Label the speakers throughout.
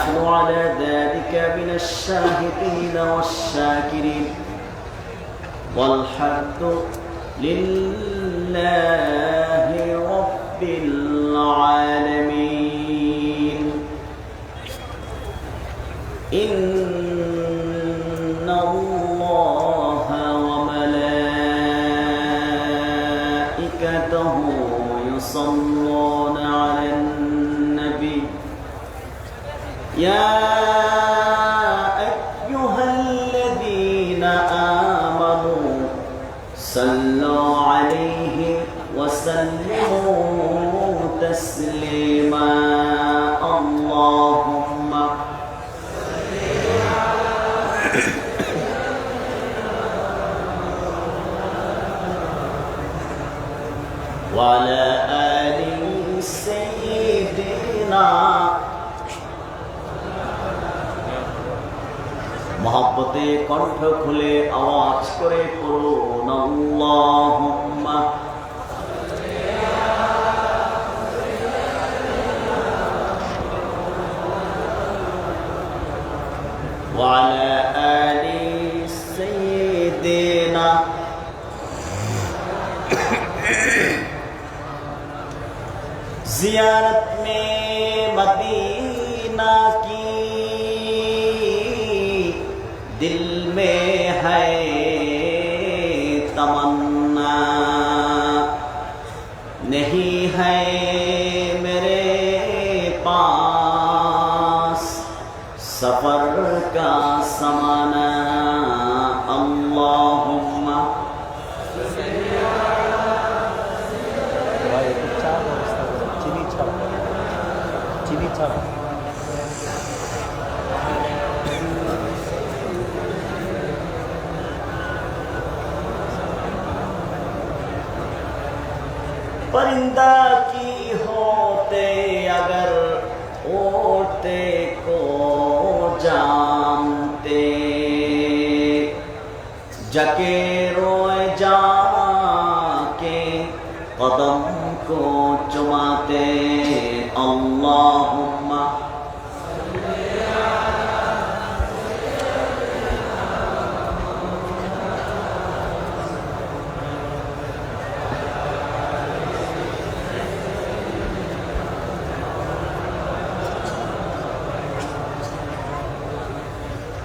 Speaker 1: نحن على ذلك من الشاهدين والشاكرين والحمد لله رب العالمين. إن الله وملائكته يصلون على النبي يا أيها الذين آمنوا صلوا عليه وسلموا تسليما. اللهم وعلى آل سيدنا मोहब्बते कंठ खुले आवाज करे पढ़ुन अल्लाहुम्मा वअला आलि सय्यिदिना। ज़ियारत में मदीना की दिल में है तमन्ना, नहीं है मेरे पास सफर का समाना। अल्लाहुम्मा चीनी छाड़ा परिंदा की होते अगर उड़ते को जानते, जके रोए जाके कदम को चुमाते। अल्लाहुम्मा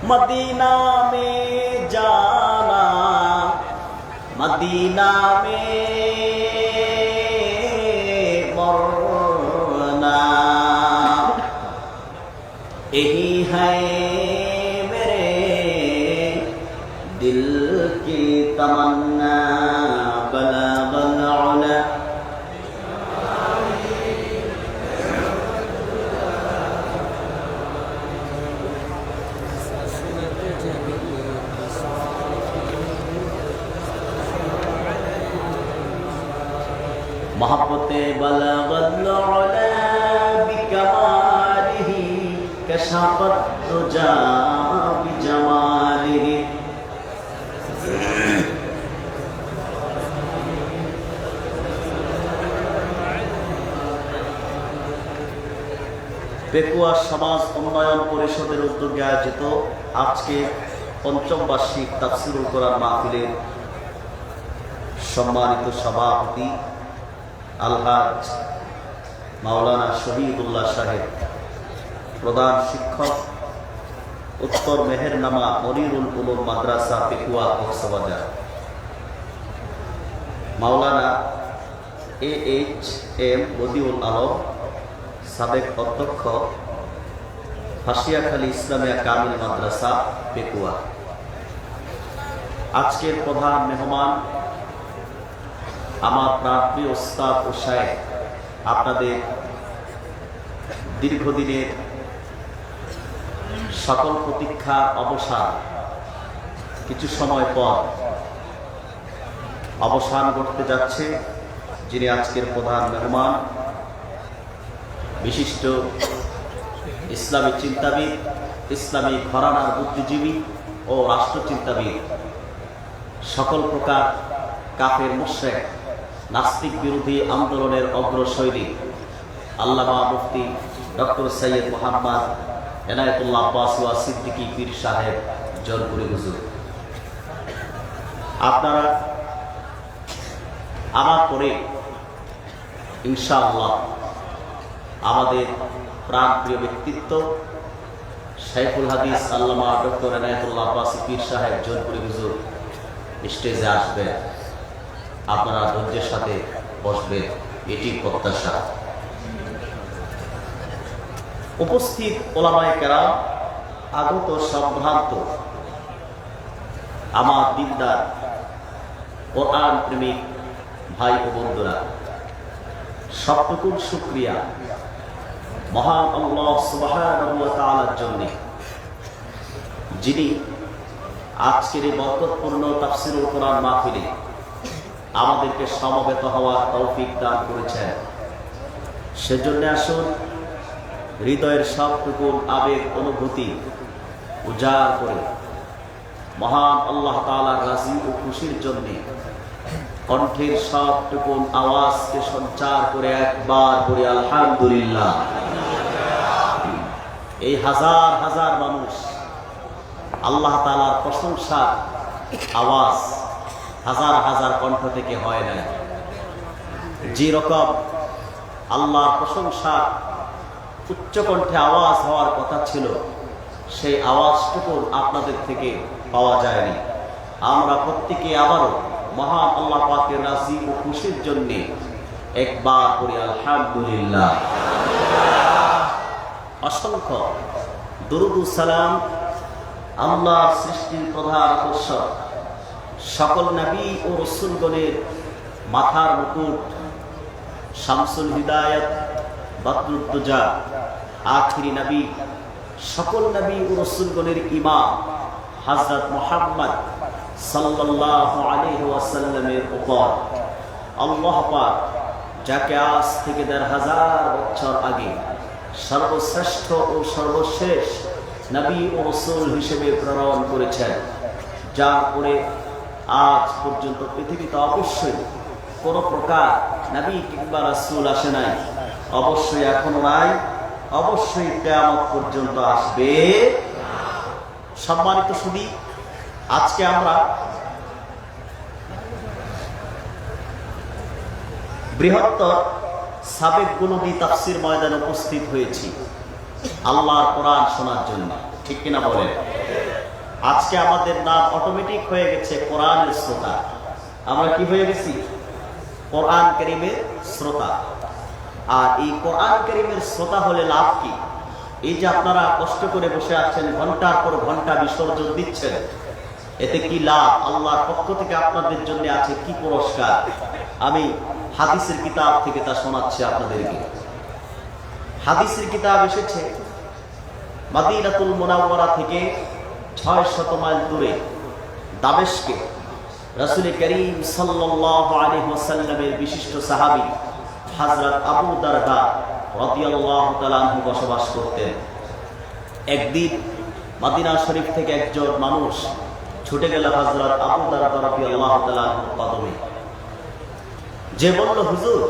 Speaker 1: मदीना में जाना, मदीना में मरना, यही है मेरे दिल की तमन्ना। बलगल उला मोहब्बते बलगल उला बिकमालिही कशफत दुजा बिजमालिही। পেকুয়া সমাজ উন্নয়ন পরিষদের উদ্যোগে আয়োজিত আজকে পঞ্চম বার্ষিক তাফসীরুল কোরআন মাহফিলের সম্মানিত সভাপতি আলহাজ মাওলানা শহীদুল্লাহ সাহেব, প্রধান শিক্ষক উত্তর মেহেরনামা মনিরুল উলুম মাদ্রাসা পেকুয়া কক্সবাজার, মাওলানা AHM বদিউল আলম সাবেক অধ্যক্ষ হাসিয়াখালী ইসলামিয়া কামিল মাদ্রাসা পেকুয়া, আজকের প্রধান মেহমান আমার প্রাণপ্রিয় উস্তাদ ও শায়েখ, আপনাদের দীর্ঘদিনের সকল প্রতীক্ষার অবসান কিছু সময় পর অবসান ঘটতে যাচ্ছে। যিনি আজকের প্রধান মেহমান, বিশিষ্ট ইসলামী চিন্তাবিদ, ইসলামী ঘরানার বুদ্ধিজীবী ও রাষ্ট্রচিন্তাবিদ, সকল প্রকার কাফের মুশরিক নাস্তিক বিরোধী আন্দোলনের অগ্রশৈলী আল্লামা মুফতি ডক্টর সৈয়দ মোহাম্মদ এনায়েতুল্লাহ আব্বাসী ওয়া সিদ্দিকী পীর সাহেব জোরপুরি হুজুর। আপনারা আমার পরে ইনশাআল্লাহ আমাদের প্রাণপ্রিয় ব্যক্তিত্ব শাইখুল হাদিস আল্লামা ডক্টর এনায়েতুল্লাহ আব্বাসী পীর সাহেব জোরপুরি হুজুর স্টেজে আসবেন। আপনারা ধৈর্যের সাথে বসবেন, এটি প্রত্যাশা। উপস্থিত ওলামায়ে কেরাম, আগত সম্ভ্রান্ত আমার দিনদার কোরআন প্রেমিক ভাই ও বন্ধুরা, সবটুকুন শুকরিয়া মহান আল্লাহ সুবহানাহু ওয়া তাআলার জন্য, যিনি আজকের এই বরকতপূর্ণ তাফসীরুল কোরআন মাহফিলে আমাদেরকে সমবেত হওয়ার তৌফিক দান করেছেন। সেজন্য আসুন হৃদয়ের সবটুকুন আবেগ অনুভূতি উজাড় করে মহান আল্লাহ তাআলার রাজি ও খুশির জন্য কণ্ঠের সবটুকুন আওয়াজকে সঞ্চার করে একবার বলি আলহামদুলিল্লাহ। এই হাজার হাজার মানুষ আল্লাহ তাআলার প্রশংসার আওয়াজ হাজার হাজার কণ্ঠ থেকে হয় না। যে রকম আল্লাহর প্রশংসার উচ্চ কণ্ঠে আওয়াজ হওয়ার কথা ছিল, সেই আওয়াজটুকু আপনাদের থেকে পাওয়া যায়নি। আমরা প্রত্যেকে আবারও মহান আল্লাহ পাকের রাজি ও খুশির জন্য একবার করি আলহামদুলিল্লাহ। অসংখ্য দুরূদ ও সালাম আল্লাহর সৃষ্টির প্রধান আকর্ষণ, সকল নবী ও রাসূলগণের মাথার মুকুট, শামসুল হিদায়াত, বদরুদ্দুজা, আখিরি নবী, সকল নবী ও রাসূলগণের ইমাম হযরত মুহাম্মদ সাল্লাল্লাহু আলাইহি ওয়াসাল্লামের উপর আল্লাহ পাক যাকে আজ থেকে ১৫০০ বছর আগে সর্বশ্রেষ্ঠ ও সর্বশেষ নবী ও রাসূল হিসেবে প্রেরণ করেছেন, যার পরে আজ পর্যন্ত পৃথিবীতে অবশ্যই কোনো প্রকার নবী কিংবা রাসূল আসে নাই, অবশ্যই এখনো নাই, অবশ্যই কিয়ামত পর্যন্ত আসবে। সম্মানিত সুধী, আজকে আমরা বৃহত্তর সাবেক গুনবী তাফসীর ময়দানে উপস্থিত হয়েছি আল্লাহর কোরআন শোনার জন্য, ঠিক কিনা বলেন? আজকে আমাদের নাম অটোমেটিক হয়ে গেছে কোরআনের শ্রোতা। আমরা কি হয়ে গেছি? কোরআন কারীমের শ্রোতা। আর এই কোরআন কারীমের শ্রোতা হলে লাভ কি? এই যে আপনারা কষ্ট করে বসে আছেন, ঘন্টার পর ঘন্টা বিসর্জন দিচ্ছেন, এতে কি লাভ? আল্লাহর পক্ষ থেকে আপনাদের জন্য আছে কি পুরস্কার? আমি হাদিসের কিতাব থেকে তা শোনাচ্ছি আপনাদেরকে। হাদিসের কিতাব এসেছে মদিনাতুল মুনাওয়ারা থেকে ৬০০ মাইল দূরে দামেস্কে রাসূল করিম সাল্লাল্লাহু আলাইহি ওয়াসাল্লামের বিশিষ্ট সাহাবী হযরত আবু দারদা রাদিয়াল্লাহু তাআলা আনহু বসবাস করতেন। একদিন মদিনা শরীফ থেকে একজন মানুষ ছুটে গেল হযরত আবু দারদা রাদিয়াল্লাহু তাআলা আনহুর কদমে, যে বলল, হুজুর,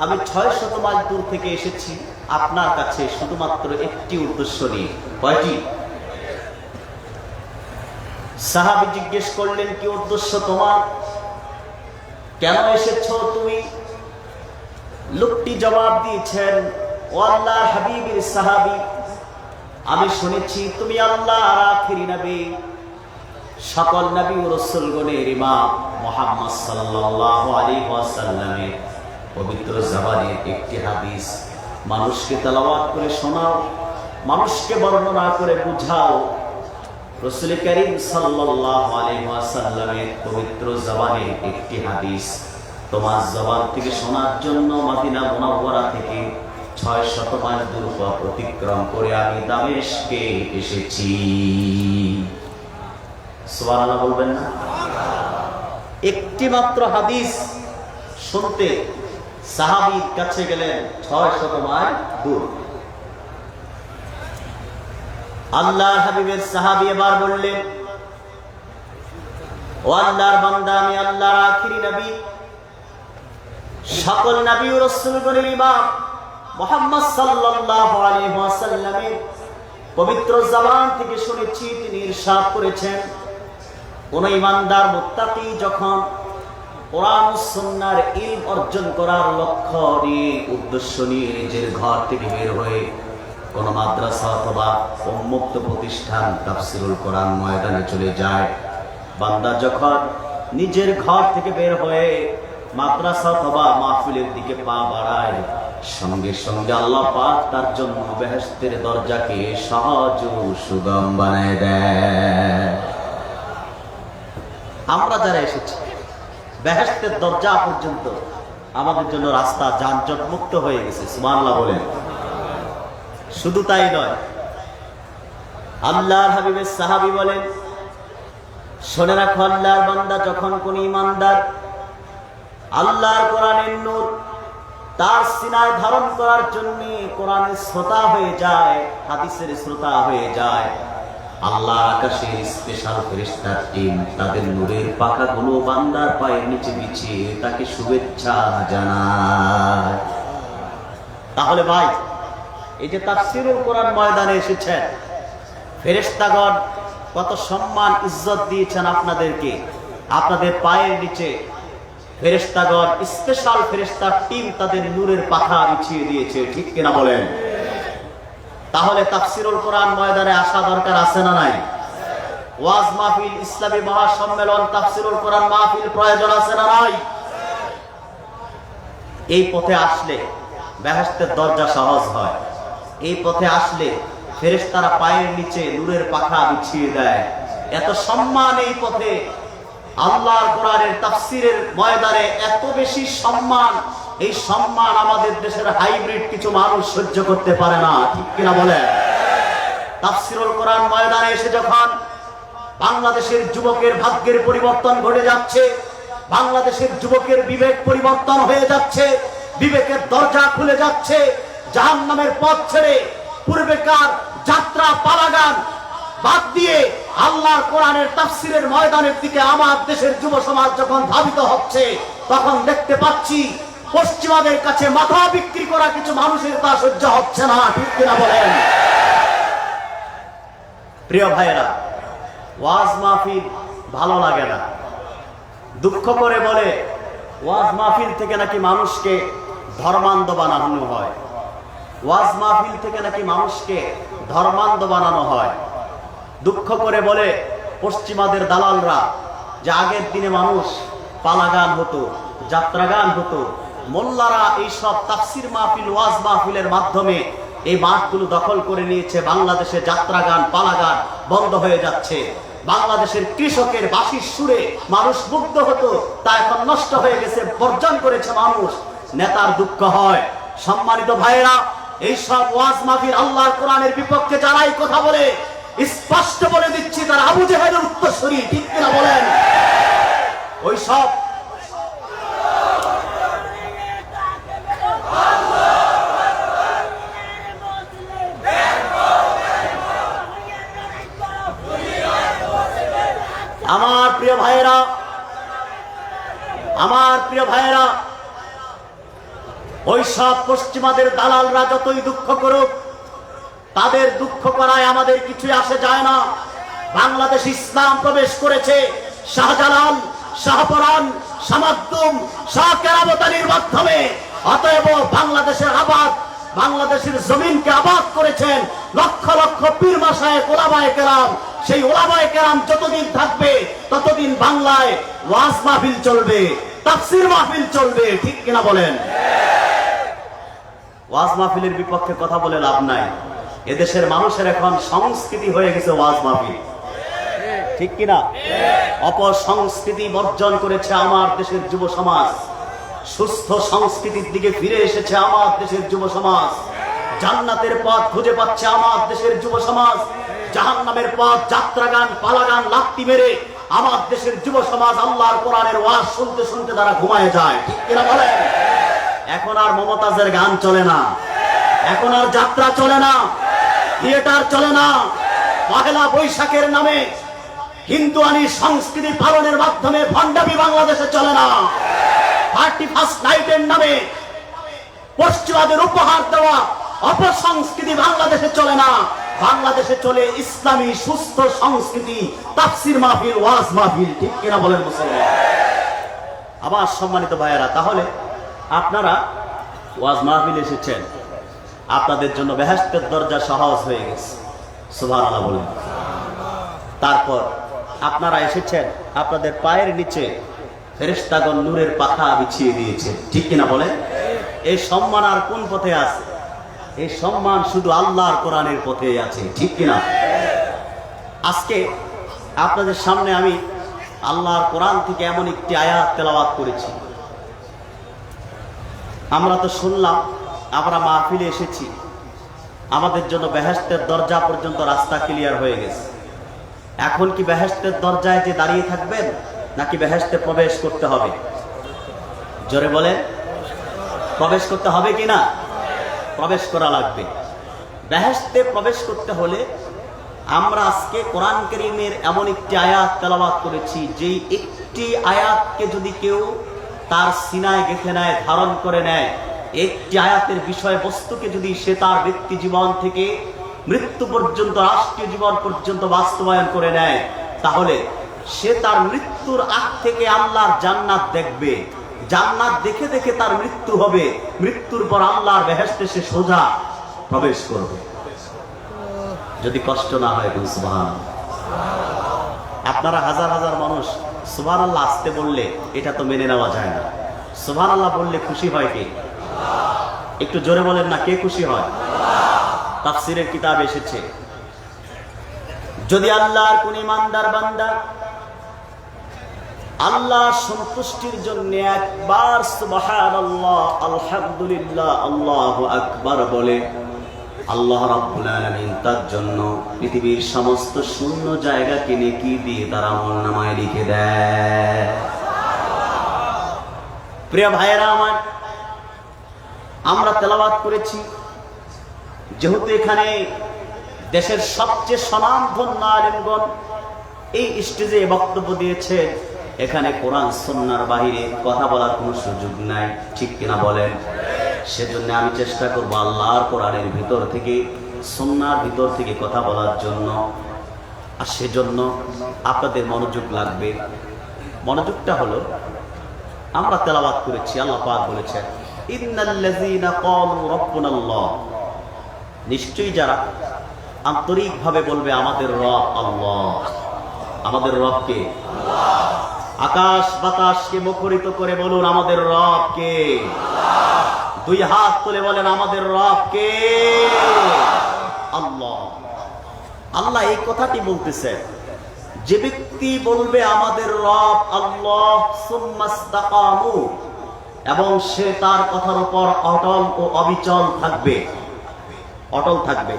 Speaker 1: আমি ৬০০ মাইল দূর থেকে এসেছি আপনার কাছে শুধুমাত্র একটি উদ্দেশ্য নিয়ে। কয়টি? সাহাবী জিজ্ঞেস করলেন, কি উদ্দেশ্য তোমার? কেন এসেছো তুমি? লোকটি জবাব দিয়েছেন, ও আল্লাহর হাবিবের সাহাবী, আমি শুনেছি তুমি আল্লাহর আখিরি নবী, সকল নবী ও রাসূলগণের ইমাম মুহাম্মদ সাল্লাল্লাহু আলাইহি ওয়াসাল্লামের পবিত্র জবানের একটি হাদিস মানুষকে তেলাওয়াত করে শোনাও, মানুষকে বর্ণনা করে বুঝাও। রাসূল করিম সাল্লাল্লাহু আলাইহি ওয়াসাল্লামের পবিত্র জবানের একটি হাদিস তোমার জবান থেকে শোনার জন্য মদিনা মুনাওয়ারা থেকে ৬০০ মাইল দূর অতিক্রম করে আমি দামেস্কে এসেছি। সুবহানাল্লাহ বলবেন না? একটি মাত্র হাদিস শুনতে সাহাবীর কাছে গেলেন ৬০০ মাইল দূর। আল্লাহর হাবিবের সাহাবী এবার বললেন, ও আল্লাহর বান্দা, আমি আল্লাহর আখিরি নবী, সকল নবী ও রাসূলগণের ইমাম মুহাম্মদ সাল্লাল্লাহু আলাইহি ওয়াসাল্লামের পবিত্র জবান থেকে শুনেছি তিনি ইরশাদ করেছেন, কোন ইমানদার মুত্তাকি যখন কোরআন ও সুন্নাহর ইলম অর্জন করার লক্ষ্য নিয়ে উদ্দেশ্য নিয়ে নিজের ঘর থেকে বের হয়ে কোন মাদ্রাসা অথবা উন্মুক্ত প্রতিষ্ঠান তাফসীরুল কোরআন ময়দানে চলে যায়, বান্দা যখন নিজের ঘর থেকে বের হয়ে মাদ্রাসা অথবা মাহফিলের দিকে পা বাড়ায়, সঙ্গে সঙ্গে আল্লাহ পাক তার জন্য বেহেশতের দরজাকে সহজ ও সুগম বানায় দেয়। আমরা যারা এসেছি বেহেশতের দরজা পর্যন্ত আমাদের জন্য রাস্তা যানজট মুক্ত হয়ে গেছে, সুবহানাল্লাহ বলেন। শুধু তাই নয়, আল্লাহর হাবিবের সাহাবী বলেন, শুনে রাখো আল্লাহর বান্দা, যখন কোন ইমানদার আল্লাহর কোরআনের নূর তার সিনায় ধারণ করার জন্য কোরআনের শ্রোতা হয়ে যায়, হাদিসের শ্রোতা হয়ে যায়, আল্লাহ আকাশের স্পেশাল ফেরেশতার টিম তাদের নূরের পাখাগুলো বান্দার পায়ের নিচে বিছিয়ে তাকে শুভেচ্ছা জানায়। তাহলে ভাই, এই যে তাফসীরুল কোরআন ময়দানে এসেছেন, ফেরেশতাগণ কত সম্মান ইজ্জত দিয়েছেন আপনাদেরকে, আপনাদের পায়ের নিচে ফেরেশতাগণ স্পেশাল ফেরেশতার টিম তাদের নূরের পাখা বিছিয়ে দিয়েছে, ঠিক কিনা বলেন? তাহলে তাফসীরুল কোরআন ময়দানে আসা দরকার আছে না নাই? ওয়াজ মাহফিল, ইসলামী মহাসম্মেলন, তাফসীরুল কোরআন মাহফিল প্রয়োজন আছে না নাই? এই পথে আসলে বেহেশতের দরজা সহজ হয়। এই পথে আসলে ফেরেশতারা পায়ের নিচে নূরের পাখা বিছিয়ে দেয়। এত সম্মান এই পথে, আল্লাহর কোরআনের তাফসীরের ময়দানে এত বেশি সম্মান, এই সম্মান আমাদের দেশের হাইব্রিড কিছু মানুষ সহ্য করতে পারে না, ঠিক কিনা বলেন? তাফসীরুল কোরআন ময়দানে এসে যখন বাংলাদেশের যুবকের ভাগ্যের পরিবর্তন ঘটে যাচ্ছে, বাংলাদেশের যুবকের বিবেক পরিবর্তন হয়ে যাচ্ছে, বিবেকের দরজা খুলে যাচ্ছে, জাহান্নামের পথ ছেড়ে পূর্বেকার যাত্রা পালাগান বাদ দিয়ে আল্লাহর কোরআনের তাফসীরের ময়দানের দিকে আমার দেশের যুব সমাজ যখন ধাবিত হচ্ছে, তখন দেখতে পাচ্ছি পশ্চিমাদের কাছে মাথা বিক্রি করা কিছু মানুষের তা সহ্য হচ্ছে না, ঠিক কিনা বলেন? প্রিয় ভাইয়েরা, ওয়াজ মাহফিল ভালো লাগে না, দুঃখ করে বলে ওয়াজ মাহফিল থেকে নাকি মানুষকে ধর্মান্ধ বানানো হয়, ওয়াজ মাহফিল থেকে নাকি মানুষকে ধর্মান্ধ বানানো হয়। দুঃখ করে বলে পশ্চিমাদের দালালরা যে আগের দিনে মানুষ পালাগান হতো, যাত্রাগান হতো, মোল্লারা এইসব তাফসীর মাহফিল, ওয়াজ মাহফিলের মাধ্যমে এই মাঠগুলো দখল করে নিয়েছে। বাংলাদেশে যাত্রাগান, পালাগান বন্ধ হয়ে যাচ্ছে। বাংলাদেশের কৃষকের বাঁশির সুরে মানুষ মুগ্ধ হতো, তা এখন নষ্ট হয়ে গেছে, বর্জন করেছে মানুষ। নেতার দুঃখ হয়। সম্মানিত ভাইয়েরা, এইসব ওয়াজ মাহফিল আল্লাহর কোরআনের বিপক্ষে যারাই কথা বলে, স্পষ্ট বলে দিচ্ছি তারা আবু জেহেলের উত্তরসূরি, ঠিক কিনা বলেন? ওই সব আমার প্রিয় ভাইয়েরা, আমার প্রিয় ভাইয়েরা, ওই সব পশ্চিমাদের দালালরা যতই দুঃখ করুক, তাদের দুঃখ করায় আমাদের কিছুই আসে যায় না। বাংলাদেশ ইসলাম প্রবেশ করেছে শাহজালাল, শাহপরান, শামাদ্দুম, শাহ কেরামত আলীর মাধ্যমে। অতএব বাংলাদেশের আবাদ, বাংলাদেশের জমিনকে আবাদ করেছেন লক্ষ লক্ষ পীর মাশায়েখ, ওলামায়ে কেরাম। সেই ওলামায়ে কেরাম যতদিন থাকবে ততদিন বাংলায় ওয়াজ মাহফিল চলবে, তাফসীর মাহফিল চলবে, ঠিক কিনা বলেন? ওয়াজ মাহফিলের বিপক্ষে কথা বলে লাভ নাই। এদেশের মানুষের এখন সংস্কৃতি হয়ে গেছে ওয়াজ মাহফিল, ঠিক কিনা? অপসংস্কৃতি বর্জন করেছে আমার দেশের যুব সমাজ, সুস্থ সংস্কৃতির দিকে ফিরে এসেছে আমার দেশের যুব সমাজ, জান্নাতের পথ খুঁজে পাচ্ছে আমার দেশের যুব সমাজ, জাহান্নামের পথ যাত্রাগান, পালাগান লাত্তি মেরে আমার দেশের যুব সমাজ আল্লাহর কোরআনের ওয়াজ শুনতে শুনতে তারা ঘুমায় যায়, ঠিক কিনা বলেন? এখন আর মমতাজের গান চলে না, এখন আর যাত্রা চলে না, থিয়েটার চলে না, পহেলা বৈশাখের নামে হিন্দুয়ানি সংস্কৃতি পালনের মাধ্যমে ভণ্ডামি বাংলাদেশে চলে না, 31st নাইটের নামে পশ্চিমাদের উপহার দেওয়া অপসংস্কৃতি বাংলাদেশে চলে না। বাংলাদেশে চলে ইসলামী সুস্থ সংস্কৃতি, তাফসীর মাহফিল, ওয়াজ মাহফিল, ঠিক কিনা বলেন মুসলমান? আমার সম্মানিত ভাইয়েরা, তাহলে আপনারা ওয়াজ মাহফিল এসেছেন, আপনাদের জন্য বেহেশতের দরজা সহজ হয়ে গেছে, সুবহানাল্লাহ বলেন। তারপর আপনারা এসেছেন, আপনাদের পায়ের নিচে ফেরেশতাগণ নূরের পাখা বিছিয়ে দিয়েছে, ঠিক কিনা বলেন? এই সম্মান আর কোন পথে আছে? এই সম্মান শুধু আল্লাহর কোরআনের পথে আছে, ঠিক কিনা? আজকে আপনাদের সামনে আমি আল্লাহর কোরআন থেকে এমন একটি আয়াত তেলাওয়াত করেছি। আমরা তো শুনলাম, আমরা মাহফিলে এসেছি, আমাদের জন্য বেহেশতের দরজা পর্যন্ত রাস্তা ক্লিয়ার হয়ে গেছে। এখন কি বেহেশতের দরজায় যে দাঁড়িয়ে থাকবেন, নাকি বেহেশতে প্রবেশ করতে হবে? জোরে বলেন, প্রবেশ করতে হবে কি না? প্রবেশ করা লাগবে। বেহেশতে প্রবেশ করতে হলে আমরা আজকে কোরআন কারীমের এমন একটি আয়াত তেলাওয়াত করেছি, যেই একটি আয়াতকে যদি কেউ তার সিনায় গেঁথে নেয়, ধারণ করে নেয়, একটি আয়াতের বিষয়বস্তুকে যদি সে তার ব্যক্তি জীবন থেকে মৃত্যু পর্যন্ত, রাষ্ট্রীয় জীবন পর্যন্ত বাস্তবায়ন করে নেয়, তাহলে সে তার মৃত্যুর আগ থেকে আল্লাহর জান্নাত দেখবে। জান্নাত দেখে দেখে তার মৃত্যু হবে, মৃত্যুর পর আল্লাহর বেহেশতে সে সোজা প্রবেশ করবে, যদি কষ্ট না হয়। সুবহানাল্লাহ। আপনারা হাজার হাজার মানুষ সুবহানাল্লাহ আসতে বললে এটা তো মেনে নেওয়া যায় না। সুবহানাল্লাহ বললে খুশি হয় কে? একটু জোরে বলেন না, কে খুশি হয়? তাফসীরের কিতাব এসেছে, যদি আল্লাহর কোন ইমানদার বান্দা আল্লাহ সন্তুষ্টির জন্য একবার সুবহানাল্লাহ, আলহামদুলিল্লাহ, আল্লাহু আকবার বলে, আল্লাহ রাব্বুল আলামিন তার জন্য পৃথিবীর সমস্ত শূন্য জায়গাকে নেকি দিয়ে তার আমলনামায় লিখে দেয়। প্রিয় ভাইয়েরা আমার, আমরা তেলাওয়াত করেছি, যেহেতু এখানে দেশের সবচেয়ে স্বনামধন্য আলেমগণ এই স্টেজে বক্তব্য দিয়েছে, এখানে কোরআন সুন্নাহর বাহিরে কথা বলার কোনো সুযোগ নাই, ঠিক কিনা বলেন? সেজন্য আমি চেষ্টা করব আল্লাহর কোরআনের ভিতর থেকে, সুন্নাহর ভিতর থেকে কথা বলার জন্য। আর সেজন্য আপনাদের মনোযোগ লাগবে। মনোযোগটা হলো, আমরা তেলাওয়াত করেছি, আল্লাহ পাক বলেছেন, ইন্নাল্লাযীনা ক্বালু রাব্বুনাল্লাহ, নিশ্চয়ই যারা আন্তরিকভাবে বলবে আমাদের রব আল্লাহ। আমাদের রব কে? আকাশ বাতাসকে মুখরিত করে বলুন, আমাদের রব কে? দুই হাত তুলে বলেন, আমাদের রব কে? আল্লাহ। আল্লাহ এই কথাটি বলতেছে, যে ব্যক্তি বলবে আমাদের রব আল্লাহ, সুম্মাস্তাকামু, এবং সে তার কথার উপর অটল ও অবিচল থাকবে, অটল থাকবে,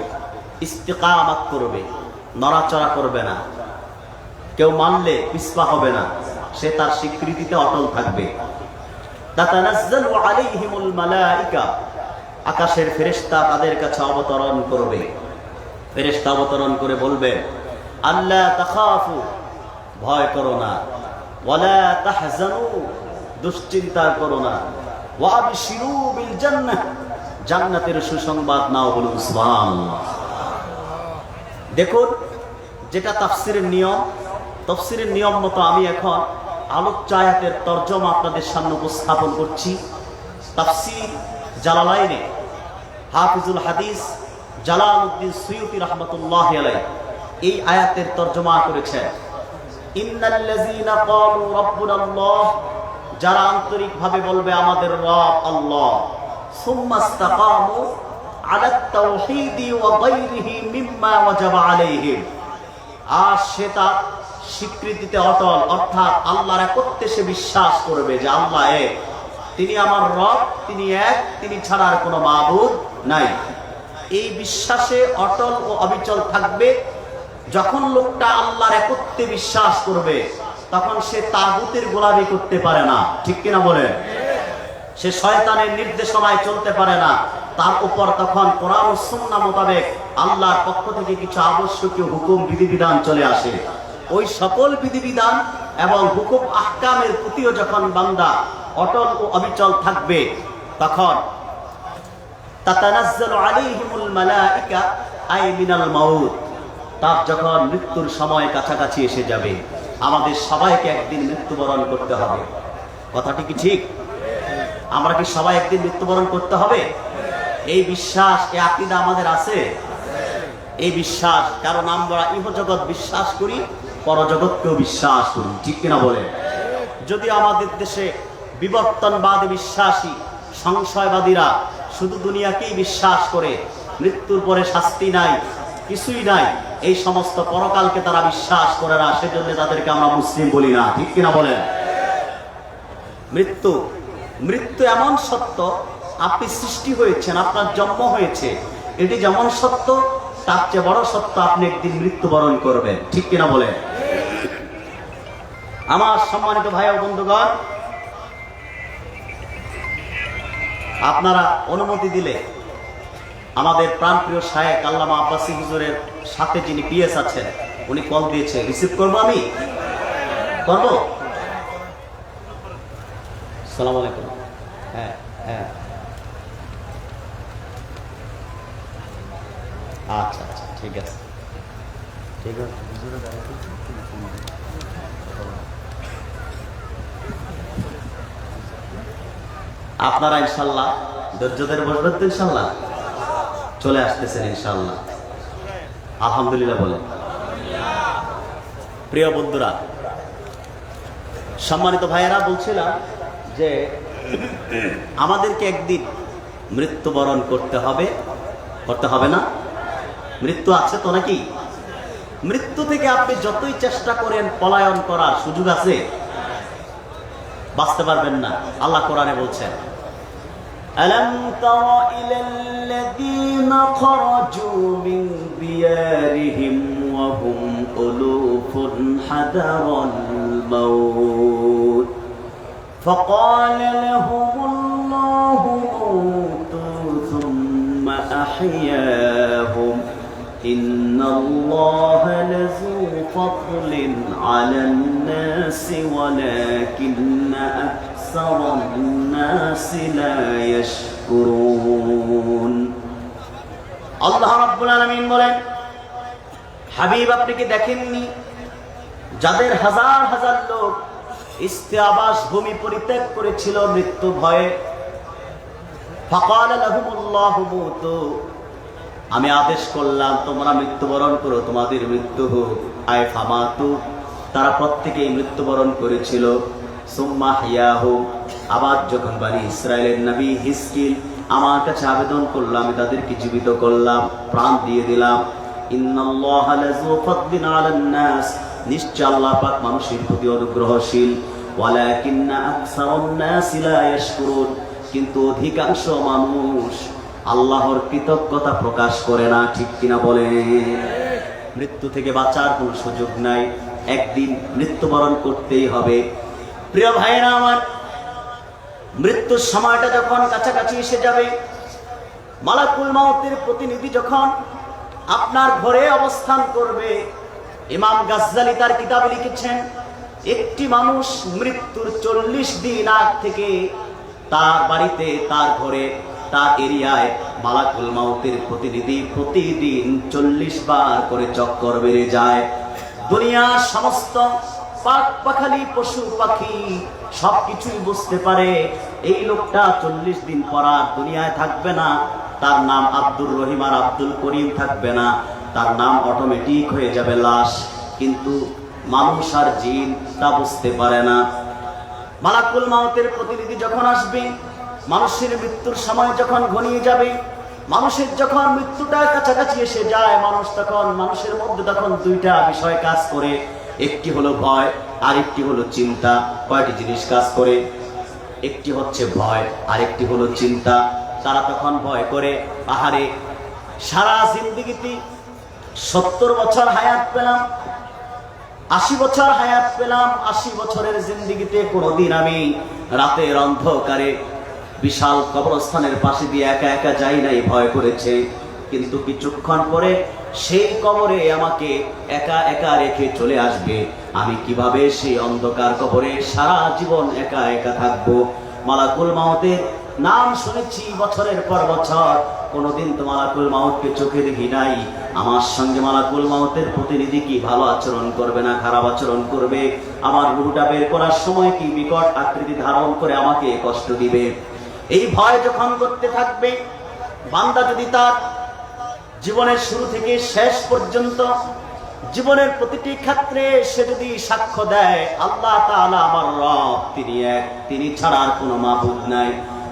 Speaker 1: ইস্তিকামাত করবে, নড়াচড়া করবে না, কেউ মানলে পিছপা হবে না, সে তার স্বীকৃতিতে অটল থাকবে। তাতানাজ্জালু আলাইহিমুল মালাইকা, আকাশের ফেরেশতা তাদের কাছে অবতরণ করবে। ফেরেশতা অবতরণ করে বলবে, আল্লা তাখাফু, ভয় করো না, ওয়ালা তাহজানু, দুশ্চিন্তা করো না, ওয়া আবশিরু বিল জান্নাহ, জান্নাতের সুসংবাদ নাও, বলুন সুবহানাল্লাহ। দেখুন, যেটা তাফসীরের নিয়ম, তাফসীরের নিয়ম মতো আমি এখন আলোচ্য আয়াতের তরজমা আপনাদের সামনে উপস্থাপন করছি। তাফসীর জালালাইনে হাফিজুল হাদিস জালালউদ্দিন সুয়ুতী রাহমাতুল্লাহি আলাইহি এই আয়াতের তরজমা করেছেন, ইন্নাল্লাযীনা ক্বালু রাব্বুনাল্লাহ, যারা আন্তরিকভাবে বলবে আমাদের রব আল্লাহ, সুম্মাস্তাকামু আলাত তাওহীদি ওয়া গায়রিহি মিম্মা ওয়াজাবা আলাইহিম, আর সে তার স্বীকৃতিতে অটল, অর্থাৎ আল্লাহর একত্বে সে বিশ্বাস করবে যে আল্লাহ এক, তিনি আমার রব, তিনি এক, তিনি ছাড়া আর কোনো মাবুদ নাই। এই বিশ্বাসে অটল ও অবিচল থাকবে। যখন লোকটা আল্লাহর একত্বে বিশ্বাস করবে, তখন সে তাগুতের গোলামি করতে পারে না, ঠিক কিনা বলেন? সে শয়তানের নির্দেশনায় চলতে পারে না। তার উপর তখন কোরআন ও সুন্নাহ মোতাবেক আল্লাহর পক্ষ থেকে কিছু আবশ্যকীয় হুকুম বিধিবিধান চলে আসে। ওই সকল বিধিবিধান এবং হুকুম আহকামের প্রতিও যখন বান্দা অটল ও অবিচল থাকবে, তখন তাতানাজ্জালু আলাইহিমুল মালাইকা, আই মিনাল মাউত, তার যখন মৃত্যুর সময় কাছাকাছি এসে যাবে, আমাদের সবাইকে একদিন মৃত্যুবরণ করতে হবে। কথাটি কি ঠিক? আমরা কি সবাই একদিন মৃত্যুবরণ করতে হবে? এই বিশ্বাস, এই আকীদা আমাদের আছে। এই বিশ্বাস, কারণ আমরা ইহজগৎ বিশ্বাস করি, পরজগৎকেও বিশ্বাস করি, ঠিক কিনা বলেন? যদি আমাদের দেশে বিবর্তনবাদী বিশ্বাসী সংশয়বাদীরা শুধু দুনিয়াকেই বিশ্বাস করে, মৃত্যুর পরে শাস্তি নাই, কিছুই নাই, এই সমস্ত পরকালকে তারা বিশ্বাস করে না, সেজন্য তাদেরকে আমরা মুসলিম বলি না, ঠিক কিনা বলেন? মৃত্যু মৃত্যু এমন সত্য, আপনি সৃষ্টি হয়েছেন, আপনার জন্ম হয়েছে, এটি যেমন সত্য, তার চেয়ে বড় সত্য আপনি একদিন মৃত্যুবরণ করবেন, ঠিক কিনা বলেন? আমার সম্মানিত ভাই ও বন্ধুগণ, আপনারা অনুমতি দিলে আমাদের প্রাণপ্রিয় শায়েখ আল্লামা আব্বাসী হুজুরের সাথে যিনি পিএস আছেন, উনি কল দিয়েছে, রিসিভ করবো? আমি করব? আসসালামু আলাইকুম। হ্যাঁ হ্যাঁ, আচ্ছা আচ্ছা, ঠিক আছে ঠিক আছে। আপনারা ইনশাল্লাহ ধৈর্য ধরে বসবেন তো, ইনশাল্লাহ চলে আসতেছেন ইনশাল্লাহ, আলহামদুলিল্লাহ বলেন। প্রিয় বন্ধুরা, সম্মানিত ভাইয়েরা, বলছিলাম যে আমাদেরকে একদিন মৃত্যুবরণ করতে হবে, করতে হবে না? মৃত্যু আছে তো নাকি? মৃত্যু থেকে আপনি যতই চেষ্টা করেন পলায়ন করার সুযোগ আছে, বাঁচতে পারবেন না। আল্লাহ কোরআনে বলছেন, ألم تر إلى الذين خرجوا من ديارهم وهم ألوف حذر الموت فقال لهم الله موتوا ثم أحياهم إن الله لذو فضل على الناس ولكن أكثر الناس لا يشكرون। আল্লাহ রাব্বুল আলামিন বলেন, হাবিব আপনি কি দেখেননি যাদের হাজার হাজার লোক ইস্তেআবাস ভূমি পরিত্যাগ করেছিল মৃত্যু ভয়ে? ফাকাল লাহুমুল্লাহু মুতু, আমি আদেশ করলাম তোমরা মৃত্যুবরণ করো, তোমাদের মৃত্যু হোক। আয় ফামাতু, তারা প্রত্যেকেই মৃত্যুবরণ করেছিল। সুম্মা হিয়াহু, আবার যখন বনি ইসরাইলের নবী হিজকিল আমার কাছে আবেদন করলো, আমি তাদেরকে জীবিত করলাম, প্রাণ দিয়ে দিলাম। ইন্নাল্লাহা লাযু ফাদলিন আলান নাস, নিশ্চয় আল্লাহ পাক মানুষের প্রতি অনুগ্রহশীল। ওয়ালাকিন্না আকসারুন নাস লা ইয়াশকুরুন, কিন্তু অধিকাংশ মানুষ আল্লাহর কৃতজ্ঞতা প্রকাশ করে না, ঠিক কিনা বলেন? মৃত্যু থেকে বাঁচার কোনো সুযোগ নাই, একদিন মৃত্যুবরণ করতেই হবে। প্রিয় ভাইরা আমার, মৃত্যুর সময়টা যখন কাছাকাছি এসে যাবে, মালাকুল মাউতের প্রতিনিধি যখন আপনার ঘরে অবস্থান করবে, ইমাম গাজ্জালি তার কিতাবে লিখেছেন, একটি মানুষ মৃত্যুর 40 দিন আগ থেকে তার বাড়িতে, তার ঘরে, তার এরিয়ায় মালাকুল মাউতের প্রতিনিধি প্রতিদিন 40 বার করে চক্কর বেড়ে যায়। দুনিয়ার সমস্ত পাক পাখালি পশু পাখি সবকিছুই বুঝতে পারে এই লোকটা 40 দিন পর আর দুনিয়ায় থাকবে না। তার নাম আব্দুর রহিম আর আব্দুল করিম থাকবে না, তার নাম অটোমেটিক হয়ে যাবে লাশ। কিন্তু মানুষ আর জিন তা বুঝতে পারে না। মালাকুল মাউতের প্রতিনিধি যখন আসবে, মানুষের মৃত্যুর সময় যখন ঘনিয়ে যাবে, মানুষের যখন মৃত্যুটা কাছাকাছি এসে যায়, মানুষের মধ্যে তখন দুইটা বিষয় কাজ করে, একটি হলো ভয় আর একটি হলো চিন্তা। কয়টি জিনিস কাজ করে? একটি হচ্ছে ভয় আর একটি হলো চিন্তা। তারা তখন ভয় করে, আহারে সারা জিন্দেগিতে 70 বছর হায়াত পেলাম, 80 বছর হায়াত পেলাম, 80 বছরের জিন্দেগিতে কোনোদিন আমি রাতের অন্ধকারে বিশাল কবরস্থানের পাশে দিয়ে একা একা যাই নাই, ভয় করেছে। কিন্তু কিছুক্ষণ পরে সেই কবরে আমাকে একা একা রেখে চলে আসবে, আমি কিভাবে সেই অন্ধকার কবরে সারা জীবন একা একা থাকবো? মালাকুল মাউতের নাম শুনেছি বছরের পর বছর, কোনোদিন তো মালাকুল মাউতকে চোখে দেখি নাই, আমার সঙ্গে মালাকুল মাউতের প্রতিনিধি কি ভালো আচরণ করবে না খারাপ আচরণ করবে, আমার রূহটা বের করার সময় কি বিকট আকৃতি ধারণ করে আমাকে কষ্ট দিবে। এই ভয় যখন করতে থাকবে, বান্দা যদি তার জীবনের শুরু থেকে শেষ পর্যন্ত জীবনের প্রতিটি ক্ষেত্রে সে যদি সাক্ষ্য দেয় আল্লাহ তাআলা আমার রব, তিনি এক, তিনি ছাড়া আর কোনো মাবুদ নাই,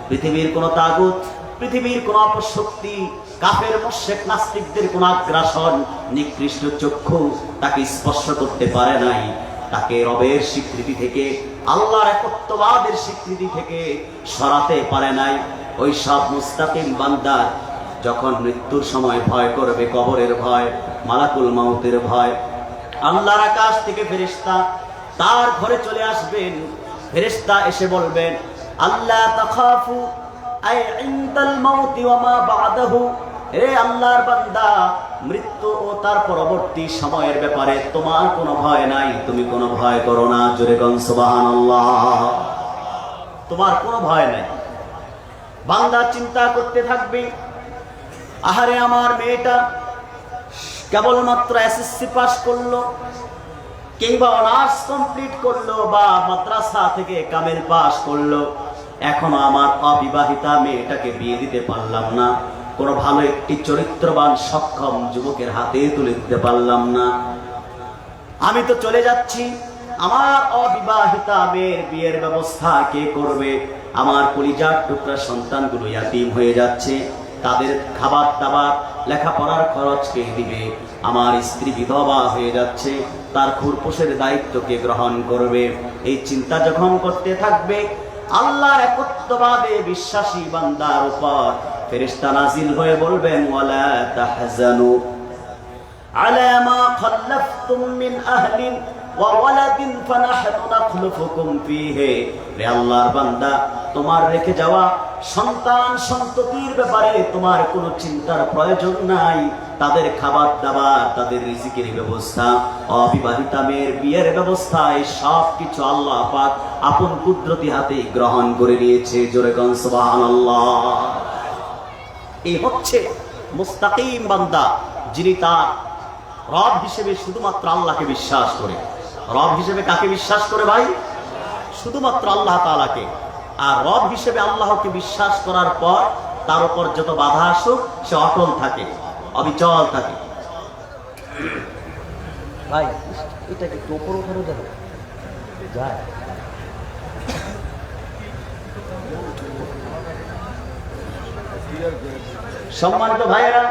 Speaker 1: পৃথিবীর কোনো তাগুত, পৃথিবীর কোনো অপশক্তি, কাফের মুশরিক নাস্তিকদের কোনো আগ্রাসন, নিকৃষ্ট চক্ষু তাকে স্পর্শ করতে পারে নাই, তাকে রবের স্বীকৃতি থেকে, আল্লাহর একত্ববাদের স্বীকৃতি থেকে সরাতে পারে নাই। ওই সব মুস্তাকিম বান্দা যখন মৃত্যুর সময় ভয় করবে, কবরের ভয়, মালাকুল মাউতের ভয়, আল্লাহর আকাশ থেকে ফেরেশতা তার ঘরে চলে আসবেন। ফেরেশতা এসে বলবেন, আল্লাহ তাখাফু আই ইনদাল মাউতি ওয়া মা বাদাহু, হে আল্লাহর বান্দা, মৃত্যু ও তার পরবর্তী সময়ের ব্যাপারে তোমার কোনো ভয় নাই, তুমি কোনো ভয় করো না। জোরে গন সুবহানাল্লাহ। তোমার কোনো ভয় নাই। বান্দা চিন্তা করতে থাকবে, আহারে আমার মেয়েটা কেবলমাত্র এসএসসি পাস করলো, কিংবা অনার্স কমপ্লিট করলো, বা মাদ্রাসা থেকে কামেল পাস করলো, এখনো আমার অবিবাহিতা মেয়েটাকে বিয়ে দিতে পারলাম না, কোনো ভালো একটি চরিত্রবান সক্ষম যুবকের হাতে তুলে দিতে পারলাম না, আমি তো চলে যাচ্ছি, আমার অবিবাহিতা মেয়ের বিয়ের ব্যবস্থা কে করবে, আমার কলিজার টুকরা সন্তানগুলো ইয়াতীম হয়ে যাচ্ছে, তাদের খাবার দাবার লেখাপড়ার খরচ কে দিবে, আমার স্ত্রী বিধবা হয়ে যাচ্ছে, তার খুরপোশের দায়িত্ব কে গ্রহণ করবে। এই চিন্তা যখন করতে থাকবে, আল্লাহর একত্ববাদে বিশ্বাসী বান্দার উপর ফেরেশতা নাজিল হয়ে বলবেন, ওয়ালা তাহজানু আলা মা খাল্লাফতুম মিন আহলিন ওয়া ওয়ালাদিন ফানাহনু নাখলুফুকুম ফীহি। রে আল্লাহর বান্দা, তোমার রেখে যাওয়া সন্তান সন্ততির ব্যাপারে তোমার কোনো চিন্তার প্রয়োজন নাই, তাদের খাবার দাবার, তাদের রিজিকের ব্যবস্থা, অবিবাহিতা মেয়ের বিয়ের ব্যবস্থা, এই সব কিছু আল্লাহ পাক আপন কুদরতি হাতে গ্রহণ করে নিয়েছে। জোরে কোন সুবহানাল্লাহ। এই হচ্ছে মুস্তাকিম বান্দা, যিনি তার রব হিসেবে শুধুমাত্র আল্লাহকে বিশ্বাস করে। রব হিসেবে কাকে বিশ্বাস করে ভাই? শুধুমাত্র আল্লাহ তাআলাকে। আর রব হিসেবে আল্লাহকে বিশ্বাস করার পর তার উপর যত বাধা আসুক সে অটল থাকে, অবিচল থাকে। ভাই এটা কি উপর উঠানো যাবে? যায়। সম্মানিত ভাইয়েরা,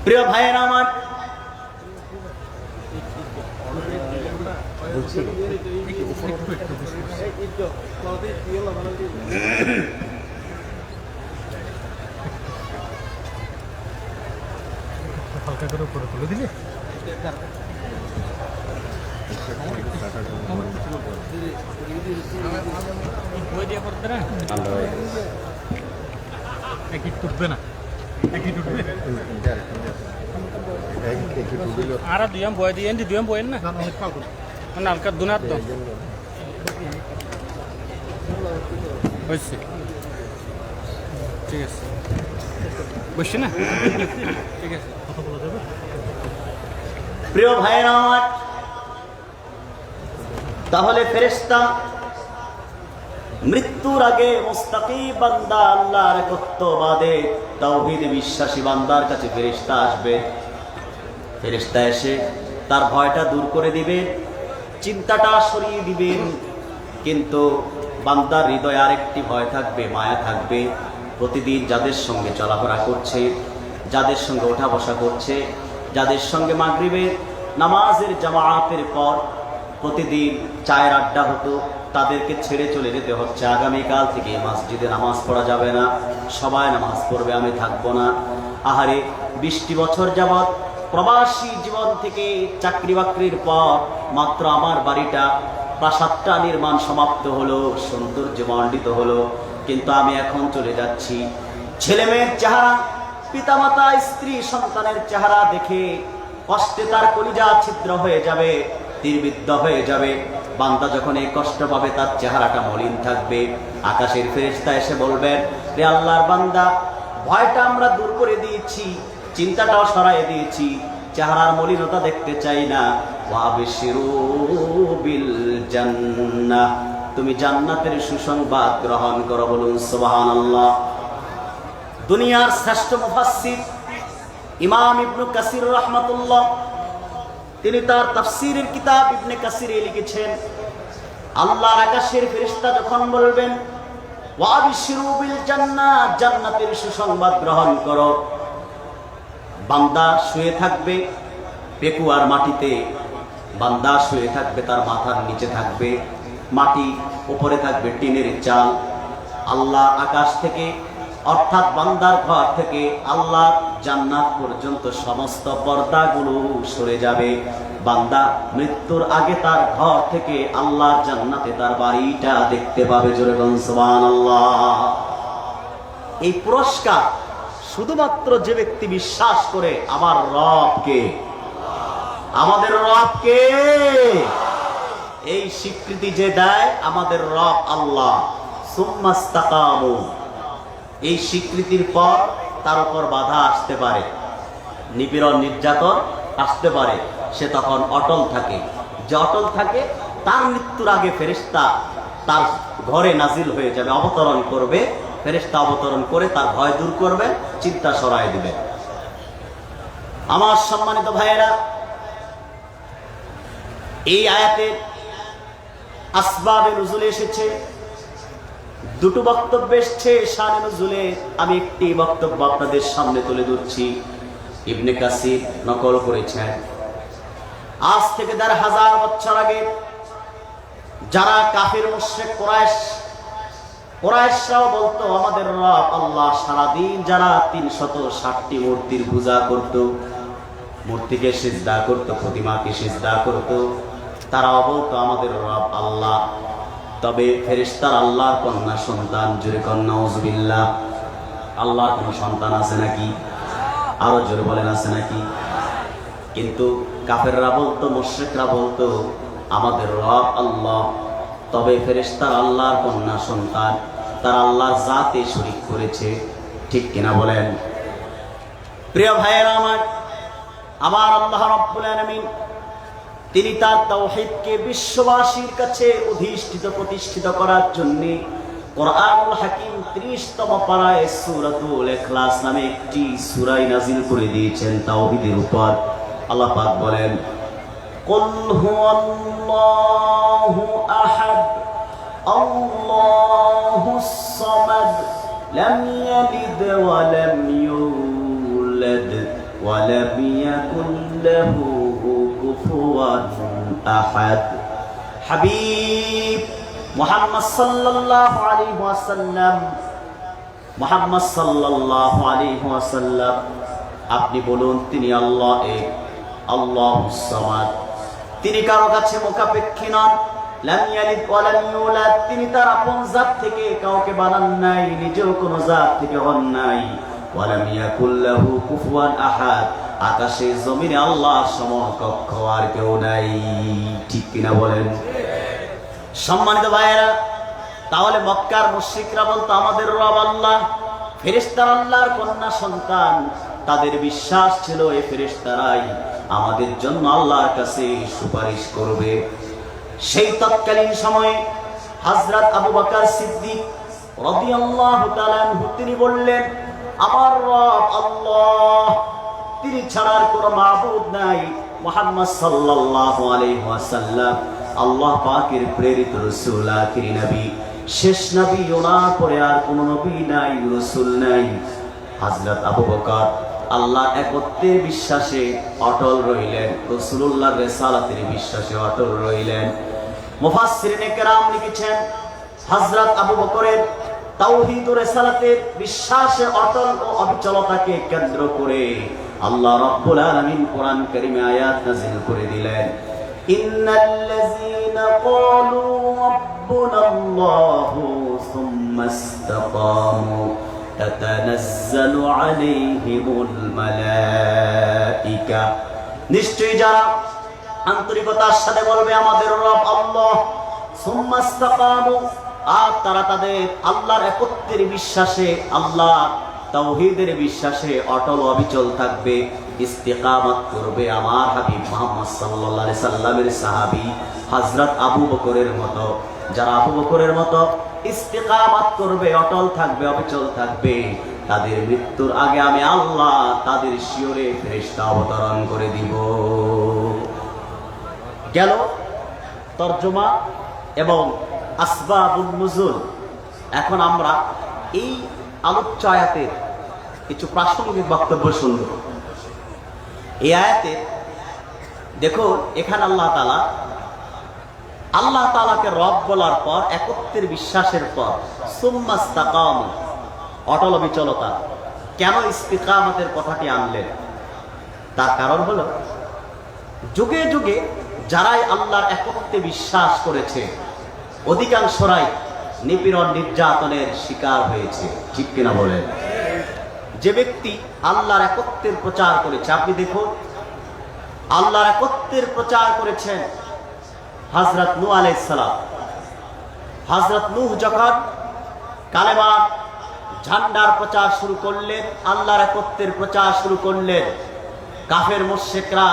Speaker 1: প্রিয় ভাইয়েরা আমার,
Speaker 2: হালকা করে উপরে তুলে দিলে একই টুটবে না, একই টুটবে আর দুয়াম বয় দিয়ে দুয়াম বয়েন না হালকা দুনার তো হয়েছে। ঠিক আছে, বসছি না, ঠিক আছে, কথা বলা যাবে।
Speaker 1: প্রিয় ভাইয়েরা আমার, তাহলে ফেরেশতা মৃত্যুর আগে মুস্তাকিম বান্দা, আল্লাহর একত্ববাদে তাওহীদে বিশ্বাসী বান্দার কাছে ফেরেশতা আসবে। ফেরেশতা এসে তার ভয়টা দূর করে দিবেন, চিন্তাটা সরিয়ে দিবেন। কিন্তু বান্দার হৃদয়ে আরেকটি ভয় থাকবে, মায়া থাকবে। প্রতিদিন যাদের সঙ্গে চলাফেরা করছে, যাদের সঙ্গে ওঠা বসা করছে, যাদের সঙ্গে মাগরিবের নামাজের জামায়াতের পর প্রতিদিন চায়ের আড্ডা হতো, তাদেরকে ছেড়ে চলে যেতে হচ্ছে। আগামীকাল থেকে মসজিদে নামাজ পড়া যাবে না, সবাই নামাজ পড়বে, আমি থাকবো না। আহারে 20টি বছর যাবৎ প্রবাসী জীবন থেকে চাকরি বাকরির পর মাত্র আমার বাড়িটা, প্রাসাদটা নির্মাণ সমাপ্ত হলো, সৌন্দর্যমণ্ডিত হলো, কিন্তু আমি এখন চলে যাচ্ছি। ছেলে মেয়ের চেহারা, পিতামাতা, স্ত্রী, সন্তানের চেহারা দেখে কষ্টে তার কলিজা ছিদ্র হয়ে যাবে, তীরবিদ্ধ হয়ে যাবে। বান্দা যখন এই কষ্ট পাবে, তার চেহারাটা মলিন থাকবে। আকাশের ফেরেশতা এসে বলবেন, রে আল্লাহর বান্দা, ভয়টা আমরা দূর করে দিয়েছি, চিন্তাটাও সরাই দিয়েছি, চেহারার মলিনতা দেখতে চাই না। ওয়াবিশিরু বিল জান্নাহ, তুমি জান্নাতের সুসংবাদ গ্রহণ করো, বলুন সুবহানাল্লাহ। দুনিয়ার শ্রেষ্ঠ মুফাসসির ইমাম ইবনে কাসির রাহমাতুল্লাহ, তিনি তার তাফসীরের কিতাব ইবনে কাসিরে লিখেছেন, আল্লাহর আকাশের ফেরেশতা যখন বলবেন ওয়াবিশিরু বিল জান্নাহ, জান্নাতের সুসংবাদ গ্রহণ করো, বান্দা শুয়ে থাকবে পেকুয়ার মাটিতে, বান্দা শুয়ে থাকবে তার মাথার নিচে থাকবে মাটি, উপরে থাকবে টিনের চাল। আল্লাহ আকাশ থেকে অর্থাৎ বান্দার ঘর থেকে আল্লাহ জান্নাত পর্যন্ত সমস্ত পর্দাগুলো সরে যাবে। বান্দা মৃত্যুর আগে তার ঘর থেকে আল্লাহর জান্নাতে তার বাড়িটা দেখতে পাবে। জোরে বলুন সুবহানাল্লাহ। এই পুরস্কার শুধুমাত্র যে ব্যক্তি বিশ্বাস করে আমার রবকে, আমাদের রবকে, এই স্বীকৃতি যে দেয় আমাদের রব আল্লাহ, সুম্মাস্তাকামু, এই স্বীকৃতির পর তার উপর বাধা আসতে পারে, নিপীড়ন নির্যাতন আসতে পারে, সে তখন অটল থাকে। যে অটল থাকে তার মৃত্যুর আগে ফেরেশতা তার ঘরে নাজিল হয়ে যাবে, অবতরণ করবে, ফেরেশতা অবতরণ করে তার ভয় দূর করবে, চিন্তা সরাই দিবে। আমার সম্মানিত ভাইয়েরা, এই আয়াতের আসবাবে নুজুলে এসেছে, দুটো বক্তব্য এসছে শানে নুজুলে। আমি একটি বক্তব্য আপনাদের সামনে তুলে ধরছি, ইবনে কাসির নকল করেছেন। আজ থেকে ১,৫০০ বছর আগে যারা কাফির মুশরিক কুরাইশরাও বলতো আমাদের রব আল্লাহ, সারাদিন যারা ৩৬০টি মূর্তির পূজা করত, মূর্তিকে সিজদা করত, প্রতিমাকে সিজদা করত, তারাও বলতো আমাদের রব আল্লাহ। তবে ফেরেশতার আল্লাহর কন্যা সন্তান, জোরে কন্যা নাউজুবিল্লাহ, আল্লাহর কোন সন্তান আছে নাকি? আরো জোরে বলেন, আছে নাকি? কিন্তু কাফেররা বলতো, মুশরিকরা বলতো আমাদের রব আল্লাহ, তবে ফেরেশতার আল্লাহর কন্যা সন্তান, তার আল্লাহর জাতে শরীক করেছে। ঠিক কিনা বলেন? প্রিয় ভাইয়েরা আমার আল্লাহ রাব্বুল আলামিন তিনি তার তাওহীদকে বিশ্ববাসীর কাছে অধিষ্ঠিত প্রতিষ্ঠিত করার জন্য কোরআনুল হাকিম ৩০তম পারায় সূরাতুল ইখলাস নামে একটি সূরা নাযিল করে দিয়েছেন তাওহীদের উপর। আল্লাহ পাক বলেন, কুল হুয়াল্লাহু আহাদ আল্লাহুস সামাদ লাম ইয়ালিদ ওয়া লাম ইউলাদ ওয়া লাম ইয়াকুল লাহু কুফুয়ান আহাদ। হাবিব মুহাম্মদ সাল্লাল্লাহু আলাইহি ওয়াসাল্লাম, মুহাম্মদ সাল্লাল্লাহু আলাইহি ওয়াসাল্লাম, আপনি বলুন তিনি আল্লাহ এক, আল্লাহুস সামাদ, তিনি কারো কাছে মুখাপেক্ষী নন। লাম ইয়ালিদ ওয়া লাম ইউলাদ, তিনি তার আপন জাত থেকে কাউকে বানান নাই, নিজেও কোনো জাত থেকে হন নাই। ওয়া লাম ইয়াকুল লাহু কুফুয়ান আহাদ, আকাশে জমিনে আল্লাহর সমকক্ষ আর কেউ নাই। ঠিক কিনা বলেন? সম্মানিত ভাইয়েরা, তাহলে মক্কার মুশরিকরা বলতো আমাদের রব আল্লাহ, ফেরেশতারা আল্লাহর কন্যা সন্তান। তাদের বিশ্বাস ছিল এই ফেরেশতারাই আমাদের জন্য আল্লাহর কাছে সুপারিশ করবে। সেই তৎকালীন সময়ে হযরত আবু বকর সিদ্দিক রাদিয়াল্লাহু তাআলা আনহু তিনি বললেন, আমার রব আল্লাহ, তিনি ছাড়ার কোনো মাবুদ নাই। মুহাম্মদ সাল্লাল্লাহু আলাইহি ওয়াসাল্লাম আল্লাহ পাকের প্রেরিত রাসূল, আখিরি নবী, শেষ নবী, ওনার পরে আর কোনো নবী নাই, রাসূল নাই। হযরত আবু বকর আল্লাহ একত্বের বিশ্বাসে অটল রইলেন, রাসূলুল্লাহর রিসালাতের বিশ্বাসে অটল রইলেন। মুফাসসিরিনে কেরাম লিখেছেন, হযরত আবু বকরের তাওহীদ ও রিসালাতের বিশ্বাসে অটল ও অবিচলতাকে কেন্দ্র করে আল্লাহ রাব্বুল আলামিন কোরআন কারীমে আয়াত নাযিল করে দিলেন, ইন্নাল্লাযীনা ক্বালু রাব্বুনাল্লাহু সুম্মা ইসতাকামু তাতানাজ্জালু আলাইহিমুল মালায়েকা, নিশ্চয়ই যারা আন্তরিকতার সাথে বলবে আমাদের রব আল্লাহ, সুম্মা ইসতাকামু, আর তারা তাদের আল্লাহর একত্বের বিশ্বাসে, আল্লাহ তাওহীদের বিশ্বাসে অটল অবিচল থাকবে, ইস্তিকামত করবে। আমার হাবিব মুহাম্মদ সাল্লাল্লাহু আলাইহি সাল্লামের সাহাবী হযরত আবু বকরের মতো, যারা আবু বকরের মতো ইস্তিকামত করবে, অটল থাকবে, অবিচল থাকবে, তাদের মৃত্যুর আগে আমি আল্লাহ তাদের শিয়রে ফেরেশতা অবতরণ করে দিব। গেল তরজমা এবং আসবাবুন নুজুল। এখন আমরা এই আলোচ্য আয়াতের কিছু প্রাসঙ্গিক বক্তব্য শুনব। এই আয়াতে দেখুন, এখানে আল্লাহ তাআলাকে রব বলার পর, একত্বের বিশ্বাসের পর, সুম্মাস্তাকামু, অটল বিচলতা, কেন ইস্তিকামতের কথাটি আনলেন? তার কারণ হলো, যুগে যুগে যারাই আল্লাহর একত্বে বিশ্বাস করেছে অধিকাংশরাই নিপীড়ন নির্যাতনের শিকার হয়েছে। ঠিক কিনা বলেন? যে ব্যক্তি আল্লাহর একত্বের প্রচার করেছে, আপনি দেখুন, আল্লাহর একত্বের প্রচার করেছেন হযরত নূহ আলাইহিস সালাম। হযরত নূহ যখন কালেমার ঝান্ডার প্রচার শুরু করলেন, আল্লাহর একত্বের প্রচার শুরু করলেন, কাফের মুশরিকরা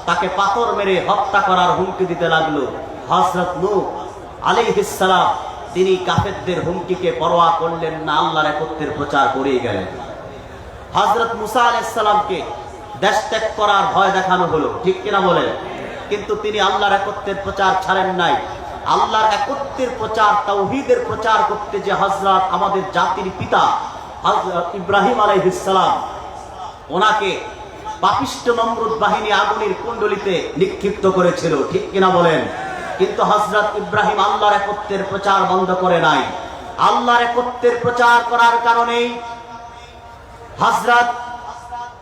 Speaker 1: তাকে পাথর মেরে হত্যা করার হুমকি দিতে লাগলো। হযরত নূহ আলাইহিস সালাম তিনি কাফেরদের হুমকিকে পরোয়া করলেন না, আল্লাহর একত্বের প্রচার করেই গেলেন। হযরত মুসা আলাইহিস সালামকে দেশ ত্যাগ করার ভয় দেখানো হলো। ঠিক কিনা বলেন? কিন্তু তিনি আল্লাহর একত্বের প্রচার ছাড়েন নাই। আল্লাহর একত্বের প্রচার, তাওহীদের প্রচার করতে যে হযরত আমাদের জাতির পিতা হযরত ইব্রাহিম আলাইহিস সালাম, ওনাকে পাপিষ্ঠ নমরুদ বাহিনী আগুনের কুণ্ডলিতে নিক্ষিপ্ত করেছিল। ঠিক কিনা বলেন? কিন্তু হযরত ইব্রাহিম আল্লাহর একত্বের প্রচার বন্ধ করে নাই। আল্লাহর একত্বের প্রচার করার কারণেই হযরত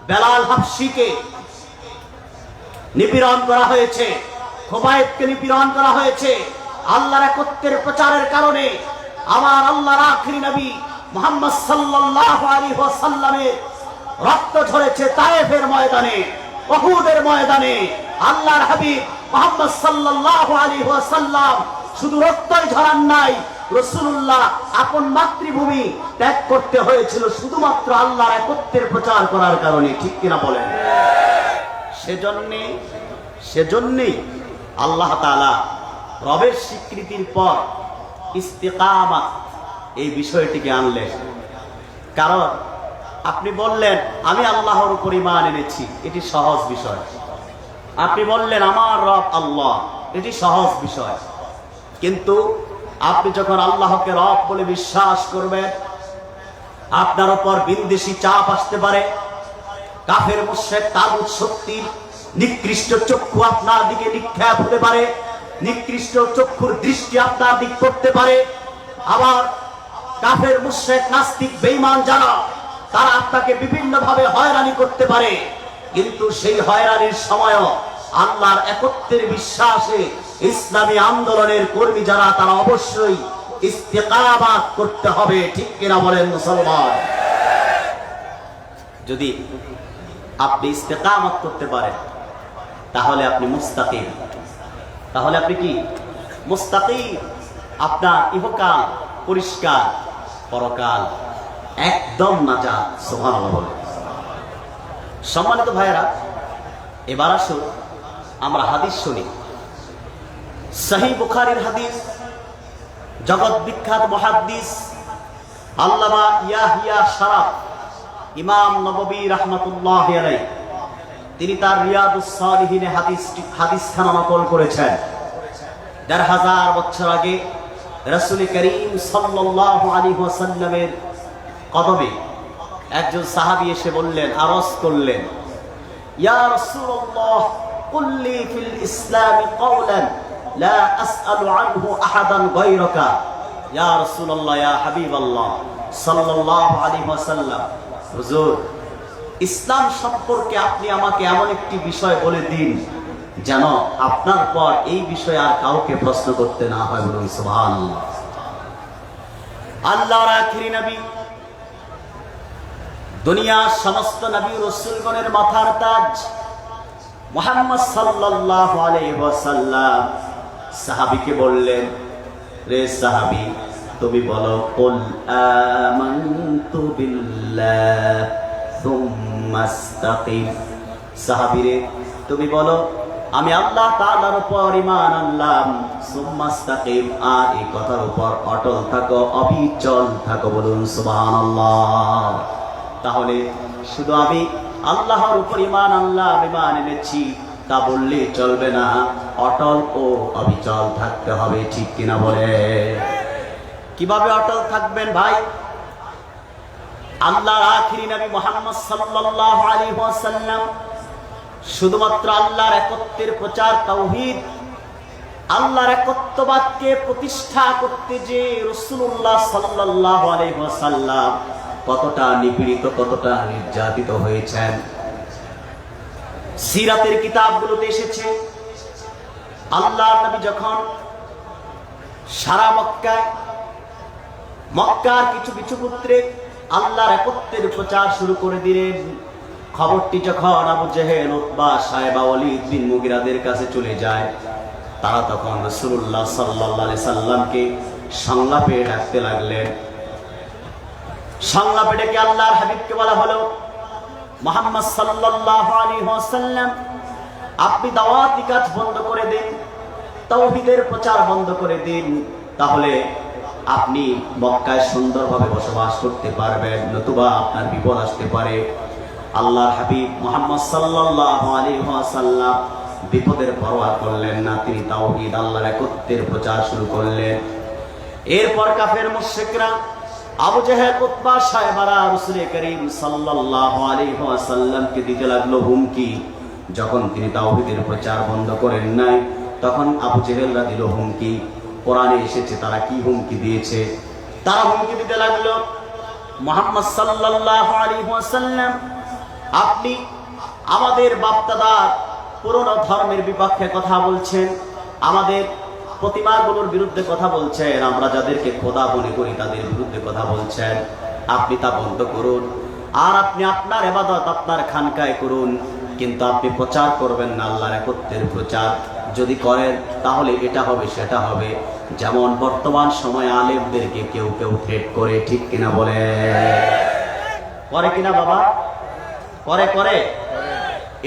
Speaker 1: বেলাল হাবশিকে নিপীড়ন করা হয়েছে, খুবাইবকে নিপীড়ন করা হয়েছে। আল্লাহর একত্বের প্রচারের কারণে আমার আল্লাহর আখিরি নবী মুহাম্মদ সাল্লাল্লাহু আলাইহি ওয়াসাল্লামের রক্ত ঝরেছে তায়েফের ময়দানে, উহুদের ময়দানে। আল্লাহর হাবিব মুহাম্মদ সাল্লাল্লাহু আলাইহি ওয়াসাল্লাম শুধু রক্তই ঝরান নাই, রাসূলুল্লাহ আপন মাতৃভূমি ত্যাগ করতে হয়েছিল শুধুমাত্র আল্লাহর একত্বের প্রচার করার কারণে। ঠিক কিনা বলেন? সেজন্যই আল্লাহ তাআলা রবের স্বীকৃতির পর ইস্তিকামাত এই বিষয়টিকে আনলেন। কারণ আপনি বললেন আমি আল্লাহর উপর ঈমান এনেছি, এটি সহজ বিষয়। আপনি বললেন আমার রব আল্লাহ, এটি সহজ বিষয়। কিন্তু আপনি যখন আল্লাহকে রব বলে বিশ্বাস করবেন, আপনার উপর বিন্দেশি চাপ আসতে পারে। কাফের মুশরিক তাগুত শক্তির নিকৃষ্ট চক্ষু আপনার দিকে নিক্ষেপ হতে পারে, নিকৃষ্ট চক্ষুর দৃষ্টি আপনার দিক পড়তে পারে। আবার কাফের মুশরিক নাস্তিক বেঈমান যারা, তারা আপনাকে বিভিন্নভাবে হয়রানি করতে পারে। কিন্তু সেই হয়রানির সময়ও আল্লাহর একত্বের বিশ্বাসে ইসলামী আন্দোলনের কর্মী যারা, তারা অবশ্যই ইস্তিকামাত করতে হবে। ঠিক কিনা বলেন মুসলমান? যদি আপনি ইস্তিকামাত করতে পারেন তাহলে আপনি মুস্তাকিম। তাহলে আপনি কি? মুস্তাকিম। আপনার ইহকাল পরিষ্কার, পরকাল একদম নাজাত। সুবহানাল্লাহ বলেন। সম্মানিত ভাইয়েরা, এবার আসুন আমরা হাদিস শুনি। সহিহ বুখারীর হাদিস, জগৎ বিখ্যাত মুহাদ্দিস আল্লামা ইয়াহইয়া শারাফ ইমাম নববী রাহমাতুল্লাহি আলাইহি, তিনি তার রিয়াদুস সালিহিনে হাদিসখানা নকল করেছেন। ১৫০০ বছর আগে রাসূল করিম সাল্লাল্লাহু আলাইহি ওয়াসাল্লামের কদমে একজন সাহাবী এসে বললেন, আরজ করলেন, ইয়া রাসূলুল্লাহ কুল্লি ফিল ইসলাম কওলান লা আসআলু আনহু আহাদান গায়রাকা। ইয়া রাসূলুল্লাহ, ইয়া হাবিবাল্লাহ সাল্লাল্লাহু আলাইহি ওয়াসাল্লাম, হুজুর ইসলাম সম্পর্কে আপনি আমাকে এমন একটি বিষয় বলে দিন যেন আপনার পর এই বিষয়ে আর কাউকে প্রশ্ন করতে না হয়। বলুন সুবহানাল্লাহ। আল্লাহর আখিরি নবী, দুনিয়ার সমস্ত নবী রাসূলগণের মাথার তাজ মুহাম্মদ সাল্লাল্লাহু আলাইহি ওয়াসাল্লাম সাহাবীকে বললেন, রে সাহাবী, তুমি বলো কুল আমানতু বিল্লাহ সুম্মা ইসতাকিম। সাহাবীরে তুমি বলো আমি আল্লাহ তাআলার উপর ঈমান আনলাম, সুম্মা ইসতাকিম, আর এই কথার উপর অটল থাকো, অবিচল থাকো। বলুন সুবহানাল্লাহ। তাহলে শুধু আমি আল্লাহর উপর ঈমান আনলাম, ঈমান এনেছি তা বললে চলবে না, অটল ও অবিচল থাকতে হবে। ঠিক কিনা বলে? কিভাবে অটল থাকবেন ভাই? আল্লাহর আখিরি নবী মুহাম্মদ সাল্লাল্লাহু আলাইহি ওয়াসাল্লাম শুধুমাত্র আল্লাহর একত্বের প্রচার, তাওহীদ, আল্লাহর একত্ববাদকে প্রতিষ্ঠা করতে যে রাসূলুল্লাহ সাল্লাল্লাহু আলাইহি ওয়াসাল্লাম কতটা নিপীড়িত, কতটা নির্যাতিত হয়েছেন। সিরাতের কিতাবগুলোতে এসেছে আল্লাহর নবী যখন সারা মক্কার কিছু কিছু পুত্রে আল্লাহর একত্বের প্রচার শুরু করে দিলেন, খবরটি যখন আবু জেহেল, উতবা, সায়বা, ওয়ালিদ বিন মুগিরাদের কাছে চলে যায়, তারা তখন রাসূলুল্লাহ সাল্লাল্লাহু আলাইহি সাল্লামকে সংলাপে ডাকতে লাগলেন। সংলাপে ডেকে আল্লাহর হাবিবকে বলা হলো, মুহাম্মদ সাল্লাল্লাহু আলাইহি ওয়াসাল্লাম আপনি দাওয়াতি কাজ বন্ধ করে দিন, তাওহীদের প্রচার বন্ধ করে দিন, তাহলে আপনি মক্কায় সুন্দরভাবে বসবাস করতে পারবেন, নতুবা আপনার বিপদ আসতে পারে। আল্লাহর হাবিব মুহাম্মদ সাল্লাল্লাহু আলাইহি ওয়াসাল্লাম বিপদের পরোয়া করলেন না, তিনি তাওহীদ, আল্লাহর একত্বের প্রচার শুরু করলেন। এরপর কাফের মুশরিকরা আবু জেহেল, উতবা, সায়বারা রাসূল করিম সাল্লাল্লাহু আলাইহি ওয়াসাল্লামকে দিতে লাগলো হুমকি। যখন তিনি তাওহীদের প্রচার বন্ধ করেন নাই, তখন আবু জেহেলরা দিল হুমকি। কোরআনে এসেছে তারা কি হুমকি দিয়েছে। তারা হুমকি দিতে লাগলো, মুহাম্মদ সাল্লাল্লাহু আলাইহি ওয়াসাল্লাম আপনি আমাদের বাপ-দাদার পুরনো ধর্মের বিপক্ষে কথা বলছেন, আমাদের প্রতিমাগুলোর বিরুদ্ধে কথা বলছেন, আমরা যাদেরকে খোদা মনে করি তাদের বিরুদ্ধে কথা বলছেন, আপনি তা বন্ধ করুন। আর আপনি আপনার ইবাদত আপনার খানকায় করুন, কিন্তু আপনি প্রচার করবেন না আল্লাহর একত্বের প্রচার। যদি করেন তাহলে এটা হবে সেটা হবে। যেমন বর্তমান সময়ে আলেমদেরকে কেউ কেউ থ্রেট করে, ঠিক কিনা বলে? করে কিনা বাবা? করে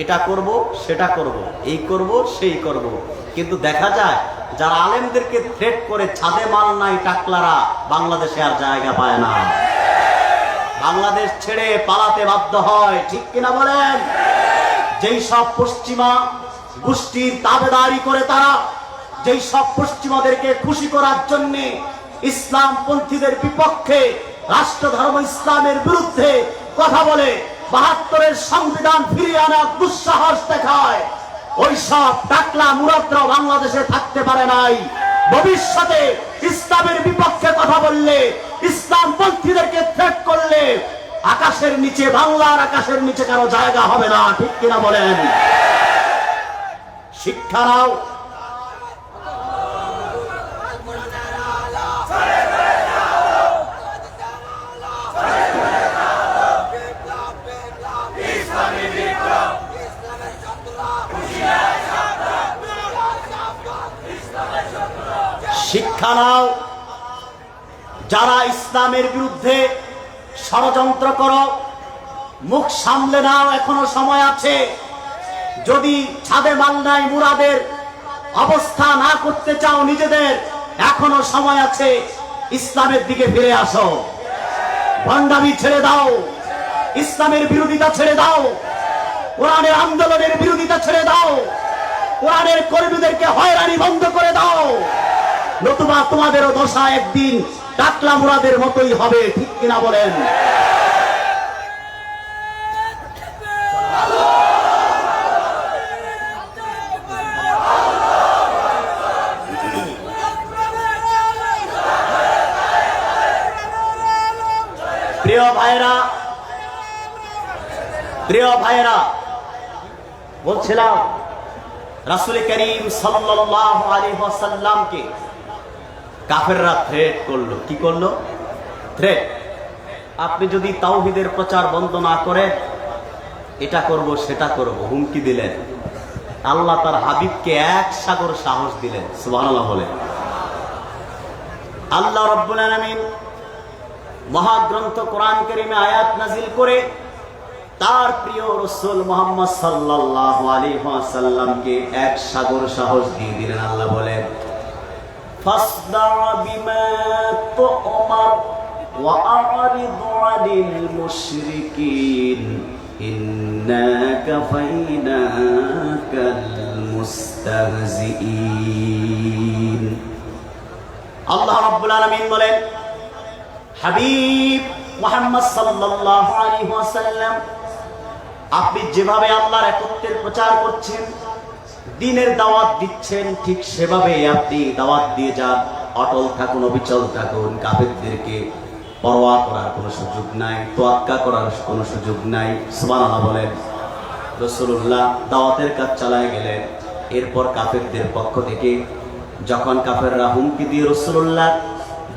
Speaker 1: এটা করব সেটা করব, এই করব সেই করব। কিন্তু দেখা যায় যারা আলেমদেরকে থ্রেট করে ছাদে মাল নাই টাকলারা বাংলাদেশে আর জায়গা পায় না, বাংলাদেশ ছেড়ে পালাতে বাধ্য হয়, ঠিক কিনা বলেন? যেই সব পশ্চিমা গোষ্ঠীর তাবেদারি করে তারা, যেই সব পশ্চিমাদেরকে খুশি করার জন্য ইসলামপন্থীদের বিপক্ষে, রাষ্ট্র ধর্ম ইসলামের বিরুদ্ধে কথা বলে, ৭২-এর সংবিধান ফিরিয়ে আনার দুঃসাহস দেখায়, ওই সব টাকলা মুরাদরা বাংলাদেশে থাকতে পারে নাই। ভবিষ্যতে ইসলামের বিপক্ষে কথা বললে, ইসলামপন্থীদেরকে থ্রেট করলে আকাশের নিচে, বাংলার আকাশের নিচে কারো জায়গা হবে না, ঠিক কিনা বলেন? শিক্ষা নাও। শিক্ষা নাও। যারা ইসলামের বিরুদ্ধে ষড়যন্ত্র করো, মুখ সামলে নাও, এখনো সময় আছে। যদি ছাদে মাল নাই মুরাদের অবস্থা না করতে চাও নিজেদের, এখনো সময় আছে। ইসলামের দিকে ফিরে আসো, ভণ্ডামি ছেড়ে দাও, ইসলামের বিরোধিতা ছেড়ে দাও, কোরআনের আন্দোলনের বিরোধিতা ছেড়ে দাও, কোরআনের কর্মীদেরকে হয়রানি বন্ধ করে দাও, নতুবা তোমাদেরও দশা একদিন টাকলা মুরাদের মতোই হবে, ঠিক কিনা বলেন? প্রিয় ভাইরা, বলছিলাম রাসূল করিম সাল্লাল্লাহু আলাইহি ওয়াসাল্লামকে কাফেররা থ্রেট করলো। কি করলো? থ্রেট। আপনি যদি তাওহীদের প্রচার বন্ধ না করেন, এটা করব সেটা করব, হুমকি দিলেন। আল্লাহ তার হাবিবকে এক সাগর সাহস দিলেন। সুবহানাল্লাহ বলে। আল্লাহ রাব্বুল আলামিন মহাগ্রন্থ কোরআন কারীমে আয়াত নাজিল করে তার প্রিয় রাসূল মুহাম্মদ সাল্লাল্লাহু আলাইহি ওয়াসাল্লামকে এক সাগর সাহস দিয়ে দিলেন। আল্লাহ বলেন, ফাসদা বিমা তু'মার ওয়া আ'রিদ আনিল মুশরিকিন ইন্না কাফাইনাকাল মুস্তাহজিইন। আল্লাহ রাব্বুল আলামিন বলেন, হাবিব মুহাম্মদ সাল্লাল্লাহু আলাইহি ওয়াসাল্লাম, আপনি যেভাবে আল্লাহর একত্বের প্রচার করছেন, দ্বীনের দাওয়াত দিচ্ছেন, ঠিক সেভাবে আপনি দাওয়াত দিয়ে যান। অটল থাকুন, অবিচল থাকুন। কাফেরদেরকে পরোয়া করার কোনো সুযোগ নাই, তোয়াক্কা করার কোনো সুযোগ নাই। সুবহানাল্লাহ বলেন। রাসূলুল্লাহ দাওয়াতের কাজ চালায় গেলেন। এরপর কাফেরদের পক্ষ থেকে যখন কাফেররা হুমকি দিয়ে রাসূলুল্লাহ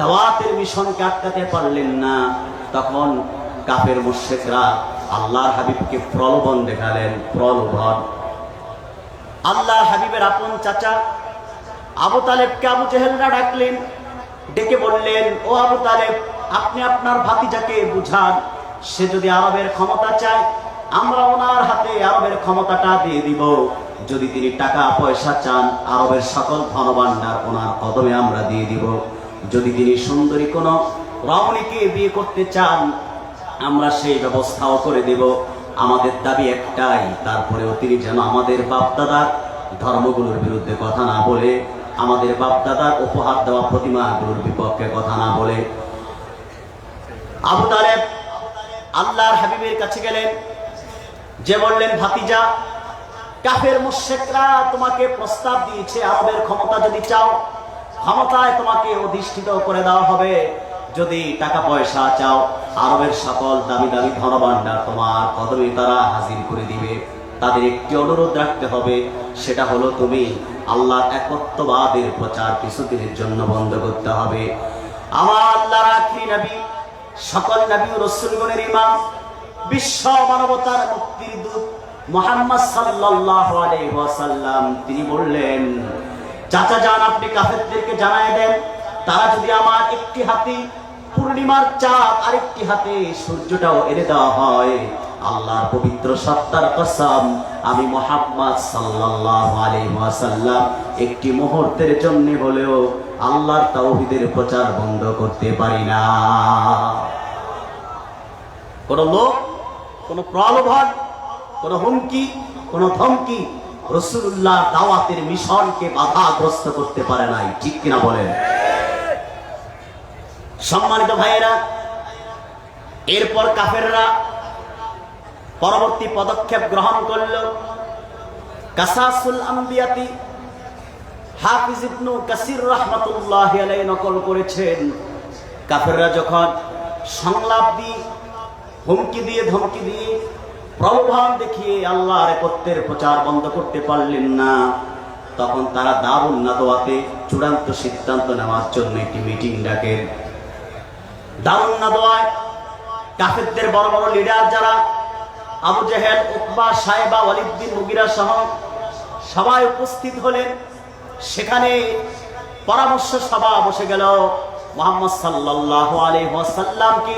Speaker 1: দাওয়াতের মিশনকে আটকাতে পারলেন না, তখন কাফের মুশরিকরা আল্লাহর হাবিবকে প্রলোভন দেখালেন। প্রলোভন। আল্লাহর হাবিবের আপন চাচা আবু তালেবকে আবু জেহেলরা ডাকলেন, ডেকে বললেন, ও আবু তালেব, আপনি আপনার ভাতিজাকে বুঝান, সে যদি আরবের ক্ষমতা চায় আমরা ওনার হাতে আরবের ক্ষমতাটা দিয়ে দিব। যদি তিনি টাকা পয়সা চান, আরবের সকল ধনভাণ্ডার ওনার কদমে আমরা দিয়ে দিব। যদি তিনি সুন্দরী কোনো রমণীকে বিয়ে করতে চান, আমরা সেই ব্যবস্থাও করে দেব। আমাদের দাবি একটাই, তারপরেও তিনি যেন আমাদের বাপদাদার ধর্মগুলোর বিরুদ্ধে কথা না বলে, আমাদের বাপদাদার উপহার দেওয়া প্রতিমাগুলোর বিপক্ষে কথা না বলে। আবু তালেব আল্লাহর হাবিবের কাছে গেলেন, যে বললেন, ভাতিজা, কাফের মুশরিকরা তোমাকে প্রস্তাব দিয়েছে, আরবের ক্ষমতা যদি চাও ক্ষমতায় তোমাকে অধিষ্ঠিত করে দেওয়া হবে। যদি টাকা পয়সা চাও, আরবের সকল দামি দামি ধনভাণ্ডার তোমার কদমে তারা হাজির করে দিবে। তাদের একটি অনুরোধ রাখতে হবে, সেটা হলো তুমি আল্লাহর একত্ববাদের প্রচার কিছুদিনের জন্য বন্ধ করতে হবে। আমার আল্লাহর আখেরি নবী, সকল নবী ও রাসূলগণের ইমাম, বিশ্ব মানবতার মুক্তির দূত মুহাম্মদ সাল্লাল্লাহু আলাইহি ওয়াসাল্লাম, তিনি বললেন, চাচা যান, আপনি কাফেরদেরকে জানায় দেন, তারা যদি আমার একটি হাতে পূর্ণিমার চাঁদ আর একটি হাতে সূর্যটাও এনে দেওয়া হয়, আল্লাহর পবিত্র সত্তার কসম, আমি মুহাম্মদ সাল্লাল্লাহু আলাইহি ওয়াসাল্লাম একটি মুহূর্তের জন্য হলেও আল্লাহর তাওহীদের প্রচার বন্ধ করতে পারি না। কোন লোক, কোন প্রলোভন, কোন হুমকি, কোন ধমকি রাসূলুল্লাহ দাওয়াতের মিশনকে বাধাগ্রস্ত করতে পারে নাই। ঠিক কিনা বলেন? সম্মানিত ভাইয়েরা, এরপর কাফেররা পরবর্তী পদক্ষেপ গ্রহণ করল। কাসাসুল আম্বিয়াতি হাফিজ ইবনু কাসির রাহমাতুল্লাহি আলাইহি নকল করেছেন, কাফেররা যখন সংলাপ দিয়ে, হুমকি দিয়ে, ধমকি দিয়ে, প্রলোভন দেখিয়ে আল্লাহর একত্বের প্রচার বন্ধ করতে পারলেন না, তখন তারা দারুন নাদওয়াতে চূড়ান্ত সিদ্ধান্ত নেওয়ার জন্য একটি মিটিং ডাকেন। দারুন নাদওয়ায় কাফেরদের বড় বড় লিডার যারা আবু জেহেল, উতবা, সাইবা, ওয়ালিদ বিন মুগিরা সহ সবাই উপস্থিত হলেন। সেখানে পরামর্শ সভা বসে গেল। মুহাম্মদ সাল্লাল্লাহু আলাইহি ওয়াসাল্লামকে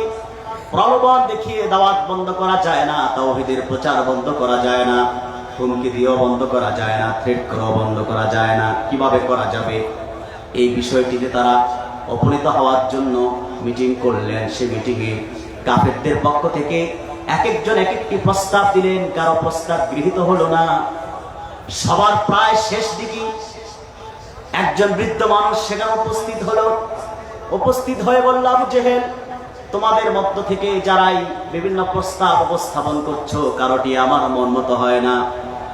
Speaker 1: প্রলোভন দেখিয়ে দাওয়াত বন্ধ করা যায় না, তাওহীদের প্রচার বন্ধ করা যায় না, হুমকি দিয়েও বন্ধ করা যায় না, থ্রেট করেও বন্ধ করা যায় না। কিভাবে করা যাবে এই বিষয়টিতে তারা উপনীত হওয়ার জন্য মিটিং করলেন। সে মিটিংয়ে কাফেরদের পক্ষ থেকে এক একজন এক একটি প্রস্তাব দিলেন। কারো প্রস্তাব গৃহীত হলো না। সবার প্রায় শেষ দিকে একজন বৃদ্ধ মানুষ সেখানে উপস্থিত হলো। উপস্থিত হয়ে বলল, আবু জেহেল, তোমাদের মধ্য থেকে যারাই বিভিন্ন প্রস্তাব উপস্থাপন করছো, কারোটি আমার মন মতো হয় না।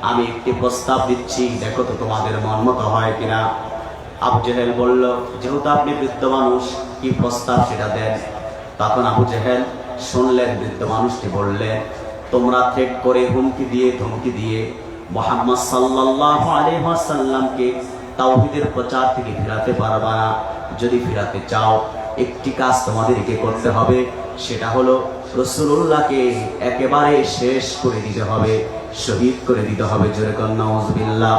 Speaker 1: আমি একটি প্রস্তাব দিচ্ছি, দেখো তো তোমাদের মন মতো হয় কিনা। আবু জেহেল বলল, যেহেতু আপনি বৃদ্ধ মানুষ, কি প্রস্তাব সেটা দেন। তখন আবু জেহেল শুনলেন বৃদ্ধ মানুষটি বললেন, তোমরা থ্রেট করে, হুমকি দিয়ে, ধমকি দিয়ে মুহাম্মদ সাল্লাল্লাহু আলাইহি ওয়াসাল্লামকে তাওহীদের প্রচার থেকে ফিরাতে পারবা না। যদি ফিরাতে চাও, একটি কাজ তোমাদেরকে করতে হবে, সেটা হলো রাসূলুল্লাহকে একেবারে শেষ করে দিতে হবে, শহীদ করে দিতে হবে। জোরে কর নাউযুবিল্লাহ।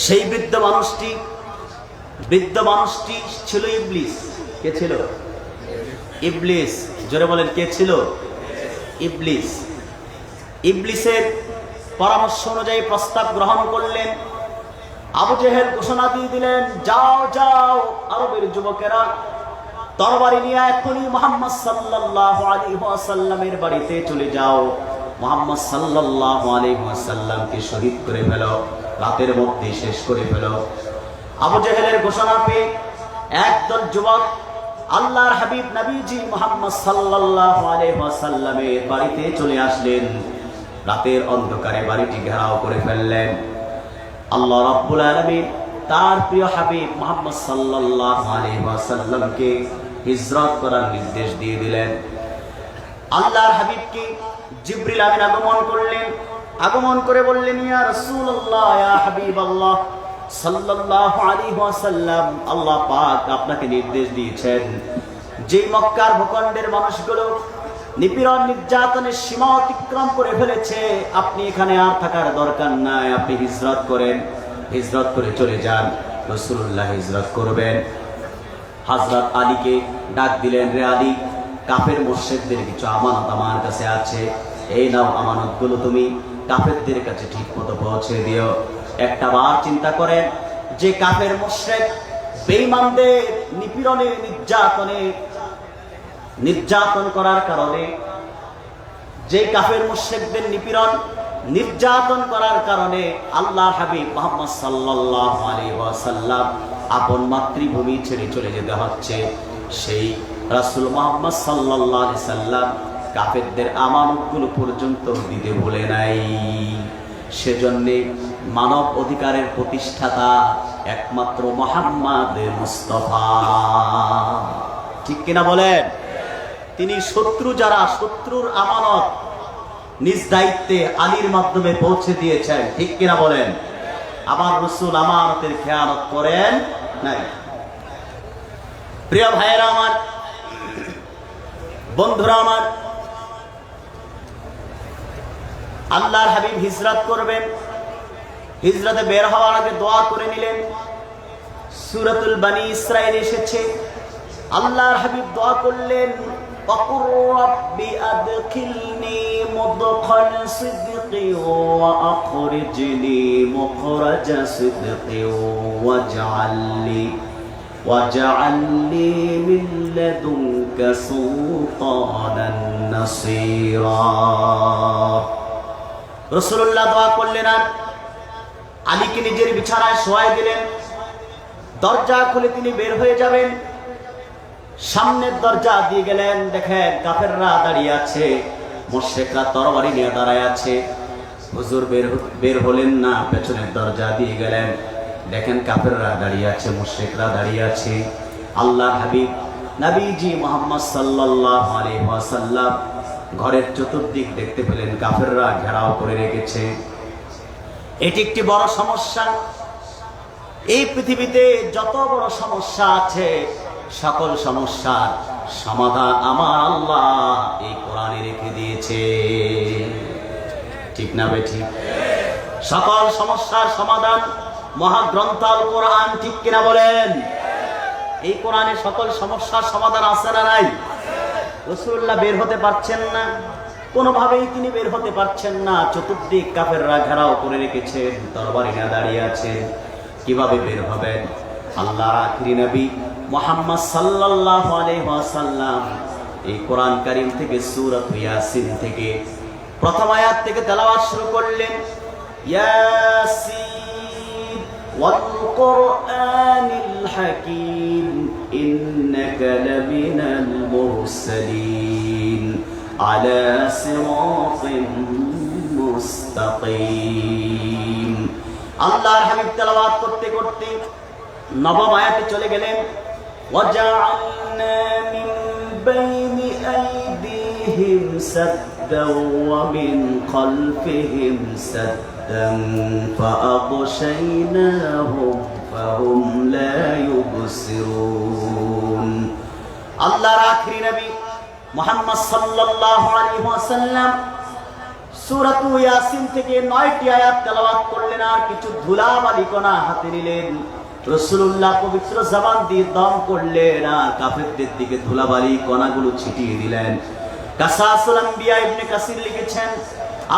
Speaker 1: সেই বৃদ্ধ মানুষটি বৃদ্ধ মানুষটি ছিল ইবলিস। কে ছিল? ইবলিস। জোরে বলেন, কে ছিল? ইবলিস। ইবলিসের পরামর্শ অনুযায়ী প্রস্তাব গ্রহণ করলেন। আবু জেহেল ঘোষণা দিয়ে দিলেন, যাও যাও আরবের যুবকেরা, তরবারি নিয়ে এখনই মুহাম্মদ সাল্লাল্লাহু আলাইহি ওয়াসাল্লামের বাড়িতে চলে যাও, মুহাম্মদ সাল্লাল্লাহু আলাইহি ওয়াসাল্লামকে শহীদ করে ফেলো, রাতের মধ্যে শেষ করে ফেলো। আবু জেহেলের ঘোষণা পেয়ে একদল যুবক আল্লাহর হাবিব নবীজি মুহাম্মদ সাল্লাল্লাহু আলাইহি ওয়াসাল্লামের বাড়িতে চলে আসলেন। রাতের অন্ধকারে বাড়িটি ঘেরাও করে ফেললেন। আল্লাহ রাব্বুল আলামিন তার প্রিয় হাবিব মুহাম্মদ সাল্লাল্লাহু আলাইহি ওয়াসাল্লামকে হিজরত করার নির্দেশ দিয়ে দিলেন। আল্লাহর হাবিবকে জিবরিল আমিন আগমন করলেন। আগমন করে বললেন, ইয়া রাসূলুল্লাহ, ইয়া হাবিবাল্লাহ সাল্লাল্লাহু আলাইহি ওয়াসাল্লাম, আল্লাহ পাক আপনাকে নির্দেশ দিয়েছেন, যে মক্কার ভূখণ্ডের মানুষগুলো নিপীড়ন নির্যাতনের সীমা অতিক্রম করে ফেলেছে, আপনি এখানে আর থাকার দরকার নাই, আপনি হিজরত করেন, হিজরত করে চলে যান। রাসূলুল্লাহ হিজরত করবেন। হযরত আলীকে ডাক দিলেন, রে আলী, কাফের মুশরিকদের কিছু আমানত আমার কাছে আছে, এই নাও আমানতগুলো তুমি কাফেরদের কাছে ঠিক মতো পৌঁছে দিও। একটা বার চিন্তা করেন, যে কাফের মুশরিক বেঈমানদের নিপীড়নে নির্যাতন করার কারণে, যে কাফের মুশরিকদের নির্যাতন করার কারণে আল্লাহর হাবিব মুহাম্মদ সাল্লাল্লাহু আলাইহি ওয়াসাল্লাম আপন মাতৃভূমি ছেড়ে চলে যেতে হচ্ছে, সেই রাসূল মুহাম্মদ সাল্লাল্লাহু আলাইহি সাল্লাম কাফেরদের আমানতগুলো পর্যন্ত দিতে ভুলে নাই। সেজন্য মানব অধিকারের প্রতিষ্ঠাতা একমাত্র মুহাম্মদ মুস্তাফা, ঠিক কিনা বলেন? তিনি যারা শত্রুর আমানত নিজ দায়িত্বে আলীর মাধ্যমে পৌঁছে দিয়েছেন, ঠিক কিনা বলেন? আমার রাসূল আমানতের খেয়ানত করেন নাই। প্রিয় ভাইয়েরা আমার, বন্ধুরা আমার, আল্লাহর হাবিব হিজরত করবেন। হিজরতে বের হওয়ার আগে দোয়া করে নিলেন। সূরাতুল বনী ইসরাঈল এসেছে, আল্লাহর হাবিব দোয়া করলেন, وَقُلْ رَبِّ أَدْخِلْنِي مُدْخَلَ صِدْقٍ وَأَخْرِجْنِي مُخْرَجَ صِدْقٍ وَاجْعَلْ لِي مِنْ لَدُنْكَ سُلْطَانًا نَصِيرًا। রাসূলুল্লাহ দোয়া করলেন আর আলীকে নিজের বিছানায় শোয়াই দিলেন। দরজা খুলে তিনি বের হয়ে যাবেন। সামনের দরজা দিয়ে গেলেন, দেখেন কাফেররা দাঁড়িয়ে আছে, মুশরিকরা তরবারি নিয়ে দাঁড়ায় আছে। হুজুর বের হলেন না, পেছনের দরজা দিয়ে গেলেন, দেখেন কাফেররা দাঁড়িয়ে আছে, মুশরিকরা দাঁড়িয়ে আছে। আল্লাহর হাবিব নবীজি মুহাম্মদ সাল্লাল্লাহু আলাইহি ওয়াসাল্লাম ঘরের চতুর্দিক দেখতে পেলেন কাফেররা ঘেরাও করে রেখেছে। এটি একটি বড় সমস্যা। এই পৃথিবীতে যত বড় সমস্যা আছে, সকল সমস্যার সমাধান আমার আল্লাহ এই কোরআনে রেখে দিয়েছে, ঠিক না বেঠিক? সকল সমস্যার সমাধান মহাগ্রন্থ আল কোরআন, ঠিক কিনা বলেন? এই কোরআনে সকল সমস্যার সমাধান আছে না নাই? রাসূলুল্লাহ বের হতে পারছেন না, কোনোভাবেই তিনি বের হতে পারছেন না। চতুর্দিক কাফেররা ঘেরাও করে রেখেছেন, তরবারি নিয়ে দাঁড়িয়ে আছেন, কিভাবে বের হবেন? আল্লাহর আখিরি নবী মুহাম্মদ সাল্লাল্লাহু আলাইহি ওয়াসাল্লাম এই কোরআন কারীম থেকে সূরা ইয়াসিন থেকে প্রথম আয়াত থেকে তেলাওয়াত শুরু করলেন। ইয়াসিন ওয়াল কুরআনিল হাকীম ইন্নাকা লামিনাল মুরসালিন আলা সিরাতিন মুস্তাকিম। আল্লাহর হাবিব তেলাওয়াত করতে করতে নবম আয়াতে চলে গেলেন। وَجَعَلْنَا مِنْ بَيْنِ أَيْدِيهِمْ سَدًّا وَمِنْ خَلْفِهِمْ سَدًّا فَأَغْشَيْنَاهُمْ فَهُمْ لَا يُبْصِرُونَ। আল্লাহর আখিরি নবী মুহাম্মদ সাল্লাল্লাহু আলাইহি ওয়াসাল্লাম সূরা ইয়াসিন থেকে 9টি আয়াত তেলাওয়াত করলেন আর কিছু ধুলাবালি কণা হাতে নিলেন। রাসূলুল্লাহ পবিত্র জবান দিয়ে দম করলেন আর কাফেরদের দিকে ধুলাবালি কণাগুলো ছিটিয়ে দিলেন। কাসাসুল আম্বিয়া ইবনে কাসির লিখেছেন,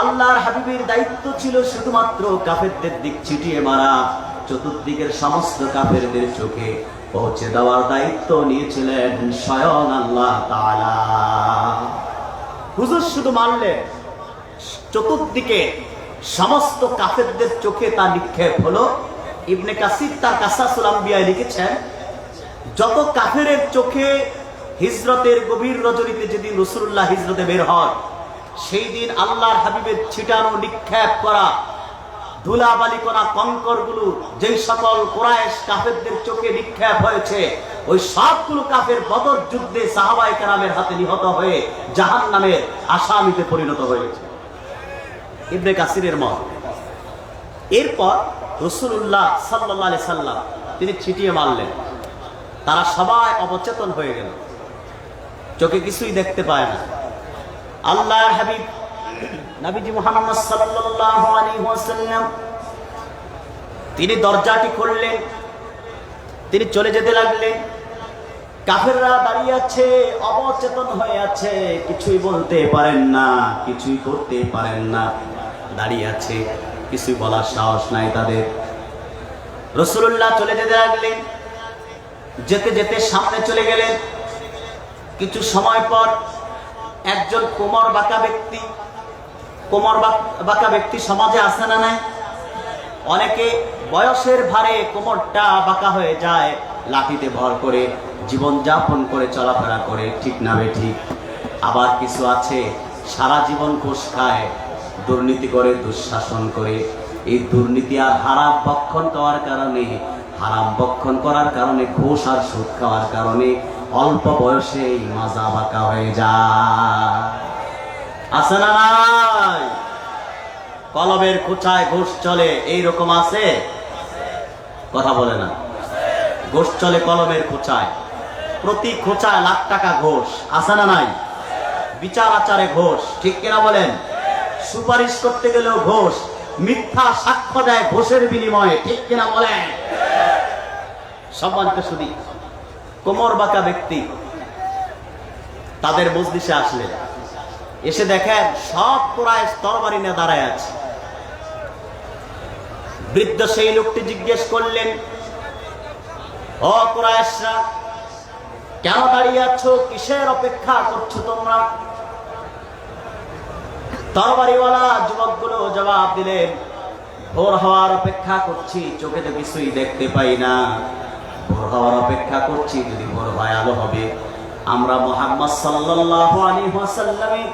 Speaker 1: আল্লাহর হাবিবের দায়িত্ব ছিল শুধুমাত্র কাফেরদের দিক ছিটিয়ে মারা, চতুর্দিকের সমস্ত কাফেরদের চোখে পৌঁছে দেওয়ার দায়িত্ব নিয়েছিলেন স্বয়ং আল্লাহ তাআলা। হুজুর শুধু মানলেন, চতুর্দিকে সমস্ত কাফেরদের চোখে তা নিক্ষেপ হলো। ইবনে কাসির তার কাসাসুল আম্বিয়ায় লিখেছেন, যত কাফেরের চোখে হিজরতের গভীর রজনীতে যেদিন রাসূলুল্লাহ হিজরতে বের হন, সেই দিন আল্লাহর হাবিবের ছিটানো নিক্ষেপ করা ধুলাবালিকণা কঙ্করগুলো যেই সকল কুরাইশ কাফেরদের চোখে নিক্ষেপ হয়েছে, ওই সবগুলো কাফের বদর যুদ্ধে সাহাবায়ে কেরামের হাতে নিহত হয়ে জাহান্নামের আসামিতে পরিণত হয়েছে। ইবনে কাসিরের মত। এরপর রাসূলুল্লাহ সাল্লাল্লাহু আলাইহি সাল্লাম তিনি ছিটিয়ে মারলেন, তারা সবাই অবচেতন হয়ে গেল, চোখে কিছুই দেখতে পায় না। আল্লাহর হাবিব নবীজি মুহাম্মদ সাল্লাল্লাহু আলাইহি ওয়াসাল্লাম তিনি দরজাটি খুললেন, তিনি চলে যেতে লাগলেন। কাফেররা দাঁড়িয়ে আছে, অবচেতন হয়ে আছে, কিছুই বলতে পারেন না, কিছুই করতে পারেন না, দাঁড়িয়ে আছে, কিছুই বলার সাহস নাই তাদের। রাসূলুল্লাহ চলে যেতে লাগলেন, যেতে যেতে সামনে চলে গেলেন। কিছু সময় পর একজন কোমর বাঁকা ব্যক্তি, কোমর বাঁকা ব্যক্তি সমাজে আছে না নাই? অনেকে বয়সের ভারে কোমরটা বাঁকা হয়ে যায়, লাঠিতে ভর করে জীবন যাপন করে চলাফেরা করে, ঠিক না বেঠিক? আবার কিছু আছে সারা জীবন ঘুষ খায়, দুর্নীতি করে, দুঃশাসন করে। এই দুর্নীতি আর হারাম ভক্ষণ করার কারণে, হারাম ভক্ষণ করার কারণে, ঘুষ আর সুদ খাওয়ার কারণে অল্প বয়সেই মাজা বাঁকা হয়ে যায়। আছে না নাই? কলমের খোঁচায় ঘুষ চলে, এইরকম আছে? কথা বলে না। ঘুষ চলে কলমের খোঁচায়, প্রতি খোঁচায় লাখ টাকা ঘুষ। আছে না নাই? বিচার আচারে ঘুষ, ঠিক কিনা বলেন? সুপারিশ করতে গেলেও ঘুষ, মিথ্যা সাক্ষ্য দেয় ঘুষের বিনিময়ে, ঠিক কিনা বলেন? সম্মানিত শুধু কোমর বাঁকা ব্যক্তি তাদের মজলিসে আসলেন, এসে দেখেন সব কুরাইশ তরবারি নিয়ে দাঁড়ায় আছে। বৃদ্ধ সেই লোকটি জিজ্ঞেস করলেন, ও কুরাইশরা, কেন দাঁড়িয়ে আছো? কিসের অপেক্ষা করছো তোমরা? তরবারিওয়ালা যুবকগুলো জবাব দিলেন, ভোর হওয়ার অপেক্ষা করছি, চোখে তো কিছুই দেখতে পাই না। ভোর হওয়ার অপেক্ষা করছি, যদি ভোর হয় আলো হবে, আমরা মুহাম্মদ সাল্লাল্লাহু আলাইহি ওয়াসাল্লামের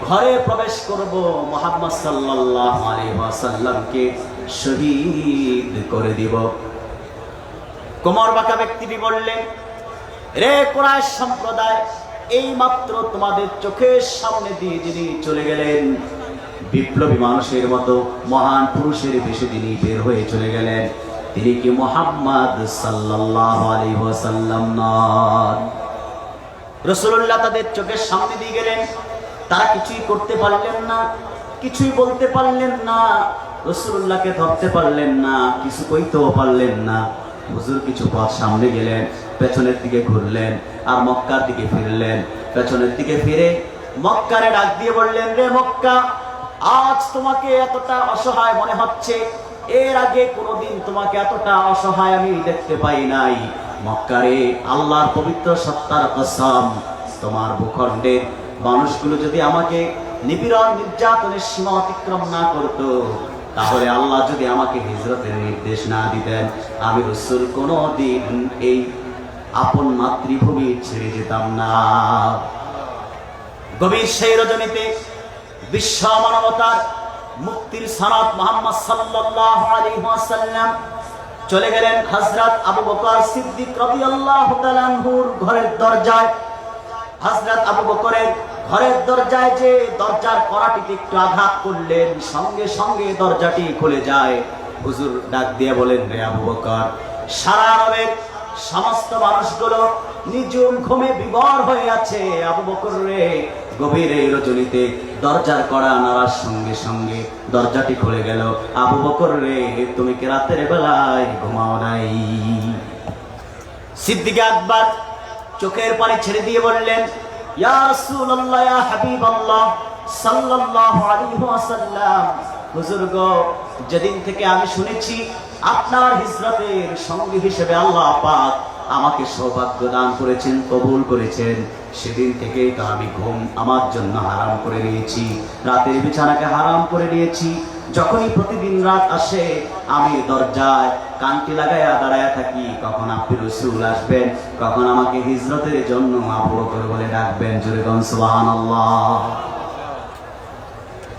Speaker 1: ঘরে প্রবেশ করব, মুহাম্মদ সাল্লাল্লাহু আলাইহি ওয়াসাল্লামকে শহীদ করে দিব। কোমর বাঁকা ব্যক্তিটি বললেন, রে কুরাইশ সম্প্রদায়, এই মাত্র তোমাদের চোখের সামনে দিয়ে যিনি চলে গেলেন, বিপ্লবী মানুষের মতো মহান পুরুষের বেশে তিনি বের হয়ে চলে গেলেন, তিনি কি মুহাম্মদ সাল্লাল্লাহু আলাইহি ওয়াসাল্লাম নন? রাসূলুল্লাহ তাদের চোখের সামনে দিয়ে গেলেন, তারা কিছুই করতে পারলেন না, কিছুই বলতে পারলেন না, রাসূলুল্লাহকে ধরতে পারলেন না, কিছু কইতেও পারলেন না। হুজুর কিছু পথ সামনে গেলেন, পেছনের দিকে ঘুরলেন, আর মক্কার দিকে ফিরলেন। পেছনের দিকে ফিরে মক্কারে ডাক দিয়ে বললেন, রে মক্কা, আজ তোমাকে এতটা অসহায় মনে হচ্ছে, এর আগে কোনোদিন তোমাকে এতটা অসহায় আমি দেখতে পাই নাই। মক্কারে, আল্লাহর পবিত্র সত্তার কসম, তোমার ভূখণ্ডের মানুষগুলো যদি আমাকে নিপীড়ন নির্যাতনের সীমা অতিক্রম না করতো, তাহলে আল্লাহ যদি আমাকে হিজরতের নির্দেশ না দিতেন, আমি রাসূল কোনোদিন এই আপন মাতৃভূমি ছেড়ে যেতাম না। গভীর সেই রজনীতে বিশ্ব মানবতার মুক্তির সনদ মুহাম্মদ সাল্লাল্লাহু আলাইহি ওয়াসাল্লাম চলে গেলেন হযরত আবু বকর সিদ্দিক রাদিয়াল্লাহু তাআলা আনহুর ঘরের দরজায়। হযরত আবু বকরের ঘরের দরজায় যে দরজার কড়াটিতে একটু আঘাত করলেন, সঙ্গে সঙ্গে দরজাটি খুলে যায়। হুজুর ডাক দিয়ে বলেন, রে আবু বকর, সারা আরবের সমস্ত মানুষগুলো নিঝুম ঘুমে বিভোর হয়ে আছে। আবু বকর রে, গভীর এই রজনীতে দরজার কড়া নাড়ার সঙ্গে সঙ্গে দরজাটি খুলে গেল। আবু বকর রে, তুমি কি রাতের বেলায় ঘুমাও নাই? সিদ্দিক আকবর চোখের পানি ছেড়ে দিয়ে বললেন, ইয়া রাসূলুল্লাহ, ইয়া হাবিবাল্লাহ সাল্লাল্লাহু আলাইহি ওয়াসাল্লাম, হুজুর গো, যেদিন থেকে আমি শুনেছি আপনার হিজরতের সঙ্গী হিসেবে আল্লাহ পাক আমাকে সৌভাগ্য দান করেছেন, কবুল করেছেন, সেদিন থেকেই তো আমি ঘুম আমার জন্য হারাম করে নিয়েছি, রাতের বিছানাকে হারাম করে নিয়েছি। যখনই প্রতিদিন রাত আসে আমি দরজায় কানটি লাগাইয়া দাঁড়ায়া থাকি, কখন আপনি রাসূল আসবেন, কখন আমাকে হিজরতের জন্য আবু বকর বলে ডাকবেন। জোরে বলুন সুবহানাল্লাহ।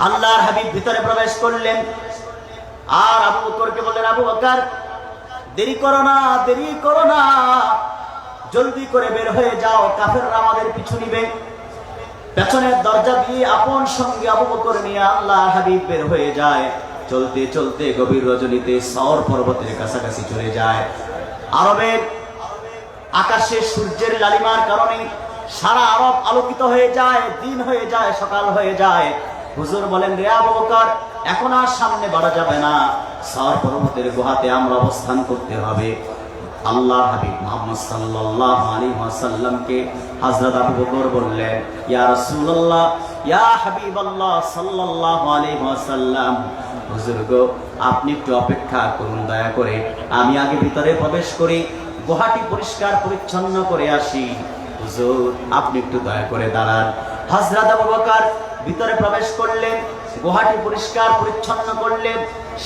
Speaker 1: আল্লাহর হাবিব ভিতরে প্রবেশ করলেন আর আবু বকরকে বললেন, আবু বকর, দেরি করো না, দেরি করো না, জলদি করে বের হয়ে যাও, কাফেররা আমাদের পিছু নিবে। পেছনের দরজা দিয়ে আপন সঙ্গে আবু বকর নিয়ে আল্লাহর হাবিব বের হয়ে যায়। চলতে চলতে গভীর রজনীতে সওর পর্বতের কাছাকাছি চলে যায়। আরবের আকাশে সূর্যের লালিমার কারণে সারা আরব আলোকিত হয়ে যায়, দিন হয়ে যায়, সকাল হয়ে যায়। হুজুর বলেন, রে আবু বকর, এখন আর সামনে বাড়া যাবে না, সওর পর্বতের গুহাতে আমরা অবস্থান করতে হবে। আল্লাহর হাবিব মুহাম্মদ সাল্লাল্লাহু আলাইহি ওয়াসাল্লামকে হযরত আবু বকর বললেন, ইয়া রাসূলুল্লাহ, ইয়া হাবিবাল্লাহ সাল্লাল্লাহু আলাইহি ওয়াসাল্লাম, হুজুর গো, আপনি একটু অপেক্ষা করুন, দয়া করে আমি আগে ভিতরে প্রবেশ করি, গুহাটি পরিষ্কার পরিচ্ছন্ন করে আসি। হুজুর, আপনি একটু দয়া করে দাঁড়ান। হযরত আবু বকর ভিতরে প্রবেশ করলেন, গুহাটি পরিষ্কার পরিচ্ছন্ন করলেন।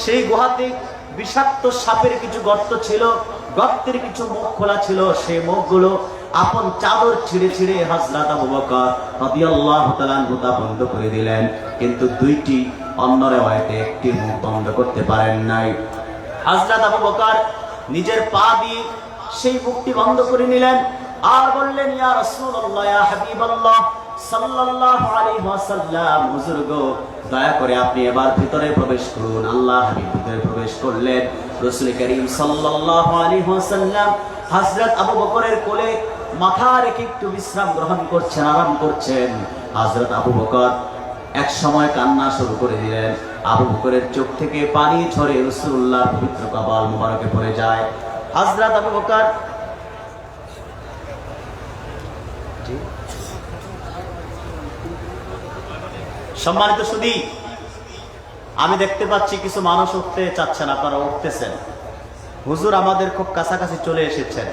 Speaker 1: সেই গুহাতে বিষাক্ত সাপের কিছু গর্ত ছিল, গর্তের কিছু মুখ খোলা ছিল, সেই মুখগুলো আপন চাদর ছিঁড়ে ছিঁড়ে হযরত আবু বকর রাদিয়াল্লাহু তাআলা আনহু বন্ধ করে দিলেন, কিন্তু দুইটি, অন্য রিওয়ায়াতে একটি মুখ বন্ধ করতে পারেন নাই। হযরত আবু বকর নিজের পা দিয়ে সেই মুখটি বন্ধ করে নিলেন আর বললেন, ইয়া রাসূলুল্লাহ, ইয়া হাবিবাল্লাহ সাল্লাল্লাহু আলাইহি ওয়াসাল্লাম, হুজুর গো, দয়া করে আপনি এবার ভিতরে প্রবেশ করুন। আল্লাহ হাবিব ভিতরে প্রবেশ করলেন। রাসূল করিম সাল্লাল্লাহু আলাইহি ওয়াসাল্লাম হযরত আবু বকরের কোলে মাথা রেখে একটু বিশ্রাম গ্রহণ করছেন, আরাম করছেন। হযরত আবু বকর এক সময় কান্না শুরু করে দিলেন। আবু বকরের চোখ থেকে পানি ঝরে রাসূলুল্লাহর পবিত্র কপাল মোবারকে পড়ে যায়। হযরত আবু বকর সম্মানিত সুধী, আমি দেখতে পাচ্ছি কিছু মানুষ উঠতে চাচ্ছেন, আপনারা উঠতেছেন। হুজুর আমাদের খুব কাছাকাছি চলে এসেছেন,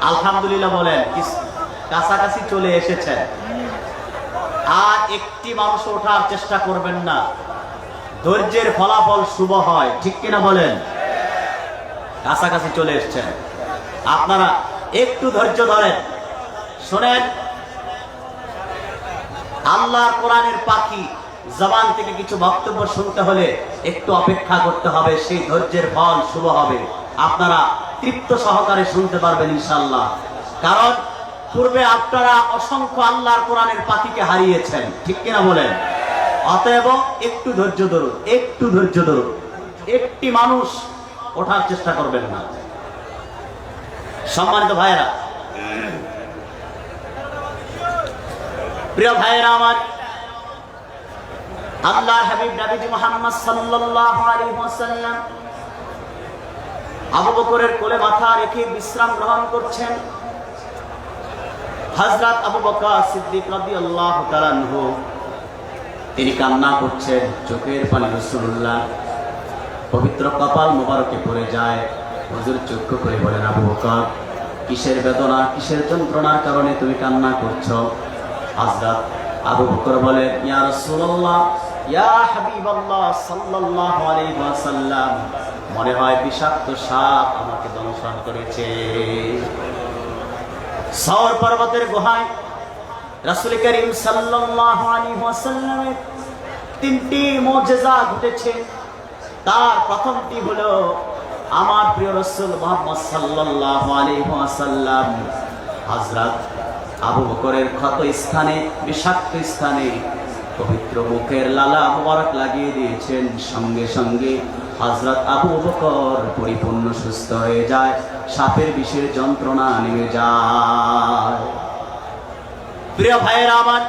Speaker 1: আলহামদুলিল্লাহ বলেন, কাছাকাছি চলে এসেছেন। আর একটি মানুষ ওঠার চেষ্টা করবেন না, ধৈর্যের ফলাফল শুভ হয়, ঠিক কিনা বলেন? কাছাকাছি চলে এসেছেন, আপনারা একটু ধৈর্য ধরেন, শোনেন। আল্লাহর কোরআনের পাখি জবান থেকে কিছু বক্তব্য শুনতে হলে একটু অপেক্ষা করতে হবে, সেই ধৈর্যের ফল শুভ হবে, আপনারা তৃপ্ত সহকারে শুনতে পারবেন ইনশাআল্লাহ। কারণ পূর্বে আপনারা অসংখ্য আল্লাহর কোরআনের পাখিকে হারিয়েছেন, ঠিক কিনা বলেন? অতএব একটু ধৈর্য ধরুন, একটু ধৈর্য ধরুন, একটি মানুষ ওঠার চেষ্টা করবেন না। সম্মানিত ভাইয়েরা, প্রিয় ভাইয়েরা আমার, আল্লাহর হাবিব নবীজি মুহাম্মদ সাল্লাল্লাহু আলাইহি ওয়াসাল্লাম আবু বকরের কোলে মাথা রেখে বিশ্রাম গ্রহণ করছেন। হযরত আবু বকর সিদ্দিক রাদিয়াল্লাহু তাআলা আনহু তিনি কান্না করছেন, চোখের পানি রাসূলুল্লাহ পবিত্র কপাল মোবারকে পড়ে যায়। হুজুর চক্ষু করে বলেন, আবু বকর, কিসের বেদনা, কিসের যন্ত্রণার কারণে তুমি কান্না করছো? হযরত আবু বকর বলেন, ইয়া রাসূলুল্লাহ, ইয়া হাবিবাল্লাহ সাল্লাল্লাহু আলাইহি ওয়াসাল্লাম, মনে হয় বিষাক্ত সাপ আমাকে দংশন করেছে। সওর পর্বতের গুহায় রাসূল করিম সাল্লাল্লাহু আলাইহি ওয়াসাল্লামের তিনটি মুজিজা ঘটেছে। তার প্রথমটি হলো, আমার প্রিয় রাসূল মুহাম্মদ সাল্লাল্লাহু আলাইহি ওয়াসাল্লাম হযরত আবু বকরের ক্ষত স্থানে, বিষাক্ত স্থানে পবিত্র মুখের লালা মোবারক লাগিয়ে দিয়েছেন। সঙ্গে সঙ্গে হযরত আবু বকর পরিপূর্ণ সুস্থ হয়ে যায়, সাপের বিষের যন্ত্রণা নেমে যায়। প্রিয় ভাইয়েরা আমার,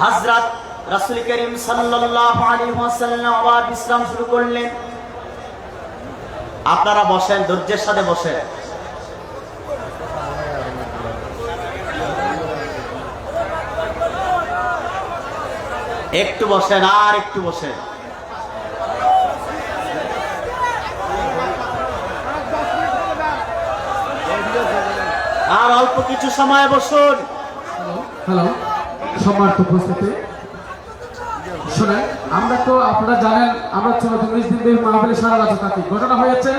Speaker 1: হযরত রাসূল করিম সাল্লাল্লাহু আলাইহি ওয়াসাল্লাম আবার বিশ্রাম শুরু করলেন। আপনারা বসেন, ধৈর্যের সাথে বসেন। একটু বসেন, আর একটু বসেন। আর অল্প কিছু সময় বসুন।
Speaker 3: হ্যালো, সম্মানিত উপস্থিতি, শুনেন, আমরা তো আপনারা জানেন আমরা 34 দিন ধরে মাহফিলে সারা রাত থাকি। ঘটনা হয়েছে,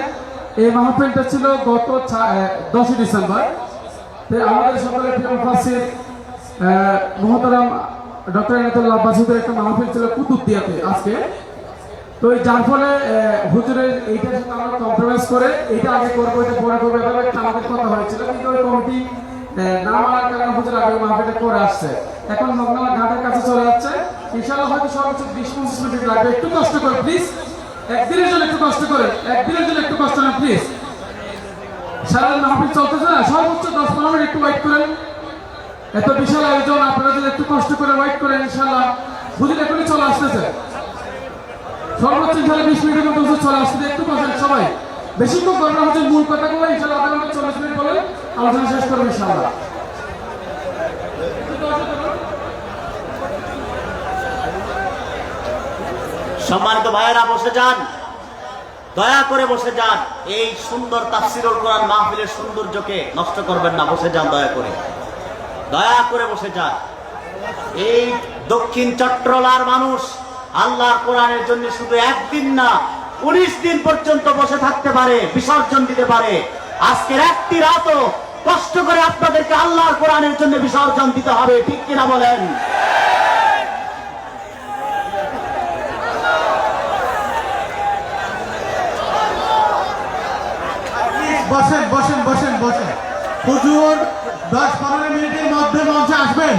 Speaker 3: এই মাহফিলটা ছিল গত 10 ডিসেম্বর। আমাদের সকলের প্রিয় মুফাসসির মুহতারাম ডক্টর ইনায়েতুল্লাহ আব্বাসীদের একটা মাহফিল ছিল কুতুবদিয়াতে আজকে। তো যার ফলে হুজুরের এইটার সাথে আমরা কম্প্রোমাইজ করে এইটা আগে করবো, এটা পরে করবো, এভাবে একটা আমাদের কথা হয়েছিল। কিন্তু ওই কমিটি না মানার কারণে হুজুর আগে মাহফিলটা করে আসছে। এখন মগনালা ঘাটের কাছে চলে যাচ্ছে। ইনশাআল্লাহ হয়তো সর্বোচ্চ 20-25 মিনিট লাগবে। একটু কষ্ট করে প্লিজ, একদিনের জন্য একটু কষ্ট করে, একদিনের জন্য একটু কষ্ট না প্লিজ। সারাদিন মাহফিল চলতেছে না, সর্বোচ্চ 10-15 মিনিট একটু ওয়েট করেন। এত বিশাল আয়োজন, আপনারা যদি একটু কষ্ট করে ওয়েট করেন, ইনশাআল্লাহ হুজুর এখনই চলে আসতেছে। সর্বোচ্চ ইনশাআল্লাহ 20 মিনিটের মধ্যে হুজুর চলে আসতেছে। একটু বসেন সবাই, বেশিক্ষণ করবেন। হচ্ছে মূল কথাগুলো ইনশাআল্লাহ আধা ঘন্টা 40 মিনিট বলে আলোচনা শেষ করবেন ইনশাআল্লাহ।
Speaker 1: সম্মানিত ভাইয়েরা বসে যান, দয়া করে বসে যান। এই সুন্দর তাফসীরুল কোরআন মাহফিলের সৌন্দর্যকে নষ্ট করবেন না, বসে যান দয়া করে, দয়া করে বসে যান। এই দক্ষিণ চট্টলার মানুষ আল্লাহর কোরআনের জন্য শুধু একদিন না 19 দিন পর্যন্ত বসে থাকতে পারে, বিসর্জন দিতে পারে। আজকের একটি রাতও কষ্ট করে আপনাদেরকে আল্লাহর কোরআনের জন্য বিসর্জন দিতে হবে, ঠিক কিনা বলেন?
Speaker 4: বসেন বসেন বসেন বসেন। হুজুর 10-15 মিনিটের মধ্যে মঞ্চে আসবেন।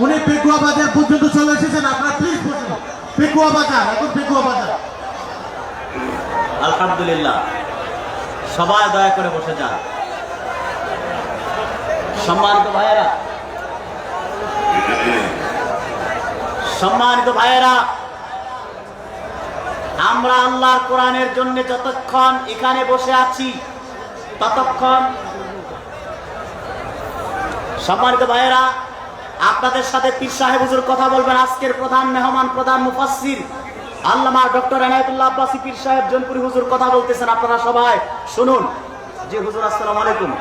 Speaker 4: উনি পেকুয়া বাজার পর্যন্ত চলে এসেছেন, আপনারা প্লিজ বসেন। পেকুয়া বাজার, এখন পেকুয়া বাজার।
Speaker 1: আলহামদুলিল্লাহ, সবাই দয়া করে বসে যান। সম্মানিত ভাইয়েরা, সম্মানিত ভাইয়েরা, আমরা আল্লাহর কোরআনের জন্য যতক্ষণ এখানে বসে আছি ততক্ষণ, সম্মানিত ভাইয়েরা, আপনাদের সাথে পীর সাহেব হুজুর কথা বলবেন। আজকের প্রধান মেহমান, প্রধান মুফাসসির আল্লামা ডক্টর ইনায়েতুল্লাহ আব্বাসী পীর সাহেব জনপুরি হুজুর কথা বলতেছেন। আপনারা সবাই শুনুন। জি হুজুর, আসসালামু আলাইকুম।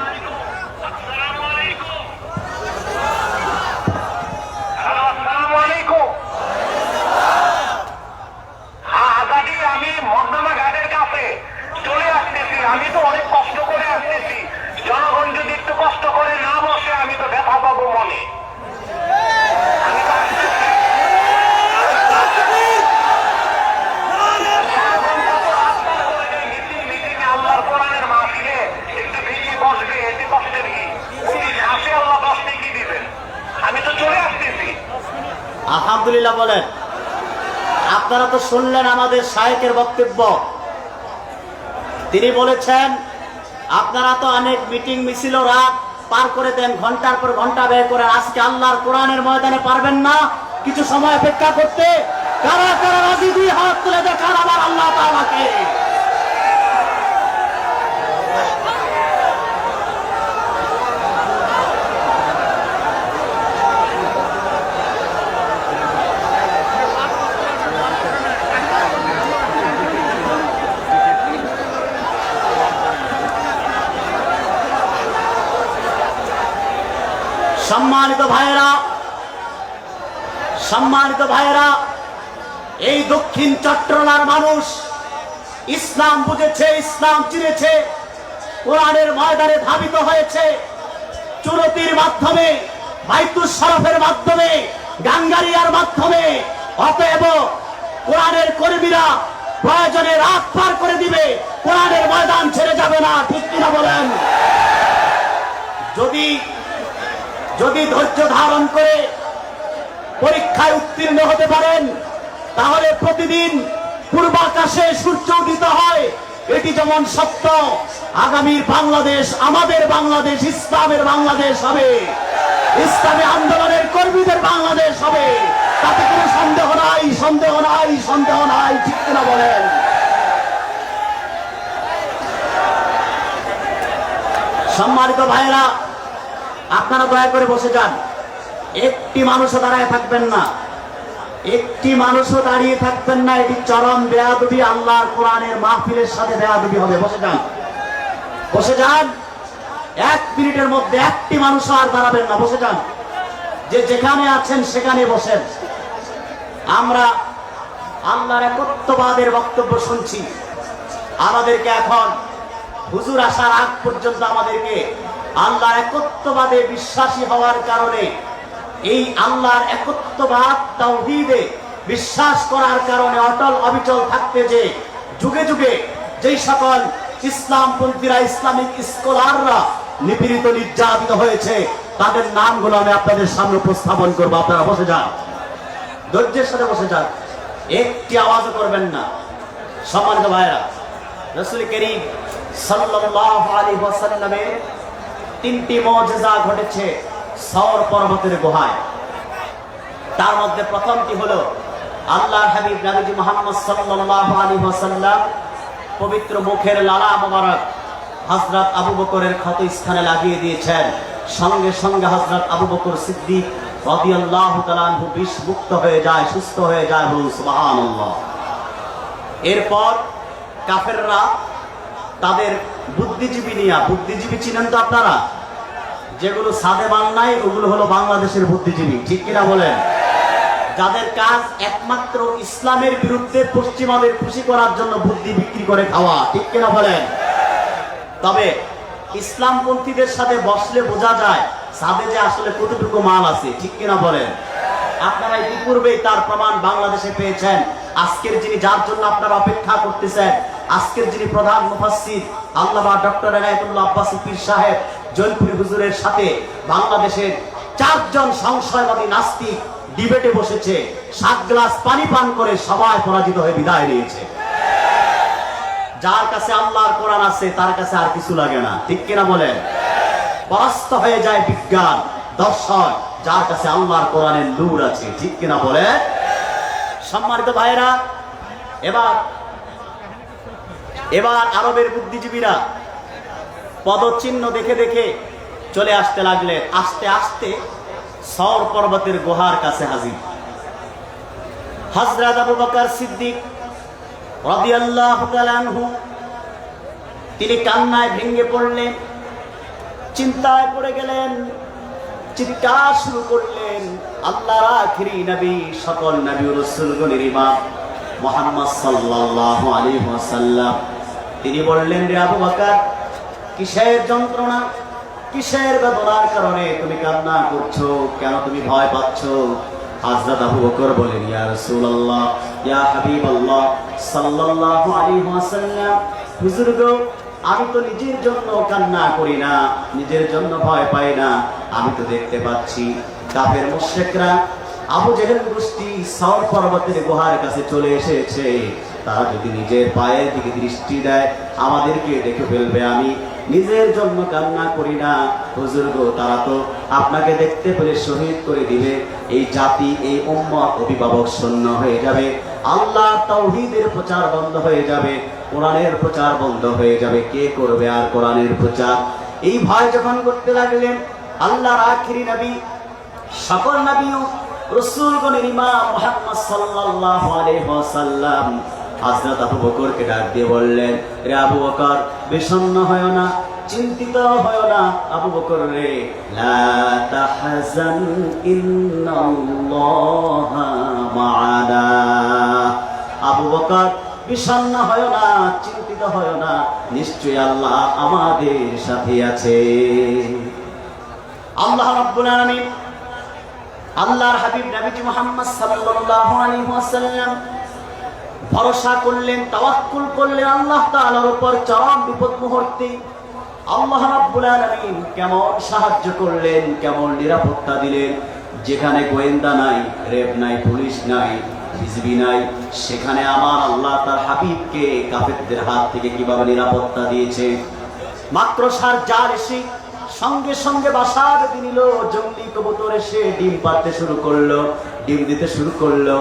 Speaker 5: আমি মগনালা ঘাটের কাছে চলে আসতেছি। আমি তো অনেক কষ্ট করে আসতেছি। জনগণ যদি একটু কষ্ট করে না বসে, আমি তো ব্যথা পাবো মনে। আমি তো আল্লাহর কোরআনের মাহফিলে একটু বেশি বসবে, এতে কষ্টের কি? আসে আল্লাহ 10 নেকি দিবেন। আমি তো চলে আসতেছি।
Speaker 1: আলহামদুলিল্লাহ বলেন। আপনারা তো শুনলেন আমাদের শায়েখের বক্তব্য। তিনি বলেছেন আপনারা তো অনেক মিটিং মিছিল রাত পার করে দেন, ঘন্টার পর ঘন্টা ব্যয় করেন। আজকে আল্লাহর কোরআনের ময়দানে পারবেন না কিছু সময় অপেক্ষা করতে? কারা কারা রাজি? 2 হাত তুলে দেখান আমার আল্লাহ তাআলাকে। সম্মানিত ভাইয়েরা, সম্মানিত ভাইয়েরা, এই দক্ষিণ চট্টলার মানুষ ইসলাম বুঝেছে, ইসলাম চিনেছে, কোরআনের ময়দানে ধাবিত হয়েছে। চুরতির মাধ্যমে, বাইতুস শরফের মাধ্যমে, গাঙ্গারিয়ার মাধ্যমে। অতএব কোরআনের কর্মীরা প্রয়োজনে রাত পার করে দিবে, কোরআনের ময়দান ছেড়ে যাবে না, ঠিক কিনা বলেন? যদি ধৈর্য ধারণ করে পরীক্ষায় উত্তীর্ণ হতে পারেন, তাহলে প্রতিদিন পূর্বাকাশে সূর্য উদিত হয়, এটি যেমন সত্য, আগামীর বাংলাদেশ আমাদের বাংলাদেশ, ইসলামের বাংলাদেশ হবে, ইসলামী আন্দোলনের কর্মীদের বাংলাদেশ হবে, তাতে কোনো সন্দেহ নাই, সন্দেহ নাই, সন্দেহ নাই, ঠিক কিনা বলেন? সম্মানিত ভাইরা, আপনারা দয়া করে বসে যান। একটি মানুষও দাঁড়ায় থাকবেন না, একটি মানুষও দাঁড়িয়ে থাকবেন না। এটি চরম বেয়াদবি, আল্লাহর কোরআনের মাহফিলের সাথে বেয়াদবি হবে। বসে যান, বসে যান। 1 মিনিটের মধ্যে একটি মানুষ আর দাঁড়াবেন না, বসে যান। যে যেখানে আছেন সেখানে বসেন। আমরা আল্লাহর একত্ববাদের বক্তব্য শুনছি। আমাদেরকে এখন হুজুর আসার আগ পর্যন্ত আমাদেরকে আল্লাহর একত্ববাদে বিশ্বাসী হওয়ার কারণে, এই আল্লাহর একত্ববাদ তাওহীদে বিশ্বাস করার কারণে অটল অবিচল থাকতে যে যুগে যুগে যেই সকল ইসলামপন্থীরা, ইসলামিক স্কলাররা নিপীড়িত নির্যাতিত হয়েছে, তাদের নামগুলো আমি আপনাদের সামনে উপস্থাপন করবো। আপনারা বসে যান, ধৈর্যের সাথে বসে যান, একটি আওয়াজও করবেন না। সম্মানিত ভাইরা, রাসূল করিম সাল্লাল্লাহু আলাইহি ওয়াসাল্লামের 3টি মুজিজা ঘটেছে সওর পর্বতের গুহায়। তার মধ্যে প্রথমটি হলো আল্লাহর হাবিব নবী মুহাম্মদ সাল্লাল্লাহু আলাইহি ওয়াসাল্লাম পবিত্র মুখের লালা মোবারক হযরত আবু বকরের ক্ষত স্থানে লাগিয়ে দিয়েছেন। সঙ্গে সঙ্গে হযরত আবু বকর সিদ্দিক রাদিয়াল্লাহু তাআলা আনহু বিষ মুক্ত হয়ে যায়, সুস্থ হয়ে যায়। বলুন সুবহানাল্লাহ। এরপর কাফেররা তাদের বুদ্ধিজীবী নিয়ে, বুদ্ধিজীবী চিনেন তো আপনারা, যেগুলো সাদে বাংলায়, ওগুলো হলো বাংলাদেশের বুদ্ধিজীবী, ঠিক কিনা বলেন? যাদের কাজ একমাত্র ইসলামের বিরুদ্ধে পশ্চিমাদের খুশি করার জন্য বুদ্ধি বিক্রি করে খাওয়া, ঠিক কিনা বলেন? তবে ইসলামপন্থীদের সাথে বসলে বোঝা যায় সাদে যে আসলে কতটুকু মাল আছে, ঠিক কিনা বলেন? আপনারা ইতিপূর্বেই তার প্রমাণ বাংলাদেশে পেয়েছেন। আজকের যিনি, যার জন্য আপনারা অপেক্ষা করতেছেন, আজকের যিনি প্রধান মুফাসসির আল্লামা ডক্টর এনায়েতুল্লাহ আব্বাসী পীর সাহেব জৈনপুরি হুজুরের সাথে বাংলাদেশের 4 জন সংশয়বাদী নাস্তিক ডিবেটে বসেছে। 7 গ্লাস পানি পান করে সবাই পরাজিত হয়ে বিদায় নিয়েছে। যার কাছে আল্লাহর কোরআন আছে তার কাছে আর কিছু লাগে না, ঠিক কিনা বলেন? পরাস্ত হয়ে যায় বিজ্ঞান, দর্শন, যার কাছে আল্লাহর কোরআনের নূর আছে, ঠিক কিনা বলে? সম্মানিত ভাইরা, এবার আরবের বুদ্ধিজীবীরা পদচিহ্ন দেখে দেখে চলে আসতে লাগলেন। আস্তে আস্তে সওর পর্বতের গুহার কাছে হাজির। হযরত আবু বকর সিদ্দিক রাদিয়াল্লাহু তাআলা আনহু তিনি কান্নায় ভেঙে পড়লেন, চিন্তায় পড়ে গেলেন, চিৎকার শুরু করলেন। আল্লাহর আখিরি নবী, সকল নবী ও রাসূলগণের ইমাম মুহাম্মদ সাল্লাল্লাহু আলাইহি ওয়াসাল্লাম তিনি বললেন, রে আবু বকর, কিসের যন্ত্রণা, কিসের বেদনার কারণে তুমি কান্না করছো? কেন তুমি ভয় পাচ্ছ? হযরত আবু বকর বলেন, ইয়া রাসূলুল্লাহ, ইয়া হাবিবাল্লাহ সাল্লাল্লাহু আলাইহি ওয়াসাল্লাম, হুজুর গো, আমি তো নিজের জন্য কান্না করি না, নিজের জন্য ভয় পাই না। আমি তো দেখতে পাচ্ছি কাফের মুশরিকরা, আবু জেহেল গোষ্ঠী সওর পর্বতের গুহার কাছে চলে এসেছে। তারা যদি নিজের পায়ের দিকে দৃষ্টি দেয় আমাদেরকে দেখে ফেলবে। আমি নিজের জন্য কান্না করি না হুজুর গো, তারা তো আপনাকে দেখতে পেলে শহীদ করে দিবে। এই জাতি, এই উম্মত অভিভাবক শূন্য হয়ে যাবে, আল্লাহ তাওহীদের প্রচার বন্ধ হয়ে যাবে, কোরআনের প্রচার বন্ধ হয়ে যাবে। কে করবে আর কোরআনের প্রচার? এই ভয় যখন করতে লাগলেন, আল্লাহর আখিরি নবী, সকল নবী ও রাসূলগণের ইমাম মুহাম্মদ সাল্লাল্লাহু আলাইহি ওয়াসাল্লাম হযরত আবু বকরকে ডাক দিয়ে বললেন, রে আবু বকর, বিষণ্ণ হয় না, চিন্তিত হয় না। আবু বকর রে, লা তাহজান ইন্নাল্লাহা মা'ানা। আবু বকর, বিষণ্ণ হয় না, চিন্তিত হয় না, নিশ্চয়ই আল্লাহ আমাদের সাথে আছে। আল্লাহ রাব্বুল আলামিন আল্লাহর হাবিব নবী মুহাম্মদ সাল্লাল্লাহু আলাইহি ওয়াসাল্লাম ভরসা করলেন, তাওয়াক্কুল করলেন আল্লাহ তাআলার উপর চরম বিপদ মুহূর্তে। আল্লাহ রাব্বুল আলামিন কেমন সাহায্য করলেন, কেমন নিরাপত্তা দিলেন। যেখানে গোয়েন্দা নাই, রেব নাই, পুলিশ নাই, বিজিবি নাই, সেখানে আমার আল্লাহ তার হাবিবকে কাফেরদের হাত থেকে কিভাবে নিরাপত্তা দিয়েছে। মাত্র সার জাল এসে সঙ্গে সঙ্গে বাসা বেঁধে নিল। জঙ্গলি কবুতর এসে ডিম পাড়তে শুরু করলো, ডিম দিতে শুরু করলো।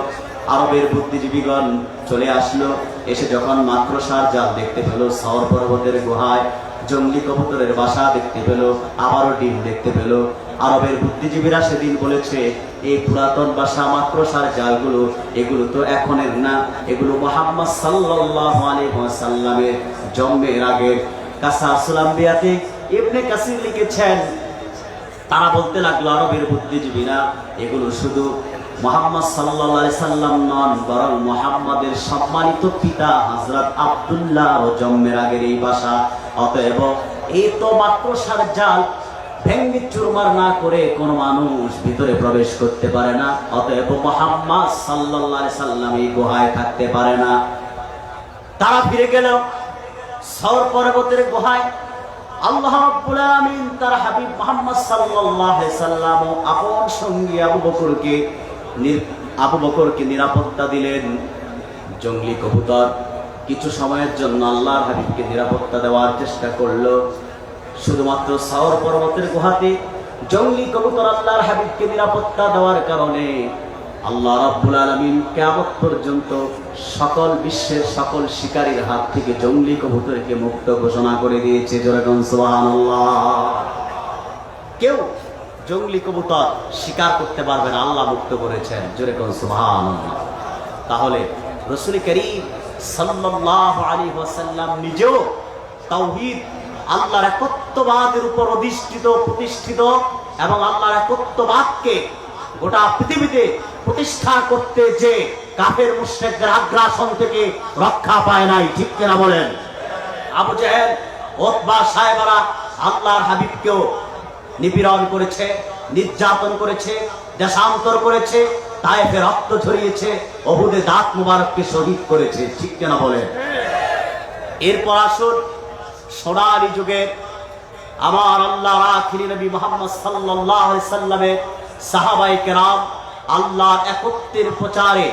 Speaker 1: আরবের বুদ্ধিজীবীগণ চলে আসলো, এসে যখন মাকড়সার জাল দেখতে পেল, সাওর পর্বতের গুহায় জঙ্গলি কবুতরের বাসা দেখতে পেল, আবারও ডিম দেখতে পেল। আরবের বুদ্ধিজীবীরা সেদিন বলেছে, এই পুরাতন বাসা মাকড়সার জালগুলো এগুলো তো এখনের না, এগুলো মুহাম্মদ সাল্লাল্লাহু আলাইহি ওয়াসাল্লামের জন্মের আগের। কাসাসুল আম্বিয়াতে ইবনে কাসির লিখেছেন, তারা বলতে লাগলো আরবের বুদ্ধিজীবীরা, এগুলো শুধু মুহাম্মদ সাল্লাল্লাহু আলাইহি সাল্লাম নন, বরং মুহাম্মাদের সম্মানিত পিতা হযরত আব্দুল্লাহ জন্মের আগের এই বাসা। অতএব এই তো মাকড়সার জাল ভেঙ্গে চুরমার না করে কোনো মানুষ ভিতরে প্রবেশ করতে পারে না। অতএব মুহাম্মদ সাল্লাল্লাহু আলাইহি সাল্লাম এই গুহায় থাকতে পারে না। তারা ফিরে গেল সাওর পর্বতের গুহায়। আল্লাহ রাব্বুল আলামিন তার হাবিব মুহাম্মদ সাল্লাল্লাহু আলাইহি সাল্লাম ও আপন সঙ্গী আবু বকরকে নিরাপত্তা দিলেন। জঙ্গলি কবুতর কিছু সময়ের জন্য আল্লাহর হাবিবকে নিরাপত্তা দেওয়ার চেষ্টা করলো। শুধুমাত্র সাওর পর্বতের গুহাতে জঙ্গলি কবুতর আল্লাহর হাবিবকে নিরাপত্তা দেওয়ার কারণে আল্লাহ রাব্বুল আলামিন কিয়ামত পর্যন্ত সকল বিশ্বের সকল শিকারীর হাত থেকে জঙ্গলি কবুতরকে মুক্ত ঘোষণা করে দিয়েছে। জোরে বলুন সুবহানাল্লাহ। কেউ জঙ্গলি কবুতর শিকার করতে পারবে না, আল্লাহ মুক্ত করেছেন। জোরে বলুন সুবহানাল্লাহ। তাহলে রাসূল করিম সাল্লাল্লাহু আলাইহি ওয়াসাল্লাম নিজেও তাওহীদ, আল্লাহর একত্ববাদের উপর প্রতিষ্ঠিত এবং আল্লাহর একত্ববাদকে গোটা পৃথিবীতে প্রতিষ্ঠা করতে যে কাফের মুশরিকদের আগ্রাসন থেকে রক্ষা পায় নাই, ঠিক কিনা বলেন? আবু জেহেল, উতবা সাহেবারা আল্লাহর হাবিবকেও নিপীড়ন করেছে, নির্যাতন করেছে, দেশান্তর করেছে, তায়েফে রক্ত ঝরিয়েছে, উহুদে দাঁত মুবারককে শহীদ করেছে, ঠিক কিনা বলেন? এরপর আসুন সোনালী যুগের আমার আল্লাহর আখিরি নবী মুহাম্মদ সাল্লাল্লাহু আলাইহি সাল্লামের সাহাবায়ে কেরাম আল্লাহর একত্বের প্রচারে,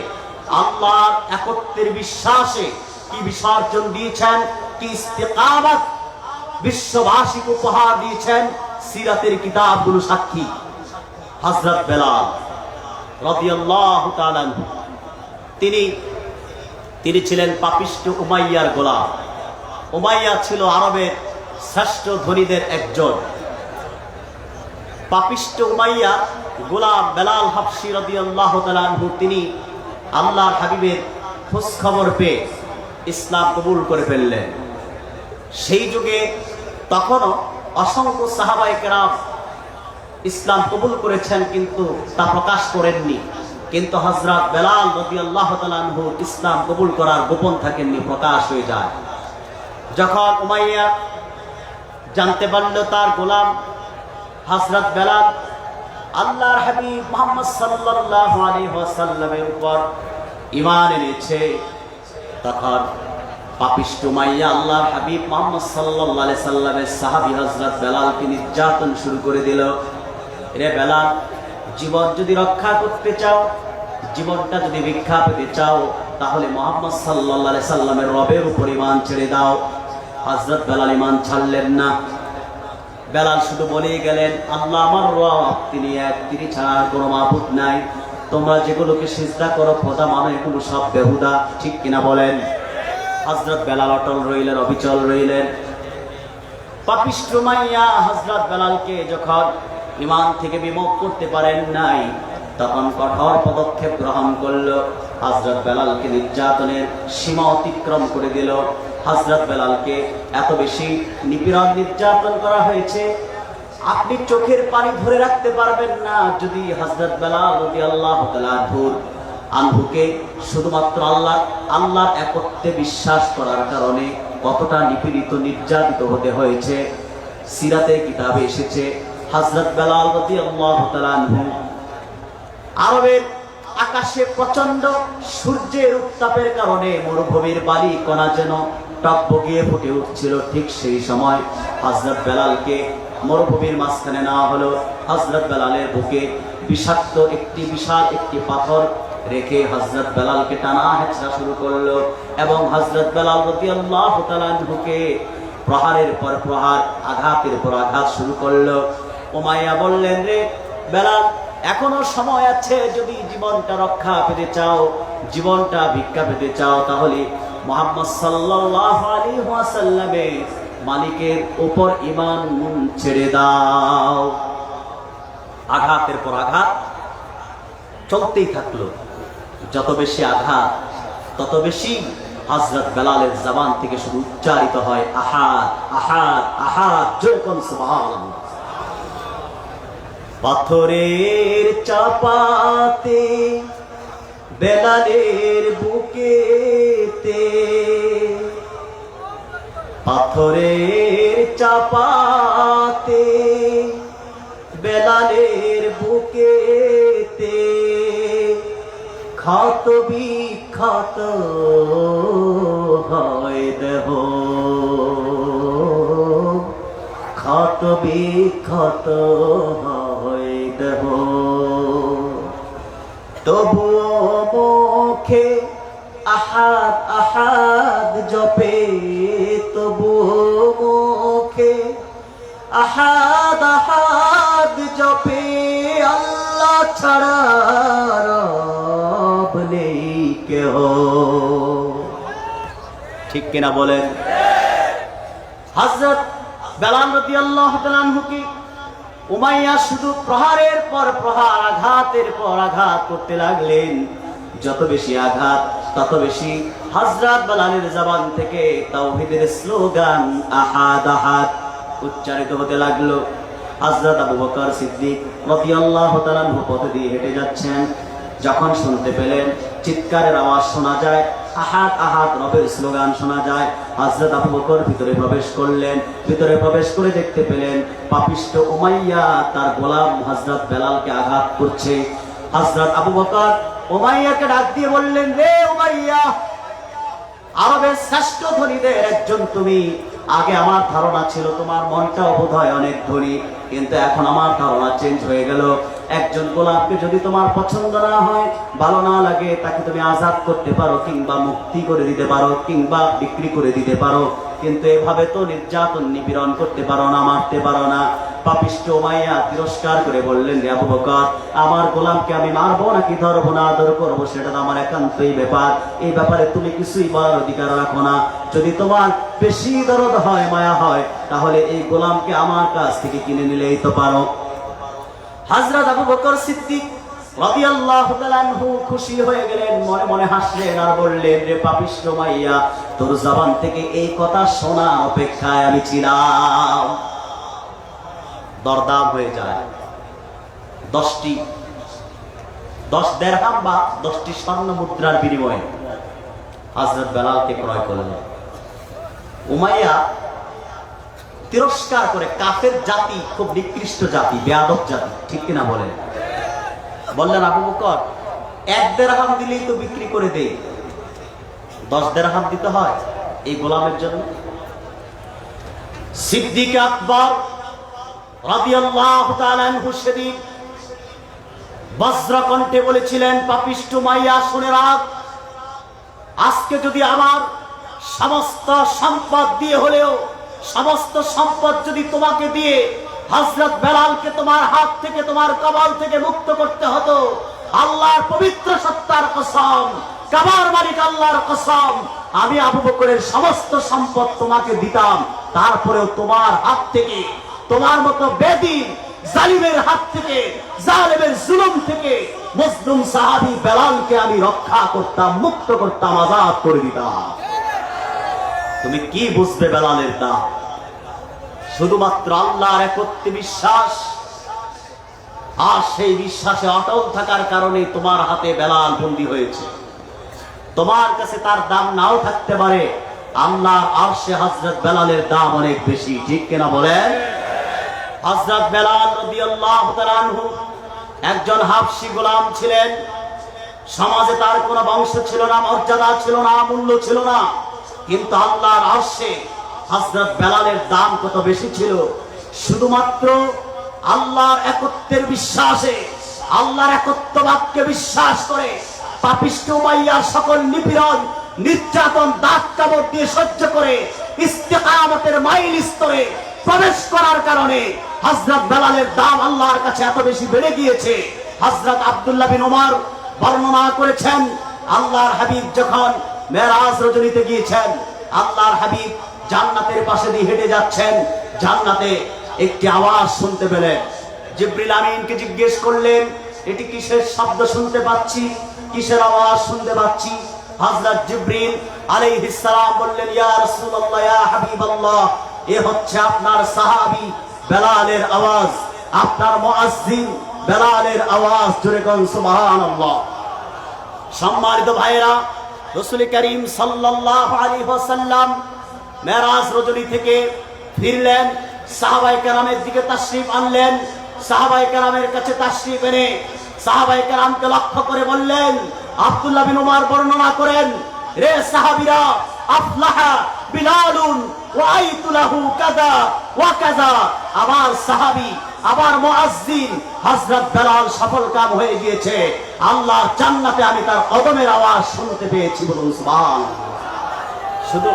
Speaker 1: আল্লাহর একত্বের বিশ্বাসে কি বিসর্জন দিয়েছেন, কি ইস্তিকামত বিশ্ববাসীকে উপহার দিয়েছেন, সিরাতের কিতাবগুলো সাক্ষী। হযরত বেলাল রাদিয়াল্লাহু তাআলা তিনি ছিলেন পাপিষ্ঠ উমাইয়ার গোলাম। উমাইয়া ছিল আরবের শ্রেষ্ঠ ধনীদের একজন। পাপিষ্ঠ উমাইয়া গোলাম বেলাল হাবশী রাদিয়াল্লাহু তাআলা আনহু তিনি আল্লাহর হাবিবের খোঁজ খবর পেয়ে ইসলাম কবুল করে ফেললেন। সেই যুগে তখনও অসংখ্য সাহাবায়ে কেরাম ইসলাম কবুল করেছেন, কিন্তু তা প্রকাশ করেননি। কিন্তু হযরত বেলাল রাদিয়াল্লাহু তাআলা আনহু ইসলাম কবুল করার গোপন থাকেননি, প্রকাশ হয়ে যায়। যখন উমাইয়া জানতে পারল তার গোলাম হযরত বেলাল আল্লাহর হাবিব মুহাম্মদ সাল্লাল্লাহু আলাইহি ওয়াসাল্লামের উপর ঈমান এনেছে, তখন পাপিষ্ঠ উমাইয়া আল্লাহর হাবিব মুহাম্মদ সাল্লাল্লাহু আলাইহি সাল্লামের সাহাবী হযরত বেলালকে নির্যাতন শুরু করে দিল। রে বেলাল, জীবন যদি রক্ষা করতে চাও, জীবনটা যদি ভিক্ষা পেতে চাও, তাহলে মুহাম্মদ সাল্লাল্লাহু আলাইহি সাল্লামের রবের উপর ঈমান ছেড়ে দাও। হযরত বেলাল ঈমান ছাড়লেন না। বেলাল শুধু বলেই গেলেন, আল্লাহ আমার রব, তিনি এক, তিনি ছাড়া আর কোনো মাবুদ নাই। তোমরা যেগুলোকে সিজদা করো, খোদা মানো, এগুলো সব বেহুদা, ঠিক কিনা বলেন? হযরত বেলাল অটল রইলেন, অবিচল রইলেন। পাপিষ্ঠ উমাইয়া হযরত বেলালকে যখন ঈমান থেকে বিমুখ করতে পারেন নাই, তখন কঠোর পদক্ষেপ গ্রহণ করলো। হযরত বেলালকে নির্যাতনের সীমা অতিক্রম করে দিল। হযরত বেলালকে এত বেশি নিপীড়ন নির্যাতন করা হয়েছে, আপনি চোখের পানি ধরে রাখতে পারবেন না যদি হযরত বেলাল রাদিয়াল্লাহু তাআলা আনহুকে শুধুমাত্র আল্লাহর একত্বে বিশ্বাস করার কারণে কতটা নিপীড়িত নির্যাতিত হতে হয়েছে। সিরাতের কিতাবে এসেছে হযরত বেলাল রাদিয়াল্লাহু তাআলা আনহু আরবের আকাশে প্রচন্ড সূর্যের উত্তাপের কারণে মরুভূমির বালি কণা যেন টকবগিয়ে ফুটে উঠছিল। ঠিক সেই সময় হযরত বেলালকে মরুভূমির মাঝখানে নেওয়া হলো। হযরত বেলালের বুকে বিষাক্ত বিশাল একটি পাথর রেখে হযরত বেলালকে টানা হেঁচড়া শুরু করলো এবং হযরত বেলাল রাদিয়াল্লাহু তাআলা আনহুকে প্রহারের পর প্রহার, আঘাতের পর আঘাত শুরু করলো। উমাইয়া বললেন, রে বেলাল, এখনো সময় আছে, যদি জীবনটা রক্ষা পেতে চাও, জীবনটা ভিক্ষা পেতে চাও, তাহলে মুহাম্মদ সাল্লাল্লাহু আলাইহি ওয়াসাল্লামের মালিকের উপর ঈমান ছেড়ে দাও। আঘাতের পর আঘাত চলতেই থাকলো। যত বেশি আঘাত তত বেশি হযরত বেলালের জবান থেকে শুধু উচ্চারিত হয় আহাদ আহাদ আহাদ, যখন সুবহানাল্লাহ। পাথরের চাপাতে বেলালের বুকেতে, পাথরের চাপাতে বেলালের বুকেতে, ক্ষত বিক্ষত হয় দেহ, ক্ষত বিক্ষত হয় দেহ, তবুও মুখে আহাদ আহাদ জপে, তবুও মুখে আহাদ আহাদ জপে, আল্লাহ ছাড়া রব নেই কেহ। ঠিক কিনা বলেন? হযরত বেলাল রাদিয়াল্লাহু তাআলা আনহুকে উমাইয়া শুধু প্রহারের পর প্রহার, আঘাতের পর আঘাত করতে লাগলেন। যত বেশি আঘাত তত বেশি হযরত বেলালের জবান থেকে তাওহীদের স্লোগান আহাদ আহাদ উচ্চারিত হতে লাগলো। হযরত আবু বকর সিদ্দিক রাদিয়াল্লাহু তাআলা আনহু পথ দিয়ে হেঁটে যাচ্ছেন। যখন শুনতে পেলেন চিৎকারের আওয়াজ শোনা যায়, আহাদ আহাদ রবের স্লোগান শোনা যায়, হযরত আবু বকর ভিতরে প্রবেশ করলেন। ভিতরে প্রবেশ করে দেখতে পেলেন পাপিষ্ঠ উমাইয়া তার গোলাম হযরত বেলালকে আঘাত করছে। হযরত আবু বকর উমাইয়াকে ডাক দিয়ে বললেন, রে উমাইয়া, আরবের শ্রেষ্ঠ ধনীদের একজন তুমি। আগে আমার ধারণা ছিল তোমার মনটাও বোধহয় অনেক ধনী, কিন্তু এখন আমার ধারণা চেঞ্জ হয়ে গেল। একজন গোলাপকে যদি তোমার পছন্দ না হয়, ভালো না লাগে, তাকে তুমি আজাদ করতে পারো, কিংবা মুক্তি করে দিতে পারো, কিংবা বিক্রি করে দিতে পারো, কিন্তু এভাবে তো নির্যাতন নিপীড়ন করতে পারো না, মারতে পারো না। পাপিষ্ঠ উমাইয়া তিরস্কার করে বললেন, রে আবু বকর, আমার গোলামকে আমি মারবো নাকি ধরবো না আদর করবো সেটা তো আমার একান্তই ব্যাপার, এই ব্যাপারে তুমি কিছুই বলার অধিকার রাখো না। যদি তোমার বেশি দরদ হয়, মায়া হয়, তাহলে এই গোলামকে আমার কাছ থেকে কিনে নিলেই তো পারো। হযরত আবু বকর সিদ্দিক রাদিয়াল্লাহু তাআলা আনহু খুশি হয়ে গেলেন, মনে মনে হাসলেন আর বললেন, রে পাপিষ্ঠ উমাইয়া, তোর জবান থেকে এই কথা শোনা অপেক্ষায় আমি ছিলাম। দরদাম হয়ে যায়। 10 দিরহাম বা 10টি স্বর্ণ মুদ্রার বিনিময়ে হযরত বেলালকে ক্রয় করলেন। উমাইয়া তিরস্কার করে, কাফের জাতি খুব নিকৃষ্ট জাতি, বেয়াদব জাতি, ঠিক কিনা বলেন? বললেন, আবু বকর, 1 দিরহাম দিলেই তো বিক্রি করে দেই, 10 দিরহাম দিতে হয় এই গোলামের জন্য? সিদ্দিক আকবর রাদিয়াল্লাহু তাআলা আনহু সেদিন বজ্রকণ্ঠে বলেছিলেন, পাপিষ্ঠ উমাইয়া, শুনে রাখ, আজকে যদি আমার সমস্ত সম্পদ দিয়ে হলেও, সমস্ত সম্পদ যদি তোমাকে দিয়ে হযরত বেলালকে তোমার হাত থেকে, তোমার কবল থেকে মুক্ত করতে হতো, আল্লাহর পবিত্র সত্তার কসম, কাবার মালিক আল্লাহর কসম, আমি আবু বকরের সমস্ত সম্পদ তোমাকে দিতাম, তারপরেও তোমার হাত থেকে, তোমার মতো বেদীন জালিমের হাত থেকে, জালেমের জুলুম থেকে মজলুম সাহাবী বেলালকে আমি রক্ষা করতাম, মুক্ত করতাম, আজাদ করে দিতাম। তুমি কি বুঝবে বেলালের দাম? শুধুমাত্র আল্লাহর একত্বে বিশ্বাস, আর সেই বিশ্বাসে অটল থাকার কারণে তোমার হাতে বেলাল বন্দী হয়েছে। তোমার কাছে তার দাম নাও থাকতে পারে, আল্লাহর আরশে হযরত বেলালের দাম অনেক বেশি, ঠিক কিনা বলেন? হযরত বেলাল রাদিয়াল্লাহু তাআলা আনহু একজন হাবশী গোলাম ছিলেন। সমাজে তার কোনো বংশ ছিল না, মর্যাদা ছিল না, মূল্য ছিল না, কিন্তু আল্লাহর আরশে হযরত বেলালের দাম কত বেশি ছিল। শুধুমাত্র আল্লাহর একত্বের বিশ্বাসে, আল্লাহর একত্ববাদকে বিশ্বাস করে পাপিষ্ঠ উমাইয়ার সকল নিপীড়ন নির্যাতন দাঁত কামড় দিয়ে সহ্য করে ইস্তেকামতের মাইল স্তরে প্রবেশ করার কারণে হযরত বেলালের দাম আল্লাহর কাছে এত বেশি বেড়ে গিয়েছে। হযরত আব্দুল্লাহ বিন ওমর বর্ণনা করেছেন, আল্লাহর হাবিব যখন মেরাজ রজনীতে গিয়েছেন, আল্লাহর হাবিব জান্নাতের পাশে দিয়ে হেঁটে যাচ্ছেন, জান্নাতে একটি আওয়াজ শুনতে পেলেন। জিবরিল আমিনকে জিজ্ঞেস করলেন, এটি কিসের শব্দ শুনতে পাচ্ছি, কিসের আওয়াজ শুনতে পাচ্ছি? হযরত জিবরিল আলাইহিস সালাম বললেন, ইয়া রাসূলুল্লাহ, ইয়া হাবিবাল্লাহ, এ হচ্ছে আপনার সাহাবী বেলালের আওয়াজ, আপনার মুয়াজ্জিন বেলালের আওয়াজ। জোরে কোন সুবহানাল্লাহ। সম্মানিত ভাইরা, রাসূল করিম সাল্লাল্লাহু আলাইহি ওয়াসাল্লাম মেরাজ রজনী থেকে ফিরলেন, সাহাবায়ে কেরামের দিকে তাশরীফ আনলেন। সাহাবায়ে কেরামের কাছে তাশরীফ এনে সাহাবায়ে কেরামকে লক্ষ্য করে বললেন, আব্দুল্লাহ বিন ওমর বর্ণনা করেন, রে সাহাবীরা, আফলাহা বিলালুন ওয়া আইতু লাহু কাযা ওয়া কাযা, আমার সাহাবী, আমার মুয়াজ্জিন হযরত বেলাল সফল কাম হয়ে গিয়েছে, আল্লাহর জান্নাতে আমি তার কদমের আওয়াজ শুনতে পেয়েছি। বলুন সুবহানাল্লাহ। শুধু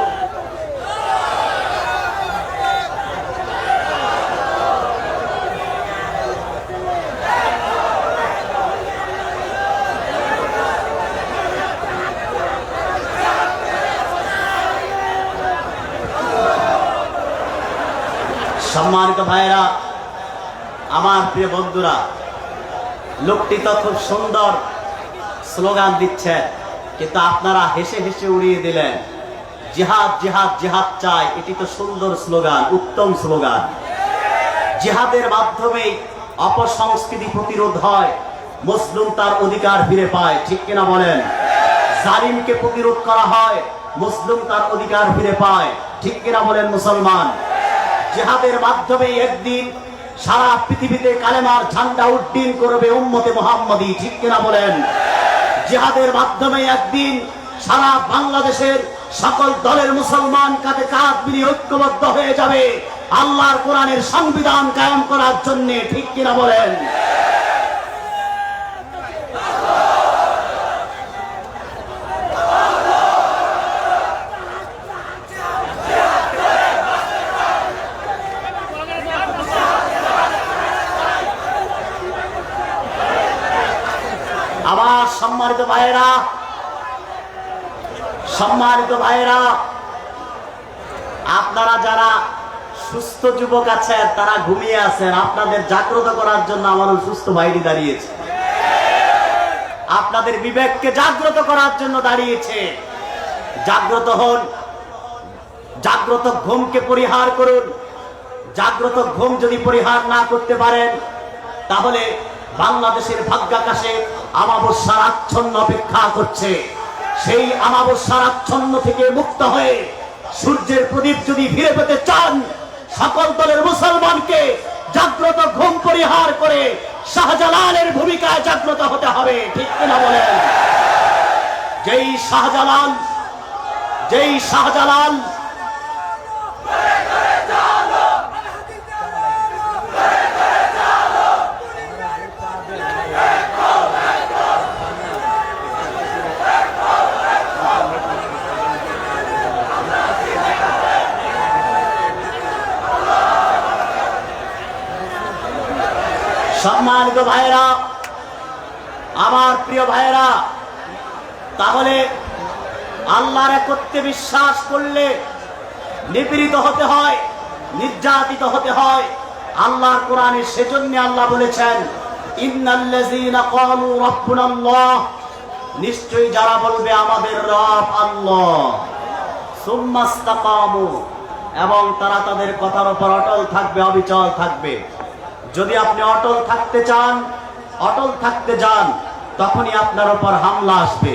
Speaker 1: সম্মানিত ভাইরা, আমার প্রিয় বন্ধুরা, লোকটি তো খুব সুন্দর স্লোগান দিচ্ছে, কিন্তু আপনারা হেসে হেসে উড়িয়ে দিলেন। জিহাদ জিহাদ জিহাদ চাই, এটি তো সুন্দর স্লোগান, উত্তম স্লোগান। জিহাদের মাধ্যমে অপসংস্কৃতি প্রতিরোধ হয়, মুসলিম তার অধিকার ফিরে পায়, ঠিক কিনা বলেন? জালিমকে প্রতিরোধ করা হয়, মুসলিম তার অধিকার ফিরে পায়, ঠিক কিনা বলেন মুসলমান? জিহাদের মাধ্যমে একদিন সারা পৃথিবীতে কালেমার ঝান্ডা উড্ডীন করবে উম্মতে মুহাম্মাদী, ঠিক কিনা বলেন? জিহাদের মাধ্যমে একদিন সারা বাংলাদেশের সকল দলের মুসলমান কাঁধে কাঁধ মিলিয়ে ঐক্যবদ্ধ হয়ে যাবে আল্লাহর কোরআনের সংবিধান কায়েম করার জন্য, ঠিক কিনা বলেন? আমার সম্মানিত ভাইরা, সম্মানিত ভাইরা, আপনারা যারা সুস্থ যুবক আছেন তারা ঘুমিয়ে আছেন, আপনাদের জাগ্রত করার জন্য আমার সুস্থ ভাইটি দাঁড়িয়েছে, আপনাদের বিবেককে জাগ্রত করার জন্য দাঁড়িয়েছে। জাগ্রত হন, জাগ্রত ঘুমকে পরিহার করুন। জাগ্রত ঘুম যদি পরিহার না করতে পারেন, তাহলে বাংলাদেশের ভাগ্যাকাশে আমাবস্যার আচ্ছন্ন অপেক্ষা করছে। সেই আমাবস্যার আচ্ছন্ন থেকে মুক্ত হয়ে সূর্যের প্রদীপ যদি ফিরে পেতে চান, সকল দলের মুসলমানকে জাগ্রত ঘুম পরিহার করে শাহজালালের ভূমিকায় জাগ্রত হতে হবে, ঠিক কিনা বলেন? যেই শাহজালাল সম্মানিত ভাইরা, আমার প্রিয় ভাইরা, তাহলে আল্লাহর একত্বে বিশ্বাস করলে নিপীড়িত হতে হয়, নির্যাতিত হতে হয়। আল্লাহর কোরআনে সেজন্য আল্লাহ বলেছেন, ইন্নাল্লাযীনা ক্বালু রাব্বুনাল্লাহ, নিশ্চয়ই যারা বলবে আমাদের রব আল্লাহ, সুম্মা ইসতাকামু, এবং তারা তাদের কথার উপর অটল থাকবে, অবিচল থাকবে। যদি আপনি অটল থাকতে চান, অটল থাকতে যান, তখনই আপনার উপর হামলা আসবে,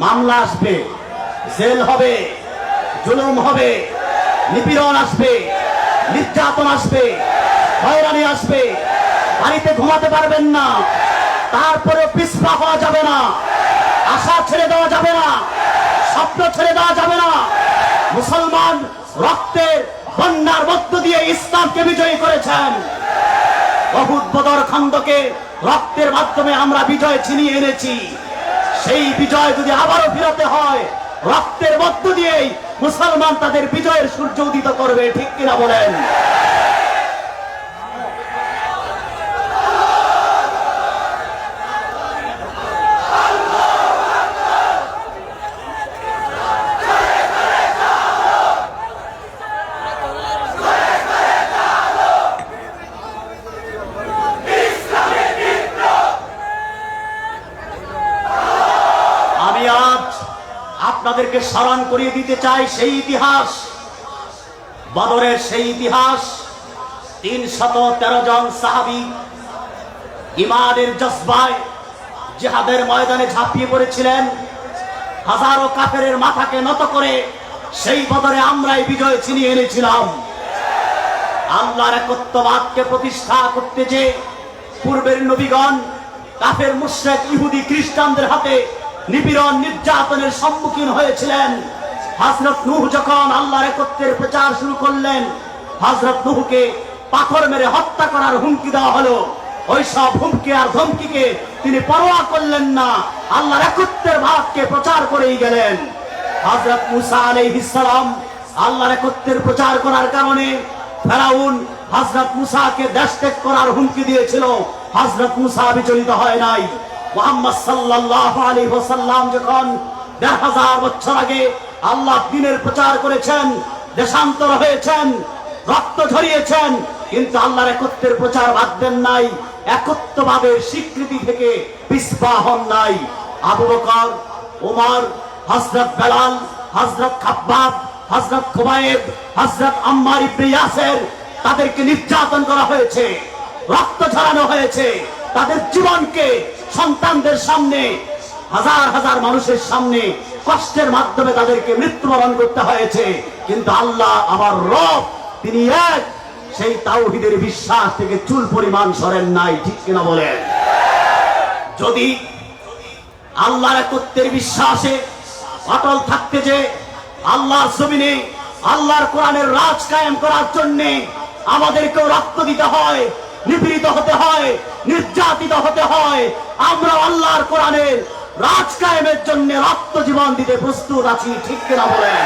Speaker 1: মামলা আসবে, জেল হবে, জুলুম হবে, নিপীড়ন আসবে, নির্যাতন আসবে, হয়রানি আসবে, বাড়িতে ঘুমাতে পারবেন না, তারপরে পিছপা হওয়া যাবে না, আশা ছেড়ে দেওয়া যাবে না, স্বপ্ন ছেড়ে দেওয়া যাবে না। মুসলমান রক্তের বন্যার মধ্য দিয়ে ইসলামকে বিজয়ী করেছেন। উহুদ, বদর, খন্দকে রক্তের মাধ্যমে আমরা বিজয় ছিনিয়ে এনেছি। সেই বিজয় যদি আবারও ফিরাতে হয়, রক্তের মধ্য দিয়েই মুসলমান তাদের বিজয়ের সূর্য উদিত করবে, ঠিক কিনা বলেন? আমি আজ আপনাদেরকে স্মরণ করিয়ে দিতে চাই সেই ইতিহাস, বদরের সেই ইতিহাস। 313 জন সাহাবী ঈমানের জজবায় জিহাদের ময়দানে ঝাঁপিয়ে পড়েছিলেন। হাজারো কাফেরের মাথাকে নত করে সেই বদরে আমরাই বিজয় ছিনিয়ে এনেছিলাম। আল্লাহর একত্ববাদকে প্রতিষ্ঠা করতে যে পূর্বের নবীগণ কাফের মুশরিক ইহুদি খ্রিস্টানদের হাতে নিপীড়ন নির্যাতনের সম্মুখীন হয়েছিলেন, হযরত নূহ যখন আল্লাহর একত্বের প্রচার শুরু করলেন, হযরত নূহকে পাথর মেরে হত্যা করার হুমকি দেওয়া হলো। ওই সব হুমকি আর ধমকিকে তিনি পরোয়া করলেন না, আল্লাহর একত্বের ভাবকে প্রচার করেই গেলেন। হযরত মূসা আলাইহিস সালাম আল্লাহর একত্বের প্রচার করার কারণে ফেরাউন হযরত মূসাকে দেশ ত্যাগ করার হুমকি দিয়েছিল, হযরত মূসা বিচলিত হয় নাই। মুহাম্মদ সাল্লাল্লাহু আলাইহি ওয়াসাল্লাম যখন ১৫০০ বছর আগে আল্লাহ দ্বীনের প্রচার করেছেন, দেশান্তর হয়েছেন, রক্ত ঝরিয়েছেন, কিন্তু আল্লাহর একত্বের প্রচার বাদ দেন নাই, একত্ববাদের স্বীকৃতি থেকে পিছপা হন নাই। আবু বকর, ওমর, হযরত বেলাল, হযরত খাব্বাব, হযরত খুবাইব, হযরত আম্মার ইবনে ইয়াসির, তাদেরকে নির্যাতন করা হয়েছে, রক্ত ঝরানো হয়েছে, তাদের জীবনকে সন্তানদের সামনে, হাজার হাজার মানুষের সামনে কষ্টের মাধ্যমে তাদেরকে মৃত্যুবরণ করতে হয়েছে। কিন্তু আল্লাহ আমার রব, তিনি এক, সেই তাওহীদের বিশ্বাস থেকে চুল পরিমাণ সরেন নাই, ঠিক কিনা বলেন? যদি আল্লাহর একত্বের বিশ্বাসে অটল থাকতে যে আল্লাহর জমিনে আল্লাহর কোরআনের রাজ কায়েম করার জন্য আমাদেরকেও রক্ত দিতে হয়, নিপীড়িত হতে হয়, নির্যাতিত হতে হয়, আমরা আল্লাহর কোরআনের রাজ কায়েমের জন্য রক্ত জীবন দিতে প্রস্তুত আছি, ঠিক কিনা বলেন?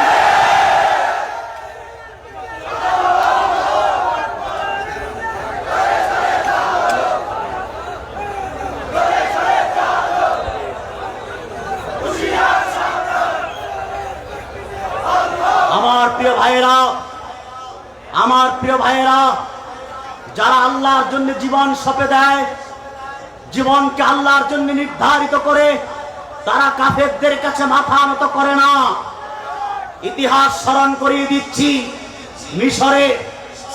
Speaker 1: আমার প্রিয় ভাইয়েরা, আমার প্রিয় ভাইয়েরা, যারা আল্লাহর জন্য জীবন সঁপে দেয়, জীবনকে আল্লাহর জন্য নির্ধারিত করে, তারা কাফেরদের কাছে মাথা নত করে না। ইতিহাস স্মরণ করিয়ে দিচ্ছি, মিশরে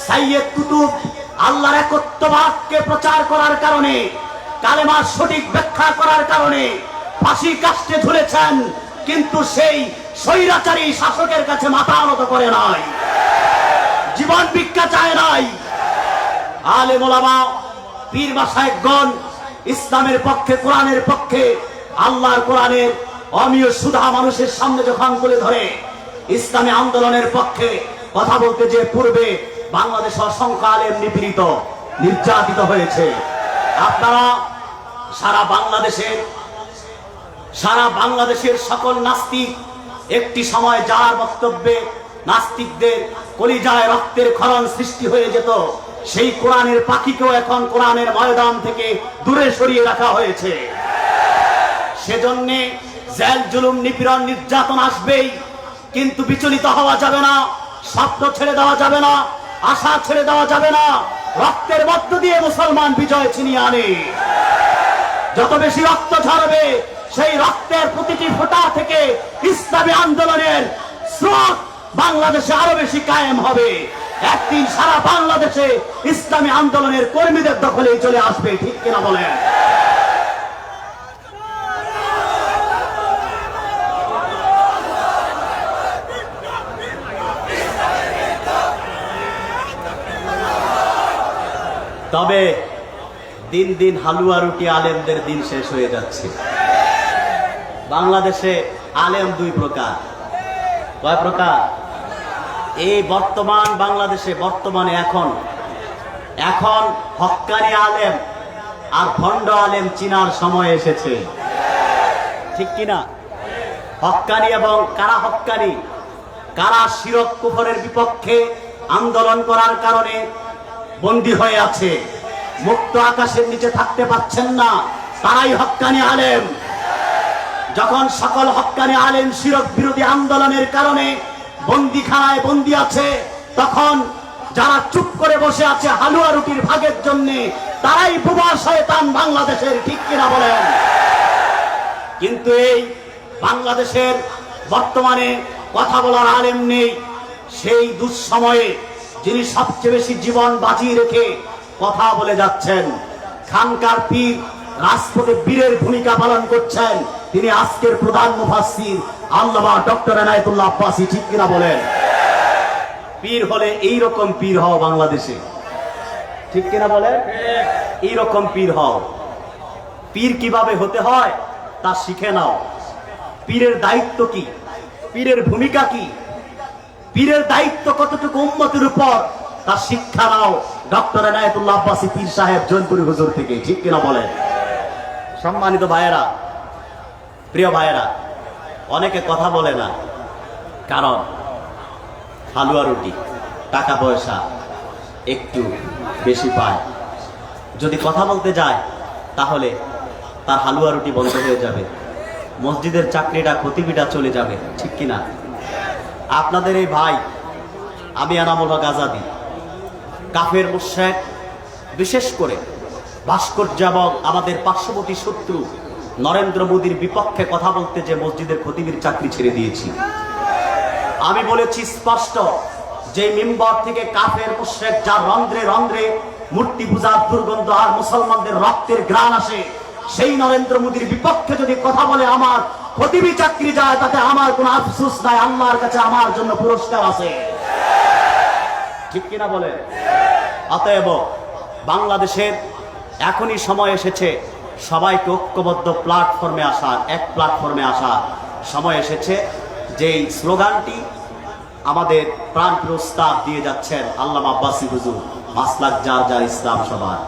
Speaker 1: সাইয়েদ কুতুব আল্লাহর একত্ববাদকে প্রচার করার কারণে, কালেমার সঠিক ব্যাখ্যা করার কারণে ফাঁসি কাস্টে ঝুলেছেন, কিন্তু সেই স্বৈরাচারী শাসকের কাছে মাথা নত করে নাই, জীবন ভিক্ষা চায় নাই। আলেম ওলামা, পীর মাশায়েখগণ ইসলামের পক্ষে, কোরআনের পক্ষে, আল্লাহর কোরআনের অমীয় সুধা মানুষের সামনে যখন তুলে ধরে ইসলামী আন্দোলনের পক্ষে কথা বলতে যে পূর্বে বাংলাদেশ অসংখ্য আলেম নিপীড়িত, নির্যাতিত হয়েছে। আপনারা সারা বাংলাদেশের সকল নাস্তিক একটি সময় যার বক্তব্যে নাস্তিকদের কলিজায় রক্তের ক্ষরণ সৃষ্টি হয়ে যেত, সেই কোরআনের পাখিকেও এখন কোরআনের ময়দান থেকে দূরে সরিয়ে রাখা হয়েছে। সেজন্য জেল, জুলুম, নিপীড়ন, নির্যাতন আসবেই, কিন্তু বিচলিত হওয়া যাবে না, স্বপ্ন ছেড়ে দেওয়া যাবে না, আশা ছেড়ে দেওয়া যাবে না। রক্তের মধ্য দিয়ে মুসলমান বিজয় ছিনিয়ে আনে। যত বেশি রক্ত ঝরবে, সেই রক্তের প্রতিটি ফোঁটা থেকে ইসলামী আন্দোলনের স্রোত বাংলাদেশে আরো বেশি কায়েম হবে। একদিন সারা বাংলাদেশে ইসলামী আন্দোলনের কর্মীদের দখলেই চলে আসবে, ঠিক কিনা বলেন? তবে দিন দিন হালুয়া রুটি আলেমদের দিন শেষ হয়ে যাচ্ছে। বাংলাদেশে আলেম দুই প্রকার। কয় প্রকার? এই বর্তমান বাংলাদেশে বর্তমানে এখন হক্কানি আলেম আর ভণ্ড আলেম চিনার সময় এসেছে। ঠিক কিনা? হক্কানি এবং কারা হক্কানি, কারা শিরক কুফরের বিপক্ষে আন্দোলন করার কারণে বন্দী হয়ে আছে, মুক্ত আকাশের নিচে থাকতে পাচ্ছেন না, তারাই হক্কানি আলেম। যখন সকল হক্কানি আলেম শিরক বিরোধী আন্দোলনের কারণে বন্দিখানায় বন্দী আছে, তখন যারা চুপ করে বসে আছে হালুয়া রুটির ভাগের জন্য, তারাই বুবা শয়তান বাংলাদেশের, ঠিক কিনা বলেন? কিন্তু এই বাংলাদেশের বর্তমানে কথা বলার আলেম নেই। সেই দুঃসময়ে যিনি সবচেয়ে বেশি জীবন বাজি রেখে কথা বলে যাচ্ছেন, খানকার পীর রাজপথে বীরের ভূমিকা পালন করছেন, তিনি আজকের প্রধান মুফাসসির আল্লামা ডক্টর এনায়েতুল্লাহ আব্বাসী, ঠিক কিনা বলেন? পীর হলে এইরকম পীর হও বাংলাদেশে, ঠিক কিনা বলেন? এইরকম পীর হও। পীর কিভাবে হতে হয় তা শিখে নাও। পীরের দায়িত্ব কি, পীরের ভূমিকা কি, পীরের দায়িত্ব কতটুকু উম্মতের উপর, তা শিক্ষা নাও ডক্টর এনায়েতুল্লাহ আব্বাসী পীর সাহেব জৈনপুরি হুজুর থেকে, ঠিক কিনা বলেন? সম্মানিত ভাইয়েরা, প্রিয় ভাইয়েরা, অনেকে কথা বলে না, কারণ হালুয়া রুটি, টাকা পয়সা একটু বেশি পায়। যদি কথা বলতে যায় তাহলে তার হালুয়া রুটি বন্ধ হয়ে যাবে, মসজিদের চাকরিটা খতিবিটা চলে যাবে, ঠিক কিনা? আপনাদের এই ভাই আমি এনামুল হক আজাদী কাফের মুশরিক, বিশেষ করে ভাস্কর্য এবং আমাদের পার্শ্ববর্তী শত্রু নরেন্দ্র মোদীর বিপক্ষে কথা বলতে যে মসজিদের খতিবের চাকরি ছেড়ে দিয়েছি। আমি বলেছি স্পষ্ট, যে মিম্বর থেকে কাফের মুশরিক যার রন্ধ্রে রন্ধ্রে মূর্তি পূজার দুর্গন্ধ আর মুসলমানদের রক্তের ঘ্রাণ আসে, সেই নরেন্দ্র মোদীর বিপক্ষে যদি কথা বলে আমার খতিবি চাকরি যায়, তাতে আমার কোনো আফসোস নাই, আল্লাহর কাছে আমার জন্য পুরস্কার আছে, ঠিক কিনা বলে? অতএব বাংলাদেশের এখনই সময় এসেছে সবাইকে ঐক্যবদ্ধ প্ল্যাটফর্মে আসার, এক প্ল্যাটফর্মে আসার সময় এসেছে। যেই স্লোগানটি আমাদের প্রাণপ্রিয় উস্তাদ দিয়ে যাচ্ছেন আল্লামা আব্বাসী হুজুর, মাসলাক যার যার ইসলাম সবার,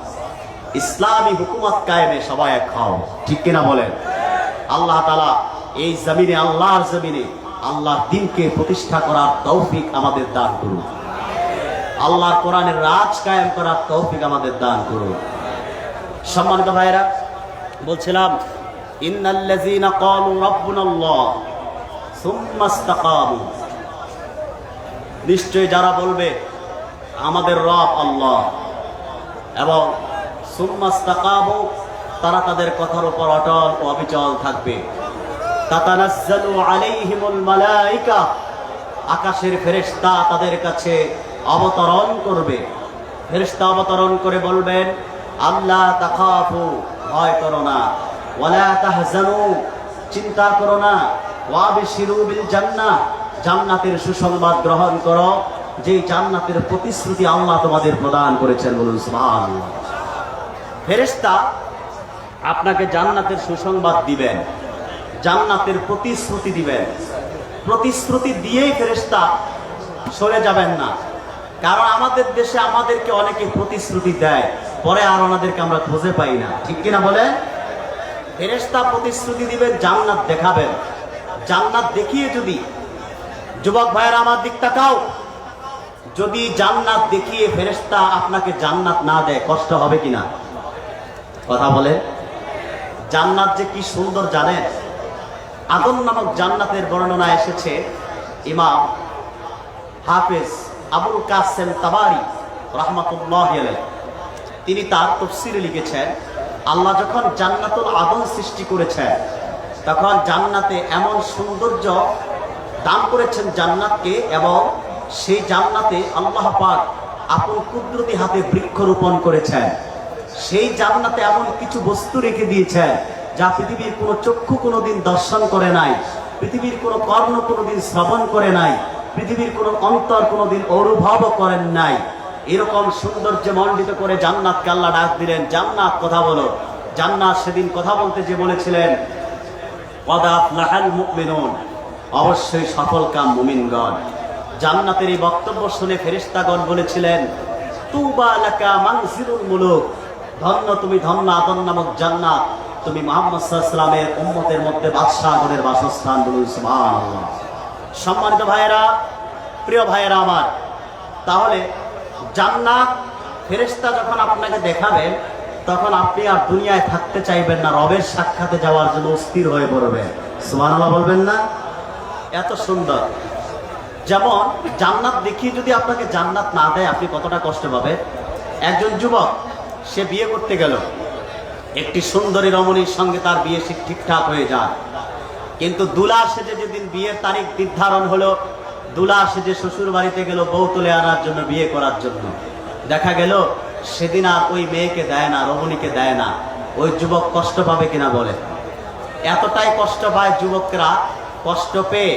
Speaker 1: ইসলামী হুকুমত কায়েমে সবাই এক হও, ঠিক কিনা বলেন? আল্লাহ তাআলা এই জমিনে, আল্লাহর জমিনে আল্লাহর দ্বীনকে প্রতিষ্ঠা করার তৌফিক আমাদের দান করুন, আল্লাহর কোরআনের রাজ কায়েম করার তৌফিক আমাদের দান করুন। সম্মানিত ভাইরা, বলছিলাম ইন্নাল্লাযীনা ক্বালু রাব্বুনাল্লাহ সুম্মা ইসতাকামু, নিশ্চয়ই যারা বলবে আমাদের রব আল্লাহ এবং সুম্মা ইসতাকামু, তারা তাদের কথার উপর অটল ও অবিচল থাকবে। তাতানাজ্জালু আলাইহিমুল মালায়েকা, আকাশের ফেরেশতা তাদের কাছে অবতরণ করবে। ফেরেশতা অবতরণ করে বলবেন, আল্লাহ তাখাফু, ভয় করো না, ওয়ালা তাহজানু, চিন্তা করো না, ওয়াবশিরু বিল জান্নাহ, জান্নাতের সুসংবাদ গ্রহণ করো, যে জান্নাতের প্রতিশ্রুতি আল্লাহ তোমাদের প্রদান করেছেন, বলুন সুবহানাল্লাহ। ফেরেশতা আপনাকে জান্নাতের সুসংবাদ দিবেন, জান্নাতের প্রতিশ্রুতি দিবেন। প্রতিশ্রুতি দিয়েই ফেরেশতা সরে যাবেন না, কারণ আমাদের দেশে আমাদেরকে অনেকে প্রতিশ্রুতি দেয়, পরে আর ওনাদেরকে আমরা খুঁজে পাই না, ঠিক কিনা বলেন? ফেরেশতা প্রতিশ্রুতি দিবেন, জান্নাত দেখাবেন। জান্নাত দেখিয়ে যদি, যুবক ভাইয়েরা আমার দিক তাকাও, যদি জান্নাত দেখিয়ে ফেরেশতা আপনাকে জান্নাত না দেয়, কষ্ট হবে কিনা? কথা বলে। জান্নাত যে কি সুন্দর জানেন? আদম নামক জান্নাতের বর্ণনা এসেছে ইমাম হাফেজ আবুল কাসেম তাবারি রাহমাতুল্লাহি আলাইহি, তিনি তার তাফসীরে লিখেছেন, আল্লাহ যখন জান্নাতুল আদম সৃষ্টি করেছেন, তখন জান্নাতে এমন সৌন্দর্য দান করেছেন জান্নাতকে, এবং সেই জান্নাতে আল্লাহ পাক আপন কুদরতি হাতে বৃক্ষরোপণ করেছেন। সেই জান্নাতে এমন কিছু বস্তু রেখে দিয়েছেন যা পৃথিবীর কোনো চক্ষু কোনোদিন দর্শন করে নাই, পৃথিবীর কোনো কর্ণ কোনোদিন শ্রবণ করে নাই, পৃথিবীর কোনো অন্তর কোনোদিন অনুভব করেন নাই। এরকম সৌন্দর্যে মণ্ডিত করে জান্নাতকে আল্লাহ ডাক দিলেন, জান্নাত কথা বলো। জান্নাত সেদিন কথা বলতে যে বলেছিলেন, ক্বাদ আফলাহাল মুমিনুন, অবশ্যই সফলকাম মুমিনগণ। জান্নাতের এই বক্তব্য শুনে ফেরেশতাগণ বলেছিলেন, তুবা লাকা মানজিলুল মুলুক, ধন্য তুমি, ধন্য আদম নামক জান্নাত, তুমি মুহাম্মদ সাল্লাল্লাহু আলাইহি ওয়াসাল্লামের উম্মতের মধ্যে বাদশাহগণের বাসস্থান, বলুন সুবহানাল্লাহ। সম্মানিত ভাইয়েরা, প্রিয় ভাইয়েরা আমার, তাহলে জান্নাত ফেরেশতা যখন আপনাকে দেখাবেন তখন আপনি আর দুনিয়ায় থাকতে চাইবেন না, রবের সাক্ষাতে যাওয়ার জন্য অস্থির হয়ে পড়বেন। সুবহানাল্লাহ বলবেন না? এত সুন্দর। যেমন জান্নাত দেখিয়ে যদি আপনাকে জান্নাত না দেয় আপনি কতটা কষ্ট পাবেন। একজন যুবক সে বিয়ে করতে গেল, একটি সুন্দরী রমণীর সঙ্গে তার বিয়ে ঠিকঠাক হয়ে যায়, কিন্তু দুলা সেজে যেদিন বিয়ের তারিখ নির্ধারণ হলো, দুলা সেজে শ্বশুর বাড়িতে গেল বউ তুলে আনার জন্য, বিয়ে করার জন্য। দেখা গেল সেদিন আর ওই মেয়েকে দেয় না, রমণীকে দেয় না। ওই যুবক কষ্ট পাবে কিনা বলে? এতটাই কষ্ট পায় যুবকরা, কষ্ট পেয়ে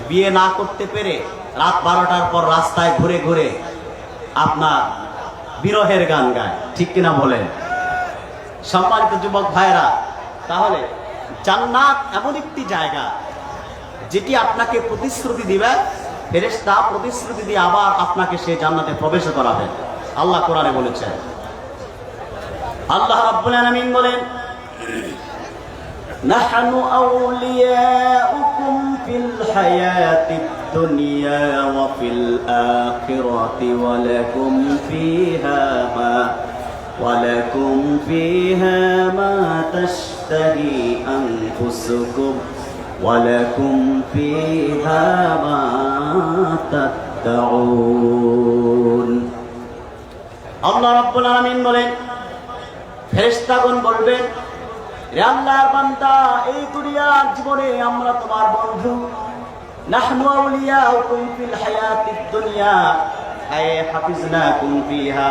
Speaker 1: বিয়ে না করতে পেরে রাত 12টার পর রাস্তায় ঘুরে ঘুরে আপনার বিরহের গান গায়, ঠিক কিনা বলেন? সম্মানিত যুবক ভাইরা, তাহলে জান্নাত এমন একটি জায়গা যেটি আপনাকে প্রতিশ্রুতি দিবে, ফেরেশতা প্রতিশ্রুতি দিয়ে আবার আপনাকে সেই জান্নাতে প্রবেশ করাবেন। আল্লাহ কোরআনে বলেছেন, আল্লাহ রাব্বুল আলামিন বলেন, নাহনু আউলিয়াউকুম ফিল হায়াতিদ দুনিয়া ওয়া ফিল আখিরাতি ওয়া লাকুম ফিহা মা তাশতাহি আনফুসুকুম ওয়া লাকুম ফিহা মা তাদউন। আল্লাহ রাব্বুল আলামিন বলেন, ফেরেশতাগণ বলবেন, হে আল্লাহর বান্দা, এই দুনিয়ার জীবনে আমরা তোমার বন্ধু। নাহনু আউলিয়াউকুম ফিল হায়াতিদ দুনিয়া আয় হাফিজনাকুম ফিহা।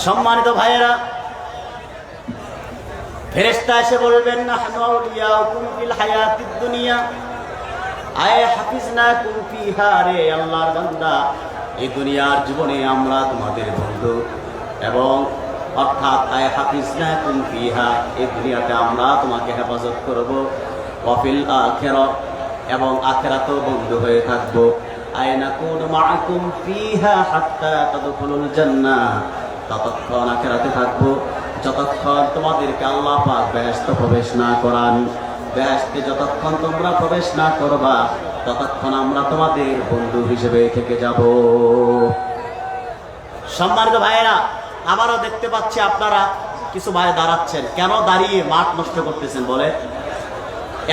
Speaker 1: সম্মানিত ভাইয়েরা, ফেরেশতা এসে বলবেন, নাহনু আউলিয়াউকুম ফিল হায়াতিদ দুনিয়া আয় হাফিজনাকুম ফিহা। রে আল্লাহর বান্দা, এই দুনিয়ার জীবনে আমরা তোমাদের বন্ধু, এবং অর্থাৎ আয় হাফিজনাকুম ফিহা, এই দুনিয়াতে আমরা তোমাকে হেফাজত করব। ওয়া ফিল আখিরাত, এবং আখিরাতেও বন্ধু হয়ে থাকবো। আয় নাকুনু মাআকুম ফিহা হাত্তা তাদখুলুল জান্নাহ, ততক্ষণ আখিরাতে থাকবো যতক্ষণ তোমাদেরকে আল্লাহ পাক বেহেশতে প্রবেশ না করান। বেহেশতে যতক্ষণ তোমরা প্রবেশ না করবা ততক্ষণ আমরা তোমাদের বন্ধু হিসেবে থেকে যাব। সম্মানিত ভাইয়েরা, আবারও দেখতে পাচ্ছি আপনারা কিছু ভাই দাঁড়াচ্ছেন। কেন দাঁড়িয়ে মাঠ নষ্ট করতেছেন বলে?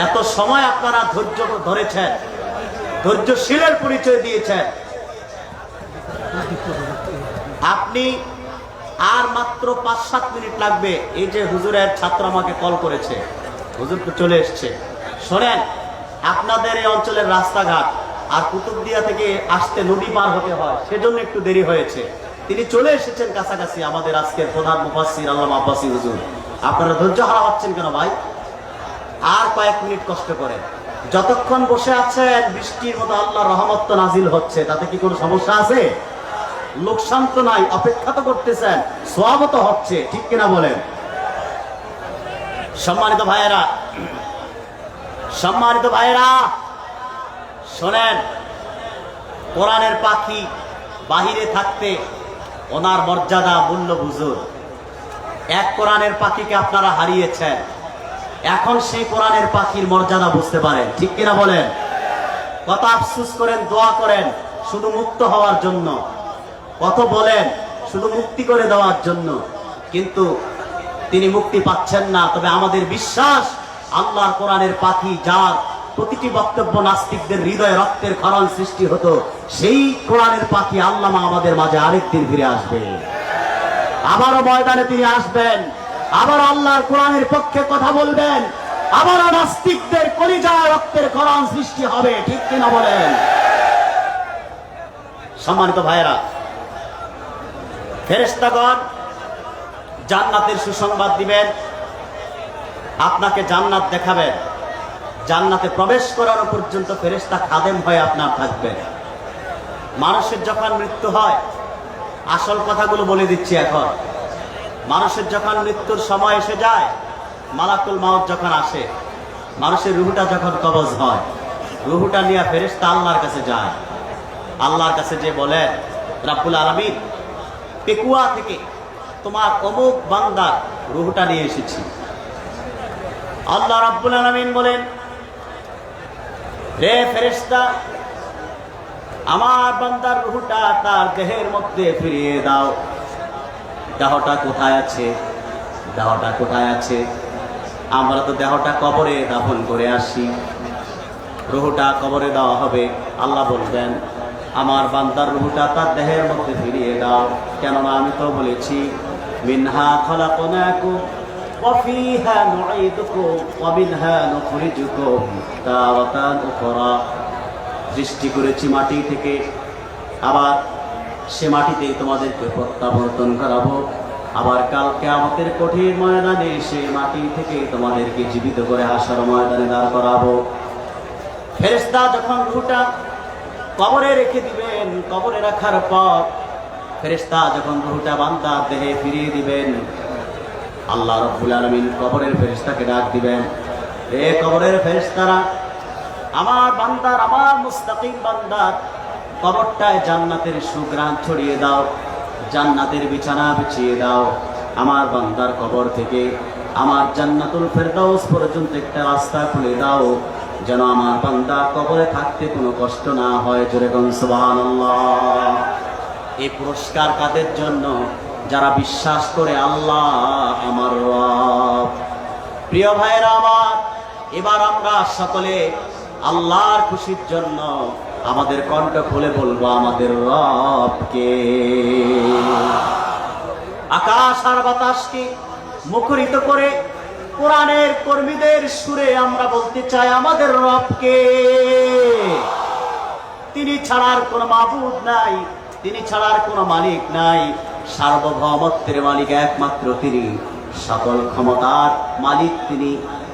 Speaker 1: এত সময় আপনারা ধৈর্য ধরেছেন, ধৈর্যশীলের পরিচয় দিয়েছেন। আপনি আর মাত্র 5-7 মিনিট লাগবে। এই যে হুজুরের ছাত্র আমাকে কল করেছে, হুজুর চলে এসছে। শোনেন, আপনাদের এই অঞ্চলের রাস্তাঘাট আর কুতুবদিয়া থেকে আসতে নদী পার হতে হয়, সেজন্য একটু দেরি হয়েছে। তিনি চলে এসেছেন কাছাকাছি, আমাদের আজকের প্রধান মুফাসসির আল্লামা আব্বাসী হুজুর। আপনারা ধৈর্য হারাচ্ছেন কেন ভাই? আর কয়েক মিনিট কষ্ট করেন। যতক্ষণ বসে আছেন বৃষ্টির মতো আল্লাহর রহমত তো নাজিল হচ্ছে, তাতে কি কোনো সমস্যা আছে? লোকসান তো নাই, অপেক্ষা তো করতেছেন, সওয়াব তো হচ্ছে, ঠিক কিনা বলেন? সম্মানিত ভাইয়েরা, সম্মানিত ভাইয়েরা, শোনেন, কোরআনের পাখি বাহিরে থাকতে ওনার মর্যাদা মূল্য বুঝুন। এক কোরআনের পাখিকে আপনারা হারিয়েছেন, এখন সেই কোরআনের পাখির মর্যাদা বুঝতে পারেন, ঠিক কিনা বলেন? কত আফসোস করেন, দোয়া করেন শুধু মুক্ত হওয়ার জন্য, কত বলেন শুধু মুক্তি করে দেওয়ার জন্য, কিন্তু তিনি মুক্তি পাচ্ছেন না। তবে আমাদের বিশ্বাস, আল্লাহর কোরআনের পাখি যার প্রতিটি বক্তব্য নাস্তিকদের হৃদয়ে রক্তের ক্ষরণ সৃষ্টি হতো, সেই কোরআনের পাখি আল্লামা আমাদের মাঝে আরেকদিন ফিরে আসবে। আবারও ময়দানে তিনি আসবেন, আবার আল্লাহর কোরআনের পক্ষে কথা বলবেন, আবারও নাস্তিকদের কলিজায় রক্তের ক্ষরণ সৃষ্টি হবে, ঠিক কিনা বলেন? সম্মানিত ভাইয়েরা, ফেরেশতাগণ জান্নাতের সুসংবাদ দিবেন, আপনাকে জান্নাত দেখাবেন। জান্নাতে প্রবেশ করার পর্যন্ত ফেরেশতা খাদেম হয়ে আপনার থাকবে। মানুষের যখন মৃত্যু হয়, আসল কথাগুলো বলে দিচ্ছি এখন। মানুষের যখন মৃত্যুর সময় এসে যায়, মালাকুল মাউত যখন আসে, মানুষের রুহুটা যখন কবজ হয়, রুহুটা নিয়ে ফেরেশতা আল্লাহর কাছে যায়। আল্লাহর কাছে যে বলেন, রাব্বুল আলামিন, পেকুয়া থেকে তোমার অমুক বান্দার রুহুটা নিয়ে এসেছি। আল্লাহ রাব্বুল আলামিন বলেন, রে ফেরেশতা, আমার বান্দার রুহুটা তার দেহের মধ্যে ফিরিয়ে দাও। দেহটা কোথায় আছে? দেহটা কোথায় আছে? আমরা তো দেহটা কবরে দাফন করে আসি, রুহুটা কবরে দেওয়া হবে। আল্লাহ বলবেন, আমার বান্দার রুহুটা তার দেহের মধ্যে ফিরিয়ে দাও। কেননা আমি তো বলেছি, মিনহা খলাকনাকুম ওয়া ফিহা নুঈদুকুম ওয়া মিনহা নুখরিজুকুম তারাতান উখরা। সৃষ্টি করেছি মাটি থেকে, আবার সে মাটিতেই তোমাদেরকে প্রত্যাবর্তন করাবো। আবার কাল কিয়ামতের কঠিন ময়দানে সে মাটি থেকে তোমাদেরকে জীবিত করে হাসর ময়দানে দাঁড় করাবো। ফেরেশতা যখন রুহটা কবরে রেখে দিবেন, কবরে রাখার পর ফেরেশতা যখন রুহটা বান্দার দেহে ফিরিয়ে দিবেন, আল্লাহ রাব্বুল আলামিন কবরের ফেরেশতাকে ডাক দিবেন, এ কবরের ফেরেশতারা, আমার বান্দার, আমার মুস্তাকিম বান্দার কবরটায় জান্নাতের সুঘ্রাণ ছড়িয়ে দাও, জান্নাতের বিছানা বিছিয়ে দাও। আমার বান্দার কবর থেকে আমার জান্নাতুল ফেরদাউস পর্যন্ত একটা রাস্তা খুলে দাও, যেন আমার বান্দা কবরে থাকতে কোনো কষ্ট না হয়। জোরে কোন সুবহানাল্লাহ। এই পুরস্কার কাদের জন্য? যারা বিশ্বাস করে আল্লাহ আমার রব। প্রিয় ভাইরা আমার, এবার আমরা সকলে আল্লাহর খুশির জন্য আমাদের কণ্ঠ খুলে বলবো আমাদের রবকে। আকাশ আর বাতাসকে মুখরিত করে কোরআনের কর্মীদের সুরে আমরা বলতে চাই আমাদের রবকে। তিনি ছাড়ার কোনো মাবুদ নাই, তিনি ছাড়ার কোনো মালিক নাই। সার্বভৌমত্বের মালিক একমাত্র তিনি, সকল ক্ষমতার মালিক তিনি,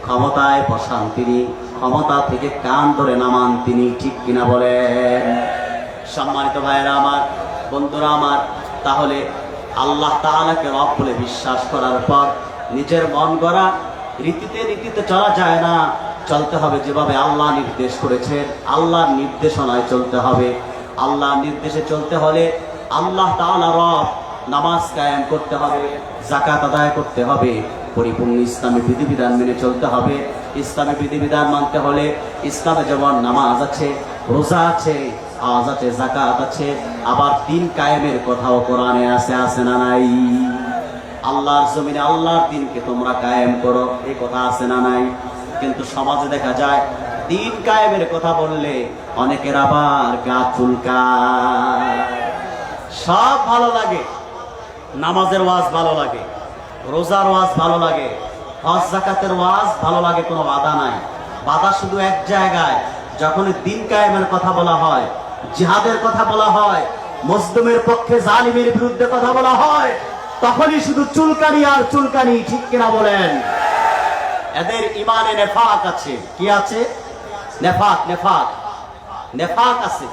Speaker 1: ক্ষমতায় বসান তিনি, ক্ষমতা থেকে কান ধরে নামান তিনি। ঠিক কিনা বলেন? সম্মানিত ভাইয়েরা আমার, বন্ধুরা আমার, তাহলে আল্লাহ তাআলাকে রব বলে বিশ্বাস করার পর নিজের মন গড়া রীতিতে চলা যায় না। চলতে হবে যেভাবে আল্লাহ নির্দেশ করেছেন, আল্লাহর নির্দেশনায় চলতে হবে। আল্লাহর নির্দেশে চলতে হলে আল্লাহ তাআলা রব, নামাজ কায়েম করতে হবে, যাকাত আদায় করতে হবে, পরিপূর্ণ ইসলামী বিধিবিধান মেনে চলতে হবে। ইসলামী বিধিবিধান মানতে হলে ইসলামে যেমন নামাজ আছে, রোজা আছে, হজ আছে, যাকাত আছে, আবার দিন কায়েমের কথাও কোরআনে আছে না নাই? আল্লাহর জমিনে আল্লাহর দিনকে তোমরা কায়েম করো, এই কথা আছে না নাই? কিন্তু সমাজে দেখা যায় দিন কায়েমের কথা বললে অনেকের আবার গা চুলকায়। সব ভালো লাগে, নামাজের ওয়াজ ভালো লাগে, রোজার ওয়াজ ভালো লাগে, হজ যাকাতের ওয়াজ ভালো লাগে, কোনো বাধা নাই। বাধা শুধু এক জায়গায়, যখন দিন কায়েমের কথা বলা হয়, জিহাদের কথা বলা হয়, মজলুমের পক্ষে জালিমের বিরুদ্ধে কথা বলা হয়, তখনই শুধু চুলকানি আর চুলকানি। ঠিক কিনা বলেন? এদের ইমানে নেফাক আছে। কি আছে? নেফাক, নেফাক, নেফাক আছে।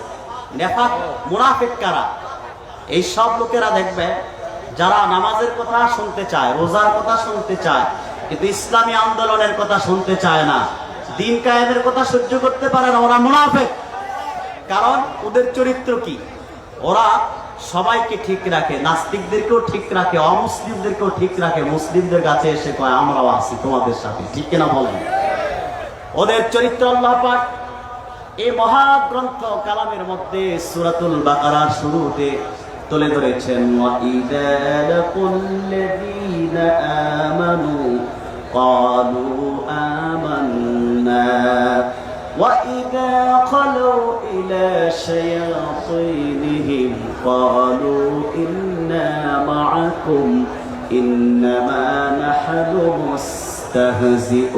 Speaker 1: নেফাক মুনাফিক কারা? এই সব লোকেরা দেখবে যারা নামাজের কথা শুনতে চায়, রোজার কথা শুনতে চায়, কিন্তু ইসলামী আন্দোলনের কথা শুনতে চায় না, দিন কায়েমের কথা সহ্য করতে পারে না, ওরা মুনাফিক। কারণ ওদের চরিত্র কি? ওরা সবাইকে ঠিক রাখে, নাস্তিকদেরকেও ঠিক রাখে, অমুসলিমদেরকেও ঠিক রাখে, মুসলিমদের কাছে এসে কয় আমরাও আছি তোমাদের সাথে। ঠিক কিনা বলেন? ওদের চরিত্র আল্লাহ পাক এই মহাগ্রন্থ কালামের মধ্যে সূরাতুল বাকারার শুরুতে তুলে ধরেছেন। ওয়াইদা লাকুল্লাযীনা আমানু ক্বালু আমান্না وَإِذَا خَلَوْا إِلَى شَيَاطِينِهِمْ قَالُوا إِنَّا مَعَكُمْ إِنَّمَا نَحْنُ مُسْتَهْزِئُونَ।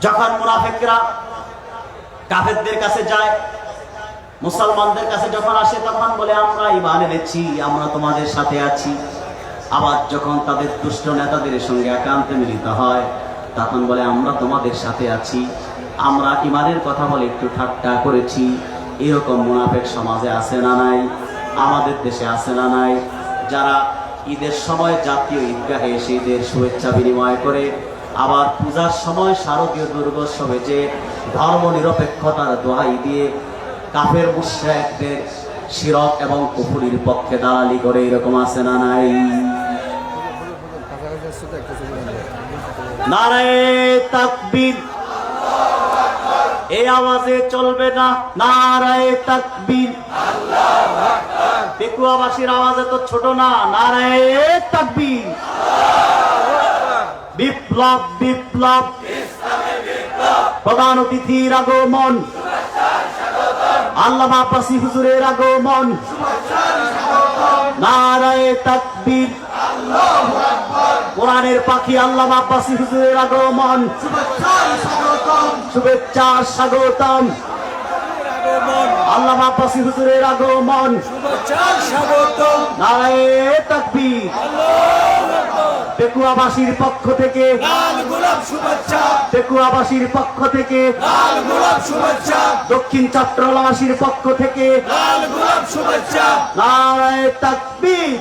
Speaker 1: যখন মুনাফিকরা কাফেরদের কাছে যায়, মুসলমানদের কাছে যখন আসে, তখন বলে আমরা ঈমান এনেছি, আমরা তোমাদের সাথে আছি। আবার যখন তাদের দুষ্ট নেতাদের সঙ্গে একান্তে মিলিত হয়, তখন বলে আমরা তোমাদের সাথে আছি, আমরা ইমানের কথা বলে একটু ঠাট্টা করেছি, এরকম মুনাফিক সমাজে আছে না নাই? আমাদের দেশে আছে না নাই? যারা ঈদের সময় জাতীয় ঈদগাহে এসে ঈদের শুভেচ্ছা বিনিময় করে, আবার পূজার সময় শারদীয় দুর্গোৎসবে যে ধর্ম নিরপেক্ষতার দোহাই দিয়ে কাফের মুশরিকদের শিরক এবং কুফরির পক্ষে দালালি করে, এরকম আছে না নাই? নারায়ে তাকবীর, এই আওয়াজে চলবে না। নারায়ে তাকবীর, পেকুয়াবাসীর আওয়াজে তো ছোট না। নারায়ে তাকবীর, বিপ্লব বিপ্লব, প্রধান অতিথির আগমন, আল্লামা আব্বাসী হুজুরের আগমন। নারায়ে তাকবীর, কোরআনের পাখি আল্লামা আব্বাসী হুজুরের আগমন। শুভেচ্ছা স্বাগতম, আল্লামা আব্বাসী হুজুরের আগমন। নারায়ে তাকবীর, পেকুয়াবাসীর পক্ষ থেকে, পেকুয়াবাসীর পক্ষ থেকে, দক্ষিণ চট্টগ্রামবাসীর পক্ষ থেকে নারায়ে তাকবীর,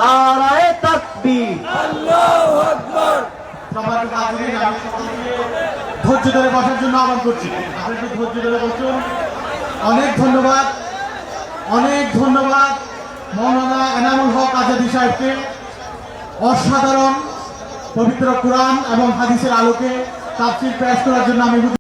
Speaker 1: নারায়ে তাকবীর।
Speaker 4: সম্মানিত হাজিরিন, আমি সকলকে ধৈর্য ধরে বসার জন্য আহ্বান করছি। আপনি একটু ধৈর্য ধরে বসুন। অনেক ধন্যবাদ, অনেক ধন্যবাদ মৌলানা এনামুল হক আজাদী সাহেবকে অসাধারণ পবিত্র কোরআন এবং হাদিসের আলোকে তাফসীর পেশ করার জন্য। আমি